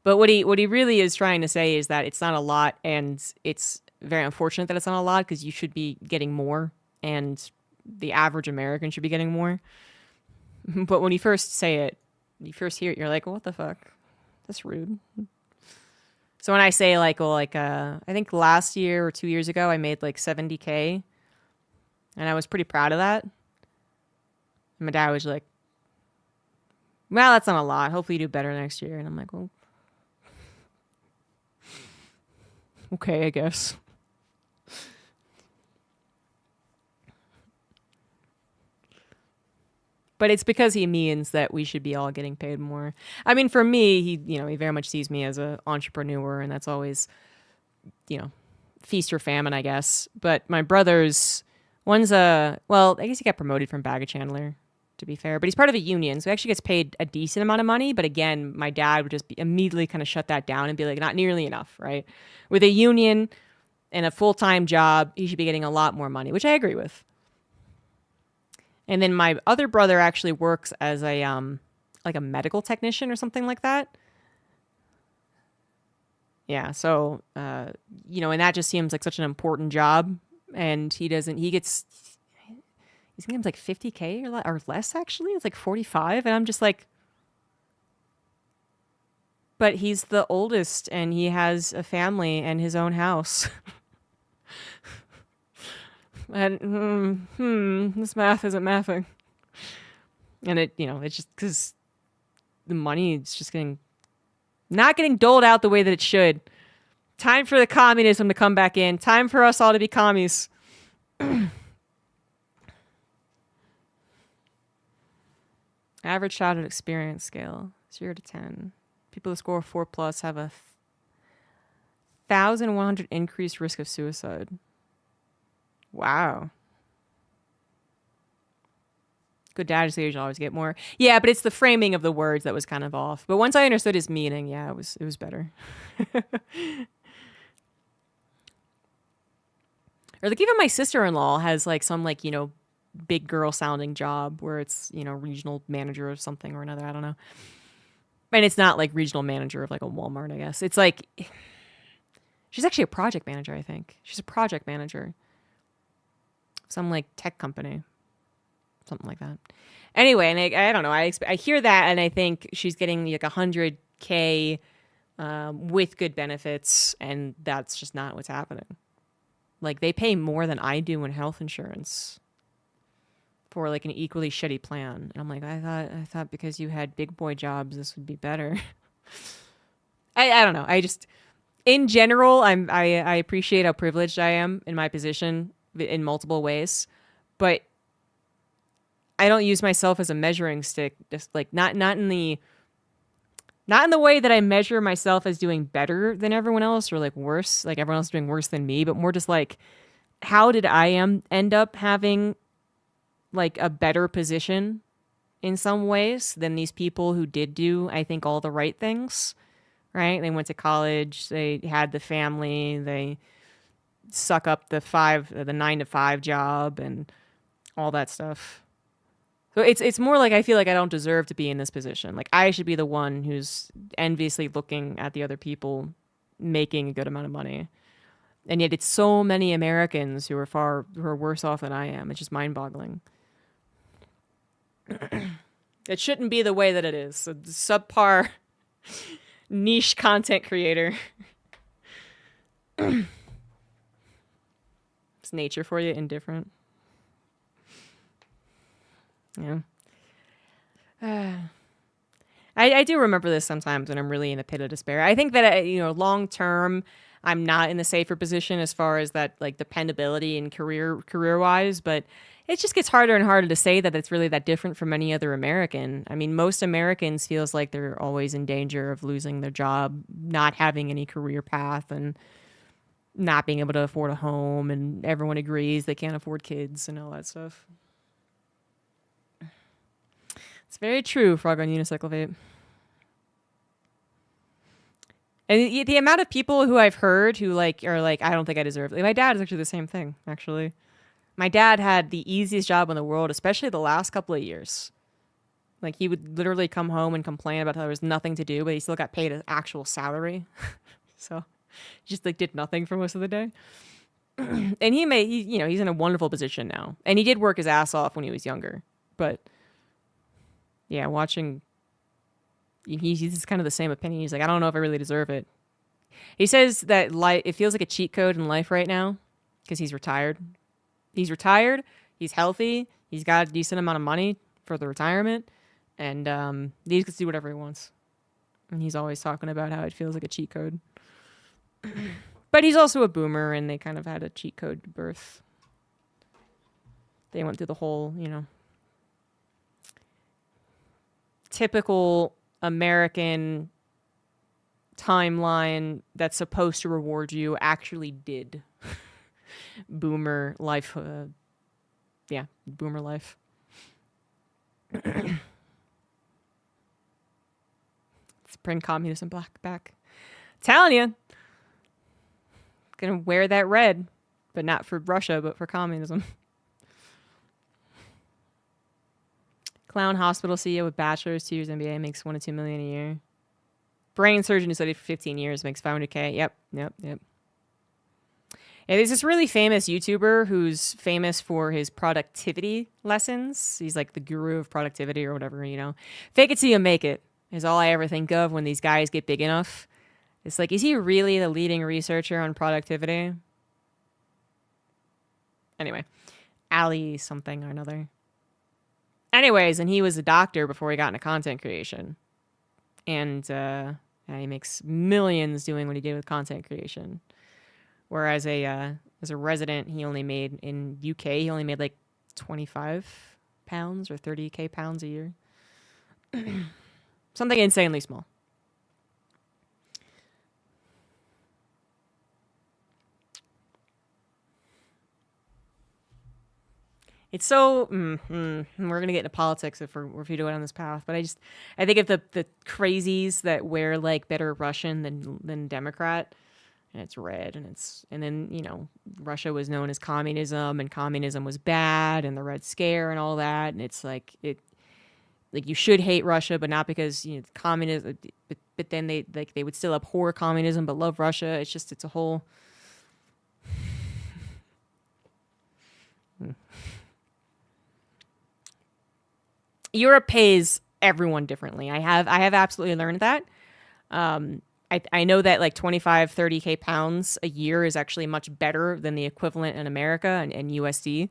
But what he really is trying to say is that it's not a lot, and it's very unfortunate that it's not a lot because you should be getting more, and the average American should be getting more. But when you first say it, you first hear it, you're like, well, what the fuck? That's rude. So when I say I think last year or 2 years ago, I made like 70K, and I was pretty proud of that. And my dad was like, well, that's not a lot. Hopefully you do better next year. And I'm like, well, okay, I guess. But it's because he means that we should be all getting paid more. I mean, for me, he very much sees me as an entrepreneur, and that's always, feast or famine, I guess. But my brothers, one's I guess he got promoted from baggage handler, to be fair. But he's part of a union, so he actually gets paid a decent amount of money. But again, my dad would just immediately kind of shut that down and be like, not nearly enough, right? With a union and a full-time job, he should be getting a lot more money, which I agree with. And then my other brother actually works as a medical technician or something like that. Yeah, so and that just seems like such an important job, and he's getting like 50K or less actually. It's like 45, and I'm just like, but he's the oldest and he has a family and his own house. And this math isn't mathing. And it's just because the money is just not getting doled out the way that it should. Time for the communism to come back in. Time for us all to be commies. Average childhood experience scale, 0 to 10. People who score 4+ have a 1,100 increased risk of suicide. Wow. Good dad is the age always get more. Yeah, but it's the framing of the words that was kind of off. But once I understood his meaning, yeah, it was better. Or like even my sister-in-law has like some big girl sounding job where it's, regional manager of something or another. I don't know. And it's not like regional manager of like a Walmart, I guess. It's like, she's actually a project manager, I think. She's a project manager. Some like tech company. Something like that. Anyway, and I don't know. I hear that and I think she's getting like 100K with good benefits, and that's just not what's happening. Like they pay more than I do in health insurance for like an equally shitty plan. And I'm like, I thought because you had big boy jobs, this would be better. I don't know. in general, I appreciate how privileged I am in my position in multiple ways, but I don't use myself as a measuring stick. Just like not in the way that I measure myself as doing better than everyone else or like worse, like everyone else is doing worse than me, but more just like how did I end up having like a better position in some ways than these people who did do, I think, all the right things, right? They went to college, they had the family, they suck up the 9 to 5 job and all that stuff. So it's more like I feel like I don't deserve to be in this position. Like I should be the one who's enviously looking at the other people making a good amount of money. And yet it's so many Americans who are worse off than I am. It's just mind-boggling. It shouldn't be the way that it is. A subpar niche content creator. It's nature for you, indifferent. Yeah. I do remember this sometimes when I'm really in a pit of despair. I think that, long term, I'm not in the safer position as far as that, like, dependability and career-wise, but it just gets harder and harder to say that it's really that different from any other American. I mean, most Americans feels like they're always in danger of losing their job, not having any career path, and not being able to afford a home, and everyone agrees they can't afford kids and all that stuff. It's very true, Frog on Unicycle Vape. And the amount of people who I've heard who are like, I don't think I deserve it. My dad is actually the same thing, actually. My dad had the easiest job in the world, especially the last couple of years. Like, he would literally come home and complain about how there was nothing to do, but he still got paid an actual salary. So he just like did nothing for most of the day. And he's in a wonderful position now. And he did work his ass off when he was younger. But yeah, watching, he's kind of the same opinion. He's like, I don't know if I really deserve it. He says that it feels like a cheat code in life right now because he's retired. He's retired. He's healthy. He's got a decent amount of money for the retirement. And he gets to do whatever he wants. And he's always talking about how it feels like a cheat code. But he's also a boomer, and they kind of had a cheat code birth. They went through the whole, typical American timeline that's supposed to reward you actually did. Boomer life. Boomer life. Let's bring communism back. Telling you. Gonna wear that red, but not for Russia, but for communism. Clown hospital CEO with bachelor's, 2 years MBA, makes $1 to 2 million a year. Brain surgeon who studied for 15 years makes $500K. Yep. Yeah, there's this really famous YouTuber who's famous for his productivity lessons. He's like the guru of productivity or whatever, Fake it till you make it is all I ever think of when these guys get big enough. It's like, is he really the leading researcher on productivity? Anyway, Ali something or another. Anyways, and he was a doctor before he got into content creation. And he makes millions doing what he did with content creation. Whereas as a resident, he only made, in UK, he only made like 25 pounds or 30K pounds a year. Something insanely small. It's so we're gonna get into politics if we do it on this path, but I think of the crazies that wear like better Russian than Democrat, and it's red, and then Russia was known as communism, and communism was bad, and the Red Scare and all that, and it's like you should hate Russia, but not because communism, but then they would still abhor communism but love Russia. It's a whole. Europe pays everyone differently. I have absolutely learned that. I know that like 25, 30K pounds a year is actually much better than the equivalent in America and USD.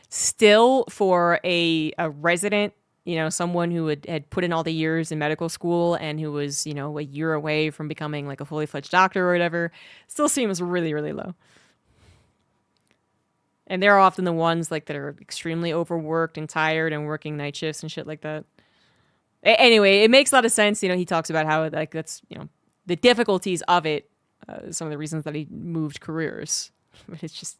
Still, for a resident you know, someone who had put in all the years in medical school and who was, you know, a year away from becoming like a fully fledged doctor or whatever, still seems really, really low. And they're often the ones like that are extremely overworked and tired and working night shifts and shit like that. Anyway, it makes a lot of sense. You know, he talks about how like that's, you know, the difficulties of it, some of the reasons that he moved careers. But it's just,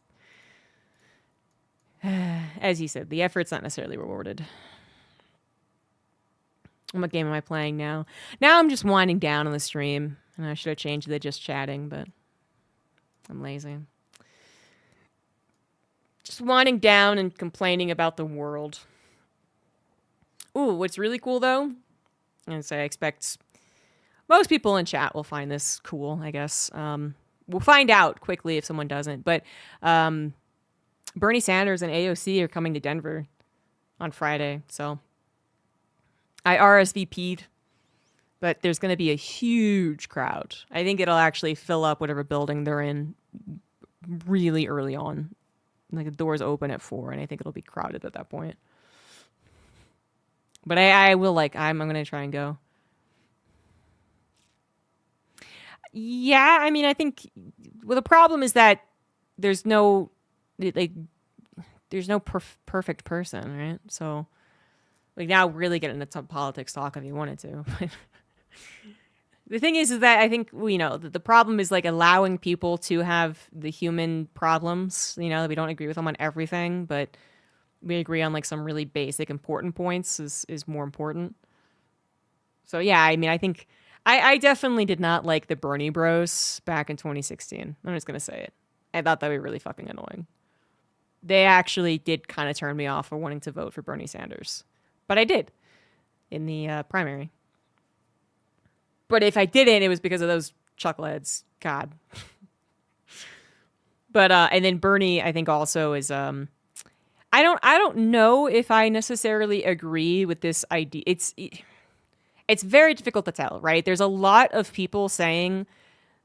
as he said, the effort's not necessarily rewarded. What game am I playing now? Now I'm just winding down on the stream. And I should have changed the just chatting, but I'm lazy. Just winding down and complaining about the world. Ooh, what's really cool though, and so I expect most people in chat will find this cool, I guess. We'll find out quickly if someone doesn't. But Bernie Sanders and AOC are coming to Denver on Friday, so I RSVP'd, but there's going to be a huge crowd. I think it'll actually fill up whatever building they're in really early on. Like the doors open at 4, and I think it'll be crowded at that point. But I will I'm going to try and go. Yeah, I mean, I think the problem is that there's no perfect person, right? So now really get into some politics talk if you wanted to. The thing is that I think, you know, the problem is like allowing people to have the human problems, you know, we don't agree with them on everything, but we agree on like some really basic important points is more important. So yeah, I mean, I think I definitely did not like the Bernie bros back in 2016. I'm just going to say it. I thought that would be really fucking annoying. They actually did kind of turn me off for wanting to vote for Bernie Sanders. But I did in the primary. But if I didn't, it was because of those chuckleheads. God. But and then Bernie, I think also is I don't know if I necessarily agree with this idea. It's very difficult to tell, right? There's a lot of people saying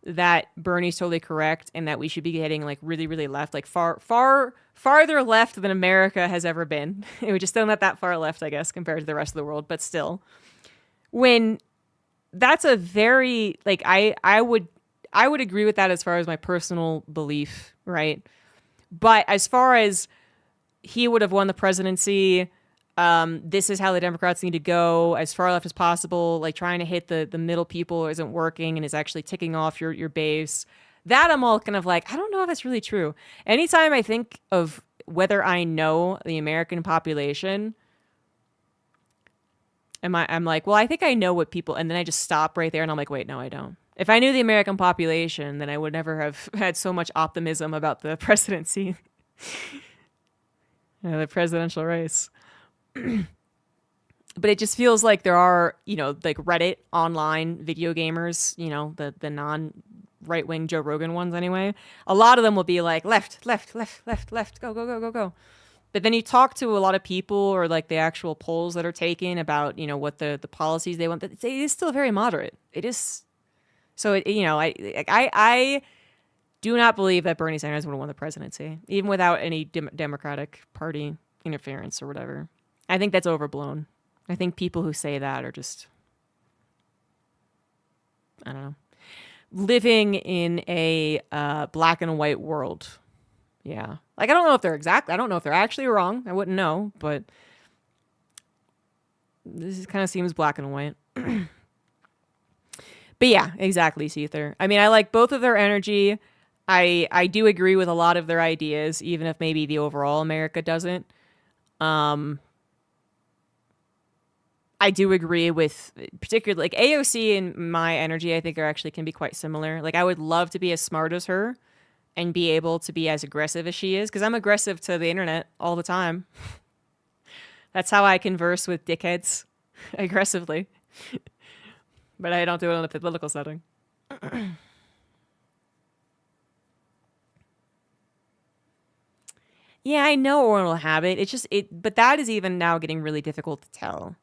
that Bernie's totally correct and that we should be getting like really, really left, like farther left than America has ever been. It was just still not that far left, I guess, compared to the rest of the world, but still. When that's a very like I would agree with that as far as my personal belief, right? But as far as he would have won the presidency, this is how the Democrats need to go as far left as possible, like trying to hit the middle people isn't working and is actually ticking off your base. That I'm all kind of like, I don't know if that's really true. Anytime I think of whether I know the American population, I'm like, well, I think I know what people, and then I just stop right there and I'm like, wait, no, I don't. If I knew the American population, then I would never have had so much optimism about the presidency. The presidential race. But it just feels like there are, you know, like Reddit online video gamers, you know, the non right-wing Joe Rogan ones anyway. A lot of them will be like left, go. But then you talk to a lot of people or like the actual polls that are taken about, you know, what the policies they want. It is still very moderate. It is. So, you know, I do not believe that Bernie Sanders would have won the presidency, even without any Democratic Party interference or whatever. I think that's overblown. I think people who say that are just, I don't know, living in a black and white world. Yeah. Like, I don't know if they're actually wrong. I wouldn't know, but this kind of seems black and white. But yeah, exactly, Seether. I mean, I like both of their energy. I do agree with a lot of their ideas, even if maybe the overall America doesn't. I do agree with particularly like AOC and my energy, I think can be quite similar. Like I would love to be as smart as her and be able to be as aggressive as she is. Cause I'm aggressive to the internet all the time. That's how I converse with dickheads aggressively, but I don't do it in a political setting. Yeah, I know Oren will have it. It's just but that is even now getting really difficult to tell.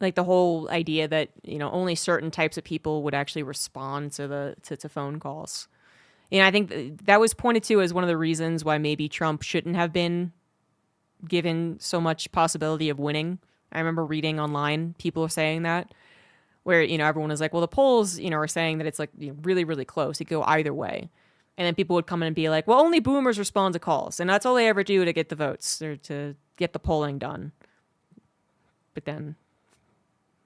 Like the whole idea that, you know, only certain types of people would actually respond to to phone calls. You know, I think that was pointed to as one of the reasons why maybe Trump shouldn't have been given so much possibility of winning. I remember reading online, people were saying that, where, everyone was like, well, the polls, are saying that it's like really, really close. It could go either way. And then people would come in and be like, well, only boomers respond to calls. And that's all they ever do to get the votes or to get the polling done. But then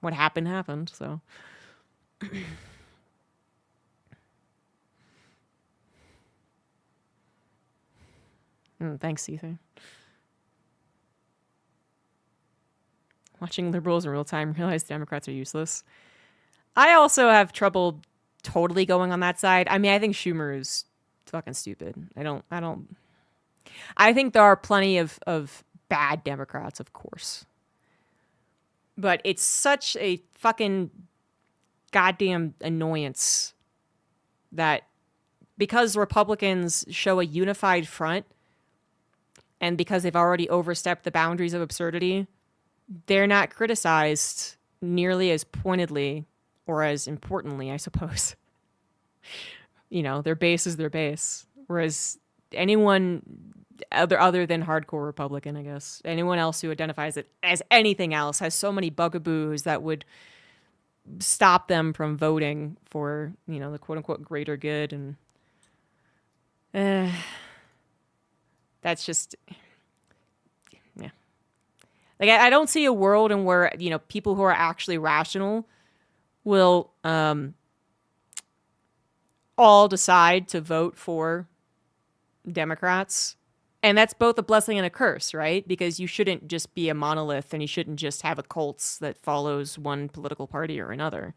what happened. So. Thanks, Ether. Watching liberals in real time, realize Democrats are useless. I also have trouble totally going on that side. I mean, I think Schumer is fucking stupid. I think there are plenty of bad Democrats, of course. But it's such a fucking goddamn annoyance that because Republicans show a unified front and because they've already overstepped the boundaries of absurdity, they're not criticized nearly as pointedly or as importantly, I suppose. Their base is their base. Whereas anyone other than hardcore Republican, I guess, anyone else who identifies it as anything else has so many bugaboos that would stop them from voting for, the quote unquote greater good. And that's just, yeah. Like, I don't see a world in where, people who are actually rational will all decide to vote for Democrats. And that's both a blessing and a curse, right? Because you shouldn't just be a monolith and you shouldn't just have a cult that follows one political party or another.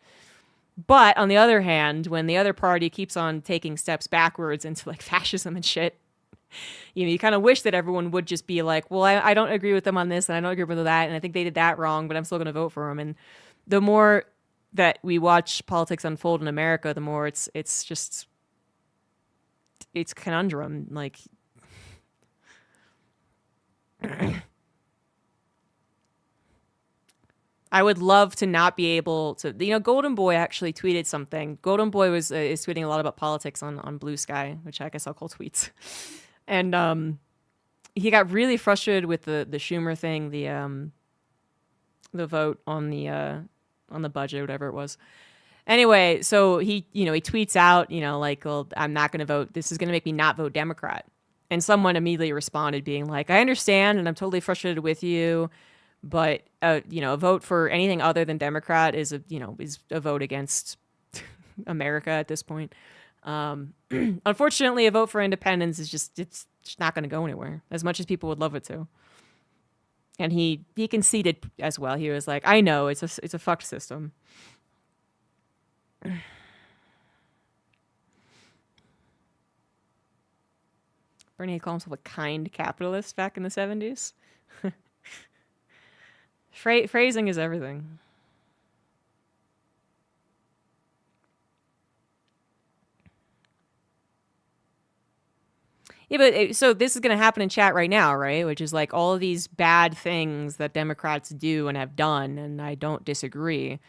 But on the other hand, when the other party keeps on taking steps backwards into like fascism and shit, you kind of wish that everyone would just be like, well, I don't agree with them on this and I don't agree with that. And I think they did that wrong, but I'm still going to vote for them. And the more that we watch politics unfold in America, the more it's conundrum. Like, I would love to not be able to, Golden Boy actually tweeted something. Golden Boy is tweeting a lot about politics on Blue Sky, which I guess I'll call tweets. And he got really frustrated with the Schumer thing, the vote on the budget, whatever it was. Anyway, so he tweets out, like, well, I'm not going to vote. This is going to make me not vote Democrat. And someone immediately responded being like, I understand, and I'm totally frustrated with you, but, a vote for anything other than Democrat is a vote against America at this point. Unfortunately, a vote for independence is it's not going to go anywhere, as much as people would love it to. And he conceded as well. He was like, I know, it's a fucked system. Bernie called himself a kind capitalist back in the 70s. Phrasing is everything. Yeah, but so this is going to happen in chat right now, right? Which is like all of these bad things that Democrats do and have done, and I don't disagree.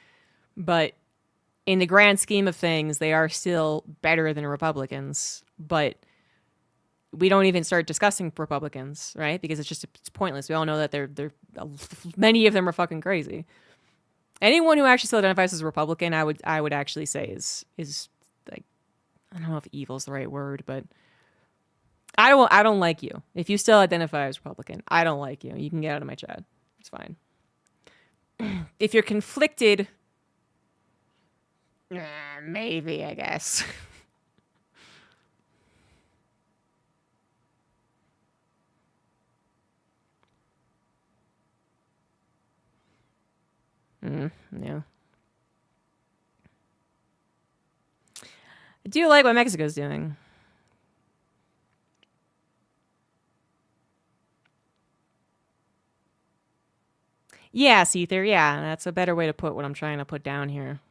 But in the grand scheme of things, they are still better than Republicans. But we don't even start discussing Republicans, right? Because it's pointless. We all know that they're many of them are fucking crazy. Anyone who actually still identifies as a Republican, I would actually say is like, I don't know if evil is the right word, but I don't like you. If you still identify as Republican, I don't like you. You can get out of my chat. It's fine. If you're conflicted, maybe, I guess. Yeah. I do like what Mexico's doing. Yeah, Ether, yeah. That's a better way to put what I'm trying to put down here.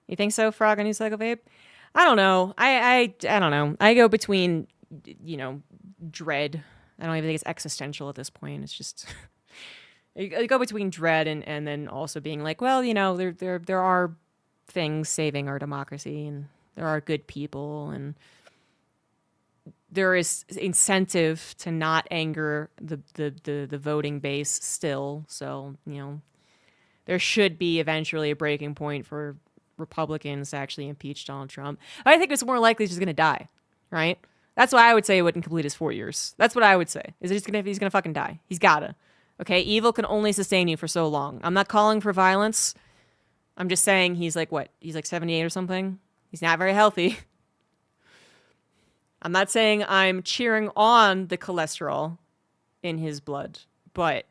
You think so, Frog and Cycle Vape? I don't know. I don't know. I go between, dread. I don't even think it's existential at this point. It's just you go between dread and then also being like, well, there are things saving our democracy and there are good people and there is incentive to not anger the voting base still. So, you know, there should be eventually a breaking point for Republicans to actually impeach Donald Trump. I think it's more likely he's just going to die, right? That's why I would say he wouldn't complete his 4 years. That's what I would say. Is he's going to fucking die. He's gotta. Okay? Evil can only sustain you for so long. I'm not calling for violence. I'm just saying he's like, what? He's like 78 or something? He's not very healthy. I'm not saying I'm cheering on the cholesterol in his blood, but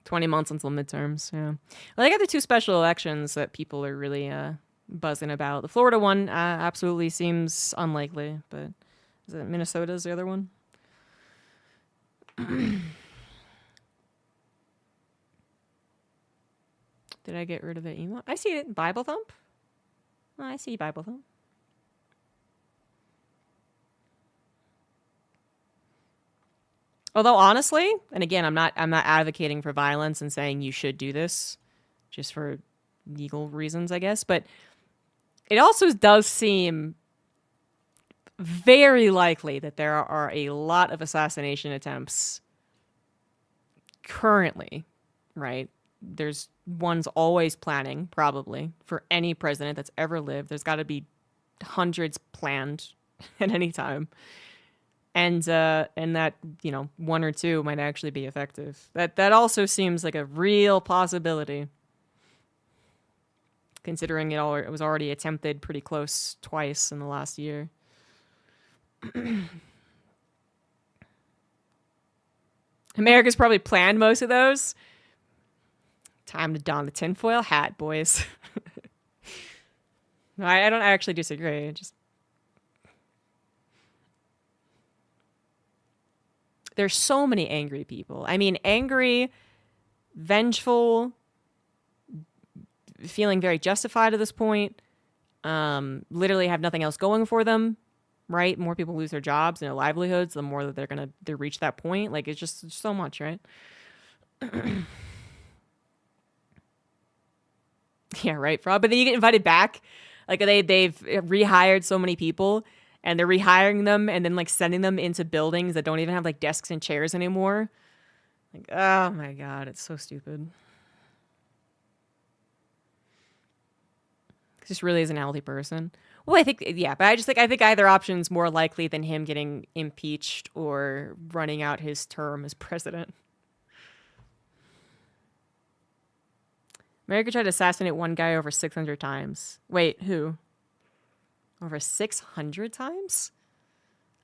20 months until midterms, yeah. Well, they got the 2 special elections that people are really buzzing about. The Florida one absolutely seems unlikely, but is it Minnesota's the other one? Did I get rid of the email? I see it. Bible Thump? Oh, I see Bible Thump. Although honestly, and again, I'm not advocating for violence and saying you should do this just for legal reasons, I guess, but it also does seem very likely that there are a lot of assassination attempts currently, right? There's ones always planning, probably, for any president that's ever lived. There's got to be hundreds planned at any time. And that, you know, 1 or 2 might actually be effective. That also seems like a real possibility, considering it was already attempted pretty close twice in the last year. America's probably planned most of those. Time to don the tinfoil hat, boys. No, I don't actually disagree. There's so many angry people. I mean, angry, vengeful, feeling very justified at this point, literally have nothing else going for them, right? More people lose their jobs and their livelihoods, the more that they're going to reach that point. Like, it's just so much, right? Yeah, right, Frog. But then you get invited back. Like, they've rehired so many people, and they're rehiring them and then, like, sending them into buildings that don't even have, like, desks and chairs anymore. Like, oh, my God. It's so stupid. He just really is an healthy person. Well, I think, yeah, but I think either option's more likely than him getting impeached or running out his term as president. America tried to assassinate one guy over 600 times. Wait, who? Over 600 times?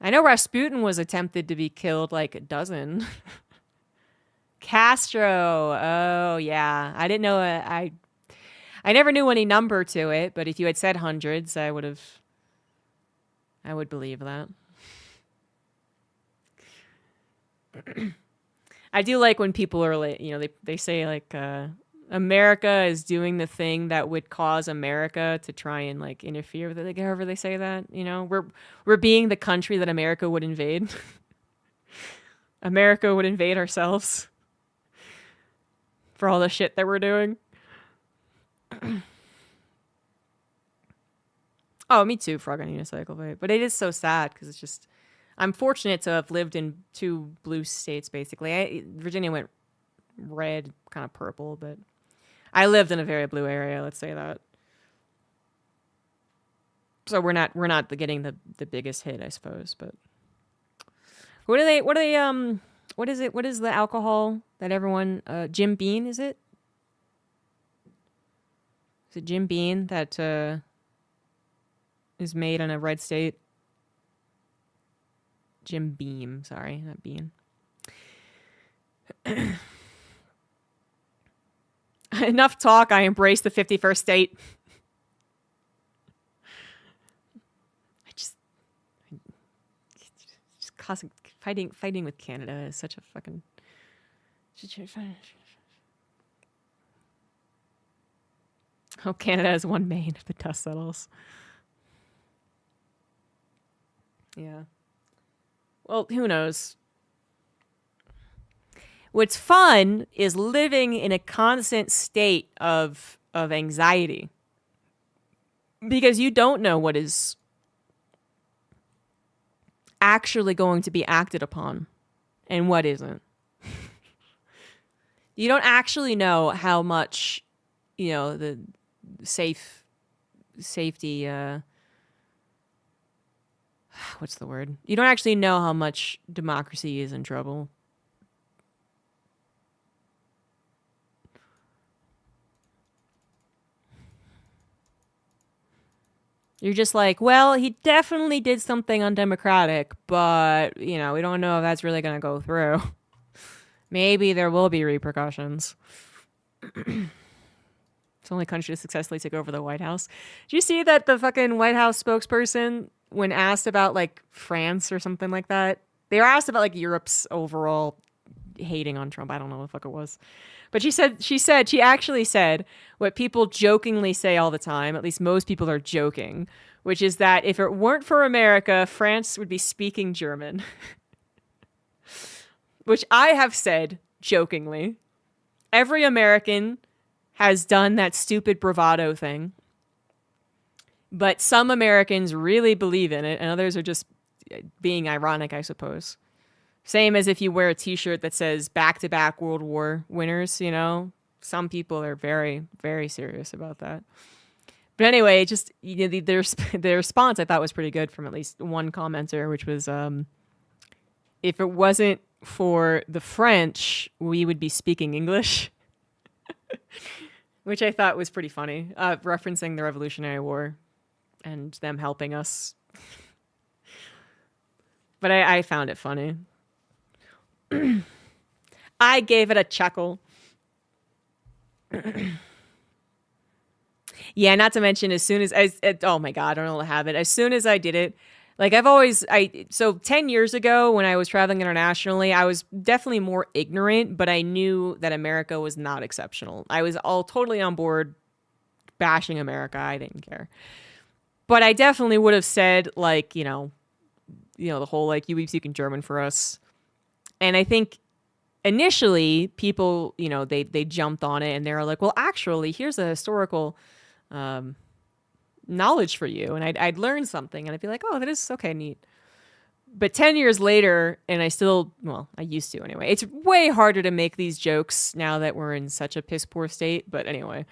I know Rasputin was attempted to be killed like a dozen. Castro. Oh, yeah. I didn't know. I never knew any number to it, but if you had said hundreds, I would believe that. I do like when people are like, you know, they say like, America is doing the thing that would cause America to try and like interfere with it. Like, however they say that, you know, we're being the country that America would invade. America would invade ourselves for all the shit that we're doing. Oh, me too, Frog on Unicycle, but it is so sad because it's just, I'm fortunate to have lived in 2 blue states, basically. Virginia went red, kind of purple, but I lived in a very blue area, let's say that. So we're not getting the biggest hit, I suppose, but what is the alcohol that everyone, Jim Beam, is it? Is it Jim Beam that is made in a red state? Jim Beam, sorry, not Bean. Enough talk, I embrace the 51st state. Just causing fighting with Canada is such a fucking. Oh, Canada has one main if the dust settles. Yeah. Well, who knows? What's fun is living in a constant state of anxiety. Because you don't know what is actually going to be acted upon and what isn't. You don't actually know how much, the safety, what's the word? You don't actually know how much democracy is in trouble. You're just like, well, he definitely did something undemocratic, but, we don't know if that's really going to go through. Maybe there will be repercussions. It's the only country to successfully take over the White House. Did you see that the fucking White House spokesperson, when asked about, like, France or something like that, they were asked about, like, Europe's overall hating on Trump. I don't know what the fuck it was. But she actually said what people jokingly say all the time, at least most people are joking, which is that if it weren't for America, France would be speaking German. Which I have said jokingly. Every American has done that stupid bravado thing. But some Americans really believe in it, and others are just being ironic, I suppose. Same as if you wear a t-shirt that says back-to-back World War winners, Some people are very, very serious about that. But anyway, just the response I thought was pretty good from at least one commenter, which was, if it wasn't for the French, we would be speaking English. Which I thought was pretty funny, referencing the Revolutionary War and them helping us. But I found it funny. I gave it a chuckle. Yeah, not to mention as soon as oh my God, I don't know how to have it. As soon as I did it, like so 10 years ago when I was traveling internationally, I was definitely more ignorant, but I knew that America was not exceptional. I was all totally on board bashing America. I didn't care. But I definitely would have said like, the whole like, you be speaking German for us. And I think initially people, they jumped on it and they were like, well, actually, here's a historical knowledge for you. And I'd learn something and I'd be like, oh, that is okay, neat. But 10 years later, and I used to anyway. It's way harder to make these jokes now that we're in such a piss poor state. But anyway,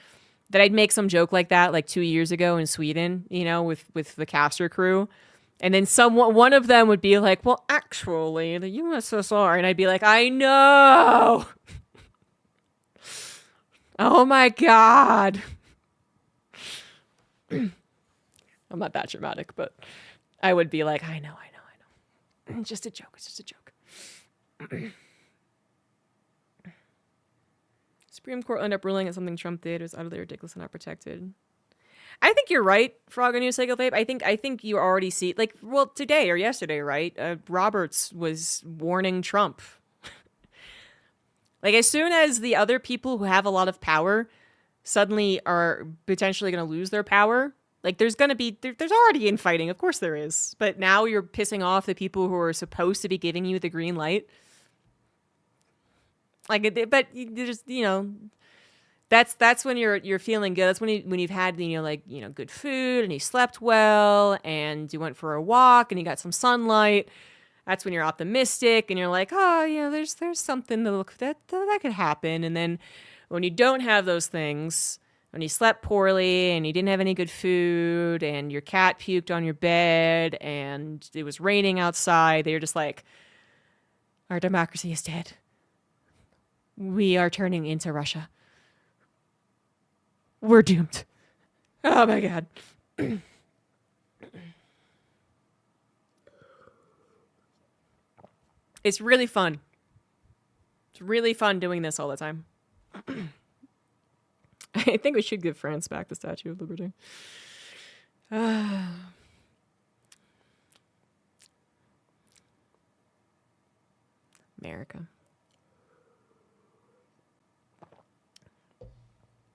that I'd make some joke like that like 2 years ago in Sweden, with the Castor crew. And then one of them would be like, well, actually, the USSR. And I'd be like, I know. Oh, my God. I'm not that dramatic, but I would be like, I know. It's just a joke. It's just a joke. Supreme Court ended up ruling that something Trump did was utterly ridiculous and not protected. I think you're right, Frog and New Cycle Tape. I think you already see, today or yesterday, right? Roberts was warning Trump. Like, as soon as the other people who have a lot of power suddenly are potentially going to lose their power, like, there's going to be, there's already infighting. Of course there is. But now you're pissing off the people who are supposed to be giving you the green light. Like, but there's, that's when you're feeling good. That's when you've had good food and you slept well and you went for a walk and you got some sunlight. That's when you're optimistic and you're like, oh, there's something to look that could happen. And then when you don't have those things, when you slept poorly and you didn't have any good food and your cat puked on your bed and it was raining outside, they're just like, our democracy is dead. We are turning into Russia. We're doomed. Oh my God. It's really fun. It's really fun doing this all the time. I think we should give France back the Statue of Liberty. America.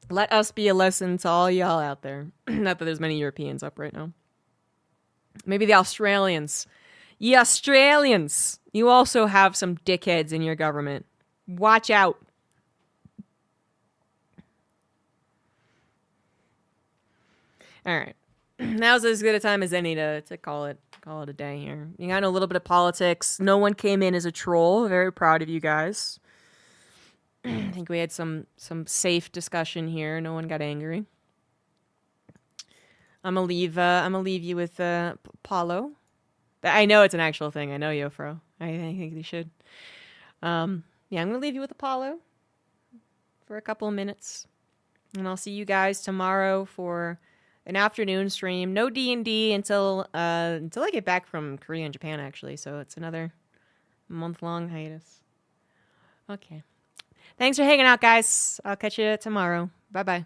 Let us be a lesson to all y'all out there. Not that there's many Europeans up right now. Maybe the Australians. Ye Australians! You also have some dickheads in your government. Watch out. All right. Now's as good a time as any to call it a day here. You got a little bit of politics. No one came in as a troll. Very proud of you guys. I think we had some safe discussion here. No one got angry. I'm gonna leave you with Paulo. I know it's an actual thing. I know, Yofro. I think they should. Yeah, I'm gonna leave you with Apollo for a couple of minutes, and I'll see you guys tomorrow for an afternoon stream. No D&D until I get back from Korea and Japan, actually. So it's another month-long hiatus. Okay. Thanks for hanging out, guys. I'll catch you tomorrow. Bye-bye.